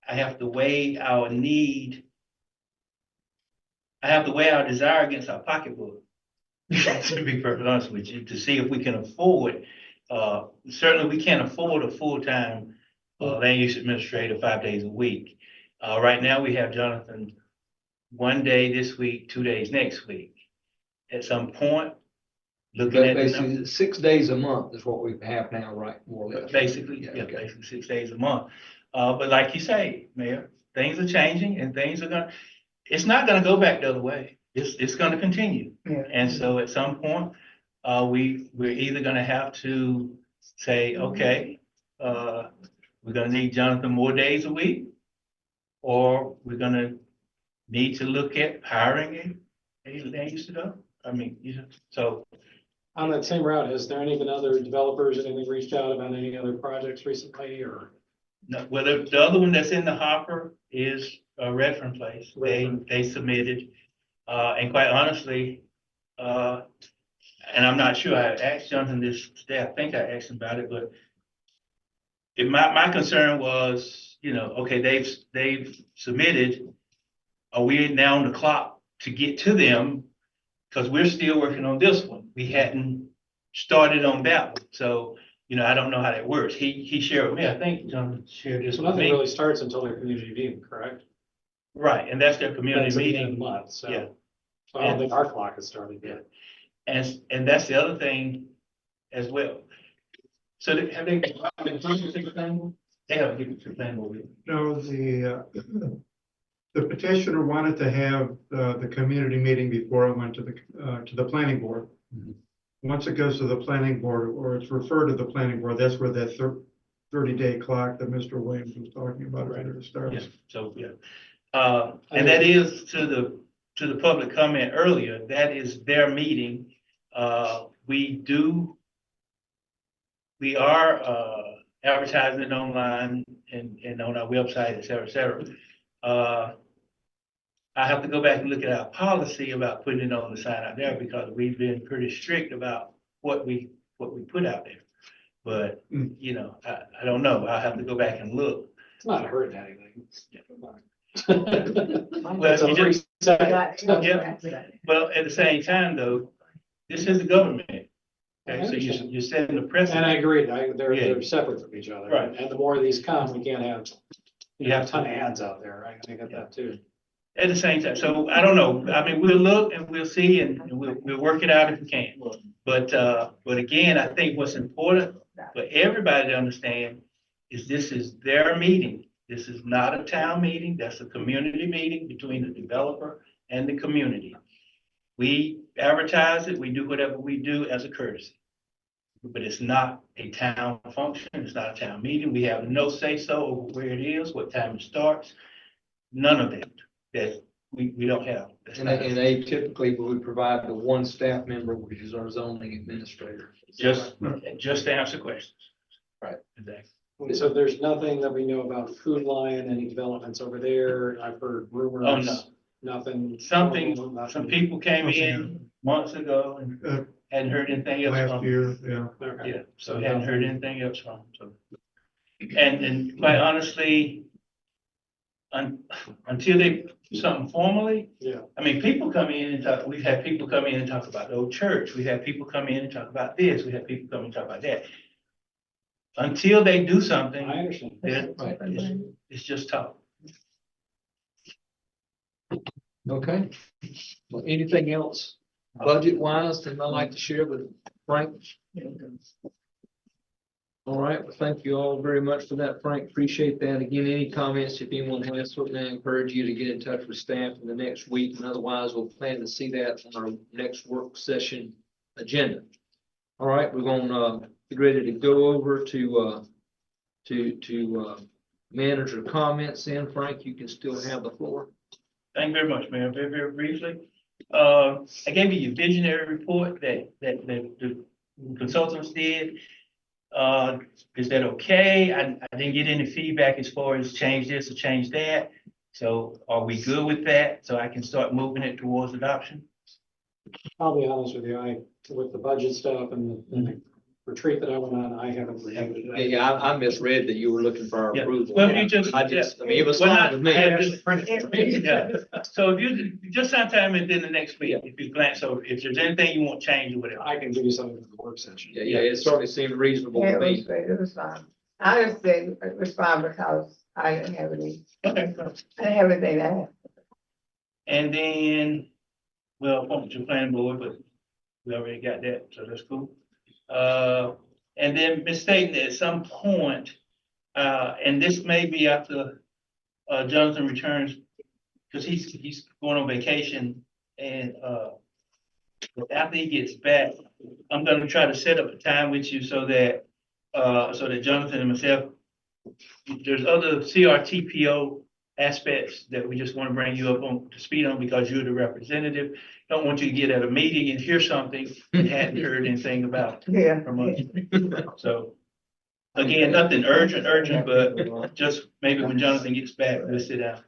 our need. I have to weigh our desire against our pocketbook. To be perfectly honest with you, to see if we can afford, certainly we can't afford a full-time land use administrator 5 days a week. Right now, we have Jonathan 1 day this week, 2 days next week. At some point, looking at the Basically, number, 6 days a month is what we have now, right? More or less. basically, Yeah, yeah, okay. basically 6 days a month. But like you say, Mayor, things are changing and it's not gonna go back the other way. It's gonna continue. Yeah. And so at some point, we're either gonna have to say, okay, we're gonna need Jonathan more days a week, or we're gonna need to look at hiring a land use developer. I mean, so On that same route, has there been other developers, anything reached out about any other projects recently, or? no, well, the other one that's in the hopper is Redfern Place. Redfern. They submitted, and quite honestly, and I'm not sure, I asked Jonathan this today, I think I asked him about it, but my concern was, okay, they've submitted, are we now on the clock to get to them? Because we're still working on this one. We hadn't started on that one. So, I don't know how that works. He shared with me, I think Jonathan shared this So with nothing me. really starts until their community meeting, correct? Right, and that's their community That's at the end of the meeting. month, so. Yeah. So I don't think our clock has started yet. And that's the other thing as well. So have they been talking to the planning board? They haven't given it to the planning board yet. No, the petitioner wanted to have the community meeting before it went to the planning board. Mhm. Once it goes to the planning board, or it's referred to the planning board, that's where that 30-day clock that Mr. Williams was talking about right Yeah, starts. so, yeah. And that is to the public comment earlier, that is their meeting. We are advertising it online and on our website, et cetera. I have to go back and look at our policy about putting it on the sign out there, because we've been pretty strict about what we put out there. But, you know, I don't know. I'll have to go back and look. It's not hurting anything. Well, That's a you free just- second. Yeah. Well, at the same time, though, this is the government. Okay, so you're setting the And precedent. I agree, they're Yeah. separate from each other. Right. And the more of these come, we can't have, You have a ton of ads out there, right? I get that too. At the same time, so I don't know, I mean, we'll look and we'll see and we'll work it out if we can. But again, I think what's important for everybody to understand is this is their meeting. This is not a town meeting, that's a community meeting between the developer and the community. We advertise it, we do whatever we do as a courtesy. But it's not a town function, it's not a town meeting, we have no say-so over where it is, what time it starts. None of that we don't have. That's And not- they typically would provide the one staff member, which is our zoning administrator. Just to answer questions. Right. Exactly. So there's nothing that we know about Food Lion, any developments over there? I've heard rumors. Oh, no. Nothing. Something, nothing. some people came in months ago and hadn't heard anything else Last from them. year, yeah. Okay. Yeah, so hadn't heard anything else from them, so. And quite honestly, until they, something formally, Yeah. I mean, people come in and talk, we've had people come in and talk about the old church, we've had people come in and talk about this, we had people come and talk about that. Until they do something, I understand. it's just talk. Okay. Well, anything else budget wise that I'd like to share with Frank? All right, well, thank you all very much for that, Frank. Appreciate that. Again, any comments, if anyone has, certainly I encourage you to get in touch with staff in the next week, and otherwise we'll plan to see that on our next work session agenda. All right, we're gonna be ready to go over to manager comments. Then, Frank, you can still have the floor. Thank you very much, Mayor. Very, very briefly. I gave you your visionary report that the consultants did. Is that okay? I didn't get any feedback as far as change this or change that. So are we good with that? So I can start moving it towards adoption? I'll be honest with you, with the budget stuff and the retreat that I went on, I haven't reviewed it. Yeah, I misread that you were looking for our Yeah. approval. Well, you just. I mean, it was Well, fine not- with me. I had just- Yeah. So if you, just sometime within the next week, if you glance over, if there's anything you want changed or whatever. I can give you something for the work session. Yeah, it certainly seemed reasonable Yeah, to me. it was fine. I just said it was fine because I didn't have any, Okay. I didn't have anything to add. And then, well, appointment to planning board, but we already got that, so that's cool. And then Ms. Staten, at some point, and this may be after, Jonathan returns, because he's going on vacation, and, after he gets back, I'm gonna try to set up a time with you so that Jonathan and myself, there's other CRTPO aspects that we just want to bring you up on to speed on because you're the representative. Don't want you to get at a meeting and hear something and hadn't heard anything about Yeah. from us. So, again, nothing urgent, but just maybe when Jonathan gets back, we'll sit down.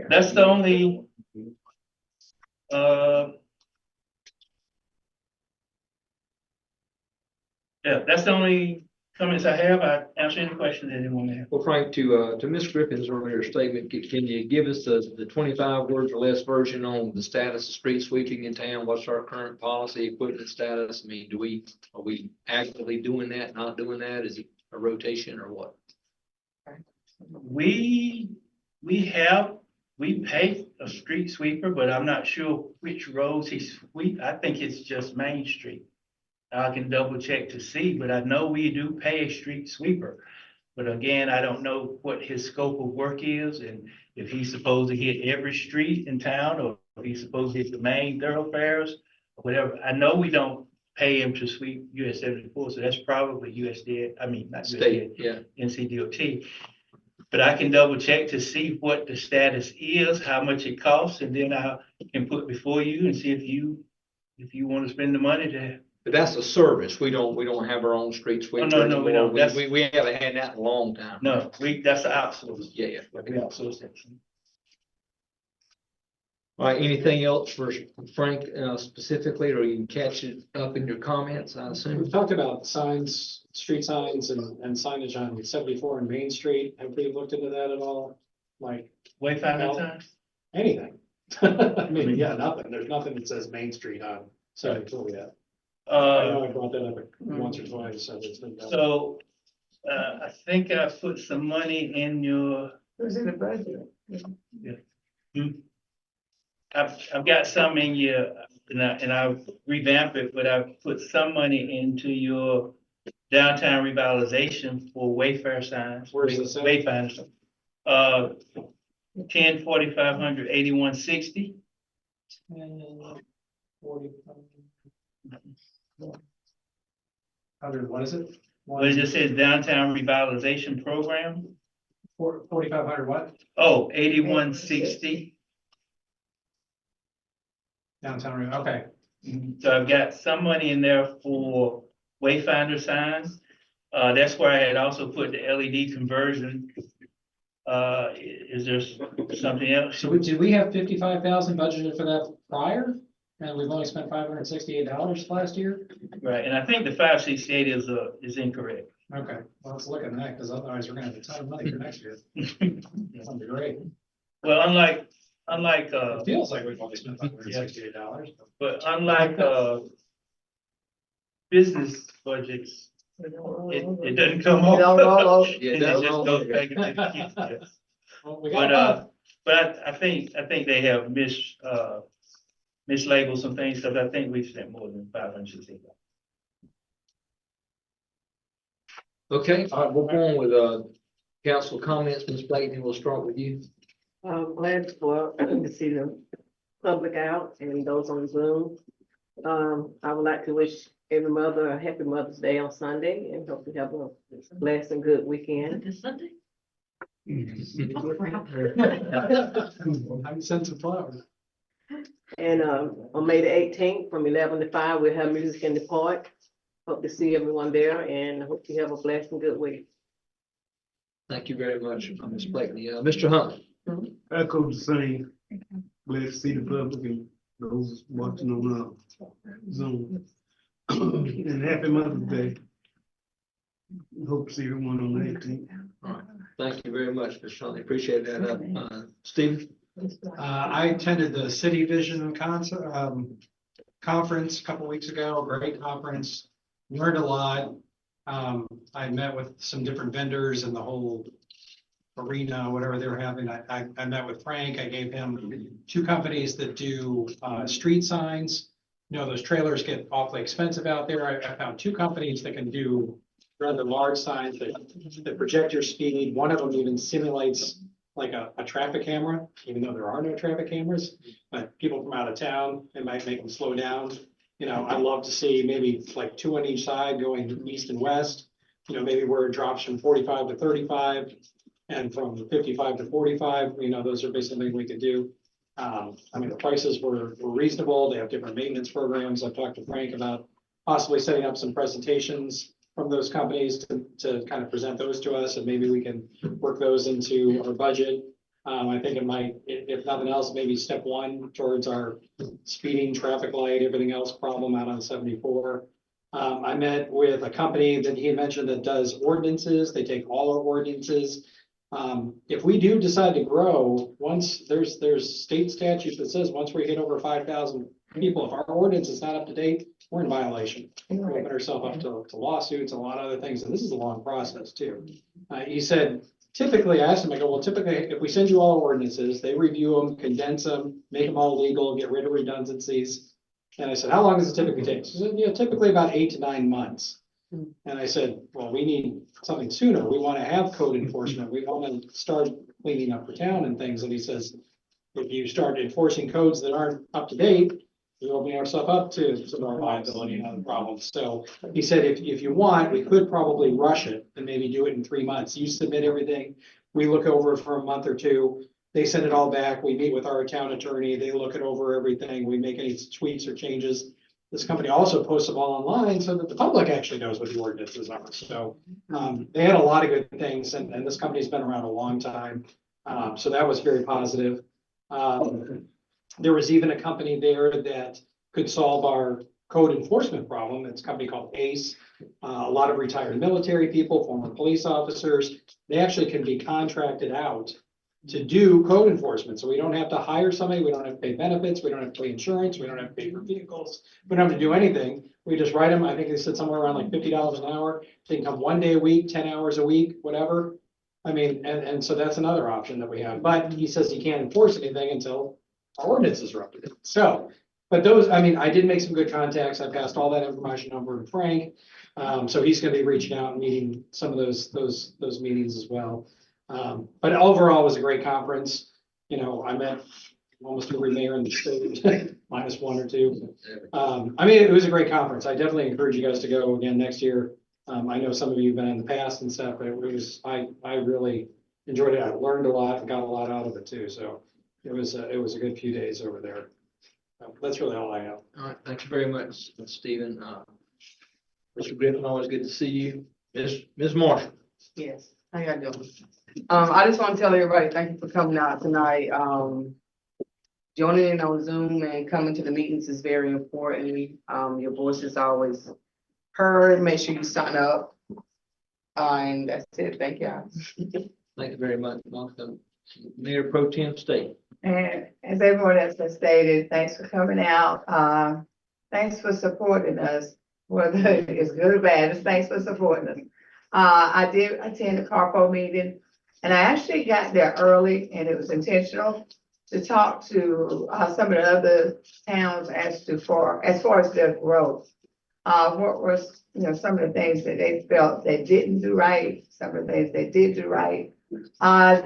That's the only, yeah, that's the only comments I have. I answer any questions that anyone may have. Well, Frank, to Ms. Griffin's earlier statement, can you give us the 25 words or less version on the status of street sweeping in town? What's our current policy, equipment status? I mean, are we actively doing that, not doing that? Is it a rotation or what? We pay a street sweeper, but I'm not sure which roads he sweep. I think it's just Main Street. I can double check to see, but I know we do pay a street sweeper. But again, I don't know what his scope of work is and if he's supposed to hit every street in town or if he's supposed to hit the main thoroughfares or whatever. I know we don't pay him to sweep US 74, so that's probably USDA, I mean, not State, USDA, yeah. NCDOT. But I can double check to see what the status is, how much it costs, and then I can put before you and see if you want to spend the money to. But that's a service. We don't have our own street sweeper. no, we anymore. don't. That's- We haven't had that in a long time. No, that's the outsource. Yeah, yeah. We outsource that. All right, anything else for Frank specifically, or you can catch it up in your comments, I assume? We've talked about signs, street signs and signage on 74 and Main Street. Have we looked into that at all? Like Wayfinder No. time? anything? I mean, yeah, nothing. There's nothing that says Main Street on 74 yet. I know I brought that up once or twice, so it's been done. So, I think I put some money in your, It was in the budget. I've got some in your, and I'll revamp it, but I've put some money into your downtown revitalization for Wayfair signs. Where's this at? Wayfinders. 10, 4,500, 8160. What is it? Well, it just says downtown revitalization program. 4,500 what? Oh, 8160. Downtown, okay. So I've got some money in there for Wayfinder signs. That's where I had also put the LED conversion. Is there something else? So did we have 55,000 budgeted for that prior? And we've only spent $568 last year? Right, and I think the 568 is incorrect. Okay, well, let's look at that, because otherwise we're gonna have a ton of money for next year. That'll be great. Well, unlike, It feels like we've only spent $568. but unlike, business budgets, it doesn't come It don't roll off. over. It just goes back into the future. Well, we got But I think they have mislabeled some things, because I think we've spent more than 560. Okay, all right, we'll go on with council comments. Ms. Blakeney, we'll start with you. I'm glad to see the public out and those on Zoom. I would like to wish every mother a happy Mother's Day on Sunday and hope you have a blessed and good weekend. This Sunday? I'm sent some flowers. And on May the 18th, from 11 to 5, we'll have music in the park. Hope to see everyone there and hope you have a blessed and good week. Thank you very much, Ms. Blakeney. Mr. Hunt. Echo the same. Glad to see the public and those watching on Zoom. And happy Mother's Day. Hope to see everyone on the 18th. All right, thank you very much, Mr. Hunt. Appreciate that. Stephen? I attended the City Vision conference a couple weeks ago, great conference, learned a lot. I met with some different vendors in the whole arena, whatever they were having. I met with Frank. I gave him 2 companies that do street signs. You know, those trailers get awfully expensive out there. I found 2 companies that can do rather large signs that project your speed. One of them even simulates like a traffic camera, even though there are no traffic cameras, but people from out of town, it might make them slow down. You know, I love to see maybe like 2 on each side going east and west, you know, maybe where it drops from 45 to 35 and from 55 to 45, you know, those are basically we could do. I mean, the prices were reasonable. They have different maintenance programs. I've talked to Frank about possibly setting up some presentations from those companies to kind of present those to us, and maybe we can work those into our budget. I think it might, if nothing else, maybe step 1 towards our speeding, traffic light, everything else problem out on 74. I met with a company that he mentioned that does ordinances. They take all our ordinances. If we do decide to grow, once there's state statute that says once we hit over 5,000 people, if our ordinance is not up to date, we're in violation. We open ourselves up to lawsuits, and a lot of other things, and this is a long process too. He said, typically, I asked him, I go, well, typically, if we send you all ordinances, they review them, condense them, make them all legal, get rid of redundancies. And I said, how long does it typically take? He said, yeah, typically about 8 to 9 months. And I said, well, we need something sooner. We want to have code enforcement. We want to start cleaning up the town and things. And he says, if you start enforcing codes that aren't up to date, we open ourselves up to some more liability and other problems. So he said, if you want, we could probably rush it and maybe do it in 3 months. You submit everything. We look over it for a month or 2. They send it all back. We meet with our town attorney. They look it over everything. We make any tweaks or changes. This company also posts them all online so that the public actually knows what the ordinances are. So they had a lot of good things, and this company's been around a long time. So that was very positive. There was even a company there that could solve our code enforcement problem. It's a company called ACE. A lot of retired military people, former police officers, they actually can be contracted out to do code enforcement. So we don't have to hire somebody, we don't have to pay benefits, we don't have to pay insurance, we don't have to pay for vehicles. We don't have to do anything. We just write them. I think they said somewhere around like $50 an hour. They can come 1 day a week, 10 hours a week, whatever. I mean, and so that's another option that we have. But he says he can't enforce anything until our ordinances are updated. So, but those, I mean, I did make some good contacts. I passed all that information over to Frank. So he's gonna be reaching out and meeting some of those meetings as well. But overall, it was a great conference. You know, I met almost every mayor in the state, minus one or two. I mean, it was a great conference. I definitely encourage you guys to go again next year. I know some of you have been in the past and stuff, but it was, I really enjoyed it. I learned a lot and got a lot out of it too. So it was a good few days over there. That's really all I have. All right, thank you very much, Stephen. Mr. Griffin, always good to see you. Ms. Marshall. Yes, how y'all doing? I just want to tell everybody, thank you for coming out tonight. Joining in on Zoom and coming to the meetings is very important. Your voice is always heard. Make sure you sign up. And that's it. Thank y'all. Thank you very much. Welcome, Mayor Pro Tem State. And as everyone else has stated, thanks for coming out. Thanks for supporting us, whether it's good or bad, just thanks for supporting us. I did attend the Carpo meeting, and I actually got there early, and it was intentional to talk to some of the other towns as far as their growth. What was, some of the things that they felt they didn't do right, some of the things they did do right. As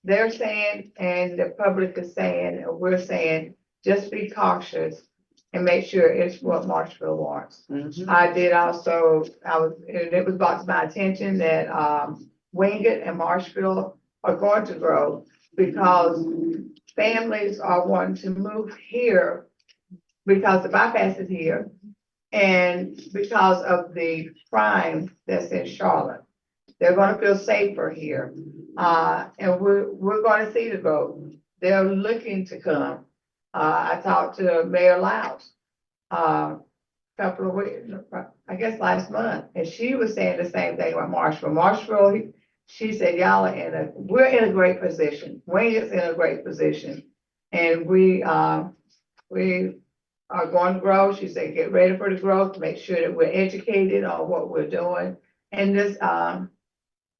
they're saying, and the public is saying, and we're saying, just be cautious and make sure it's what Marshville wants. I did also, it was brought to my attention that Wingate and Marshville are going to grow because families are wanting to move here because the bypass is here and because of the crime that's in Charlotte. They're going to feel safer here. And we're going to see the growth. They're looking to come. I talked to Mayor Louse a couple of weeks, I guess last month, and she was saying the same thing about Marshville. Marshville, she said, y'all are we're in a great position. Wayne is in a great position. And we are going to grow. She said, get ready for the growth, make sure that we're educated on what we're doing, and just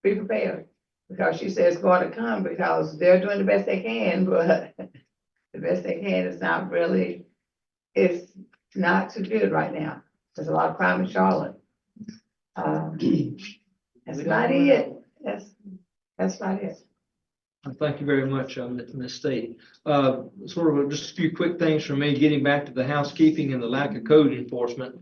be prepared. Because she says it's going to come because they're doing the best they can, but the best they can is not really, it's not too good right now. There's a lot of crime in Charlotte. That's about it. That's about it. Thank you very much, Ms. State. Sort of just a few quick things from me, getting back to the housekeeping and the lack of code enforcement.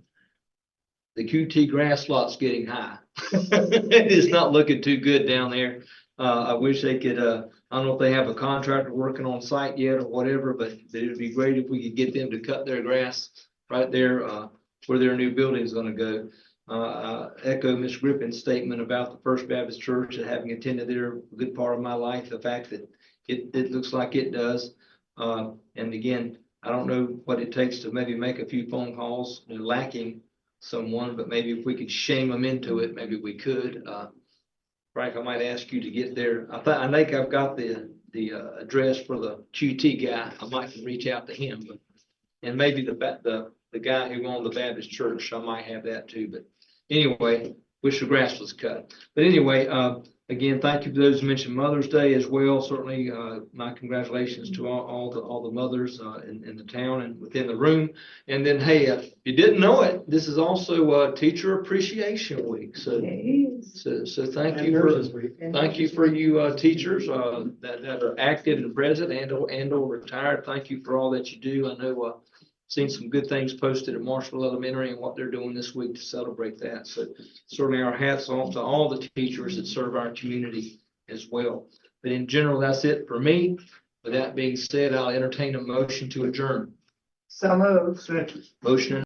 The QT grass lot's getting high. It is not looking too good down there. I wish they could, I don't know if they have a contractor working on site yet or whatever, but it would be great if we could get them to cut their grass right there where their new building is going to go. Echo Ms. Griffin's statement about the First Baptist Church and having attended there a good part of my life, the fact that it looks like it does. And again, I don't know what it takes to maybe make a few phone calls. They're lacking someone, but maybe if we could shame them into it, maybe we could. Frank, I might ask you to get there. I think I've got the address for the QT guy. I might reach out to him, but, and maybe the guy who owned the Baptist church. I might have that too. But anyway, wish the grass was cut. But anyway, again, thank you to those who mentioned Mother's Day as well. Certainly, my congratulations to all the mothers in the town and within the room. And then, hey, if you didn't know it, this is also Teacher Appreciation Week. So thank you for you teachers that are active and present and or retired. Thank you for all that you do. I know seen some good things posted at Marshville Elementary and what they're doing this week to celebrate that. So certainly our hats off to all the teachers that serve our community as well. But in general, that's it for me. With that being said, I'll entertain a motion to adjourn. So moved. Motion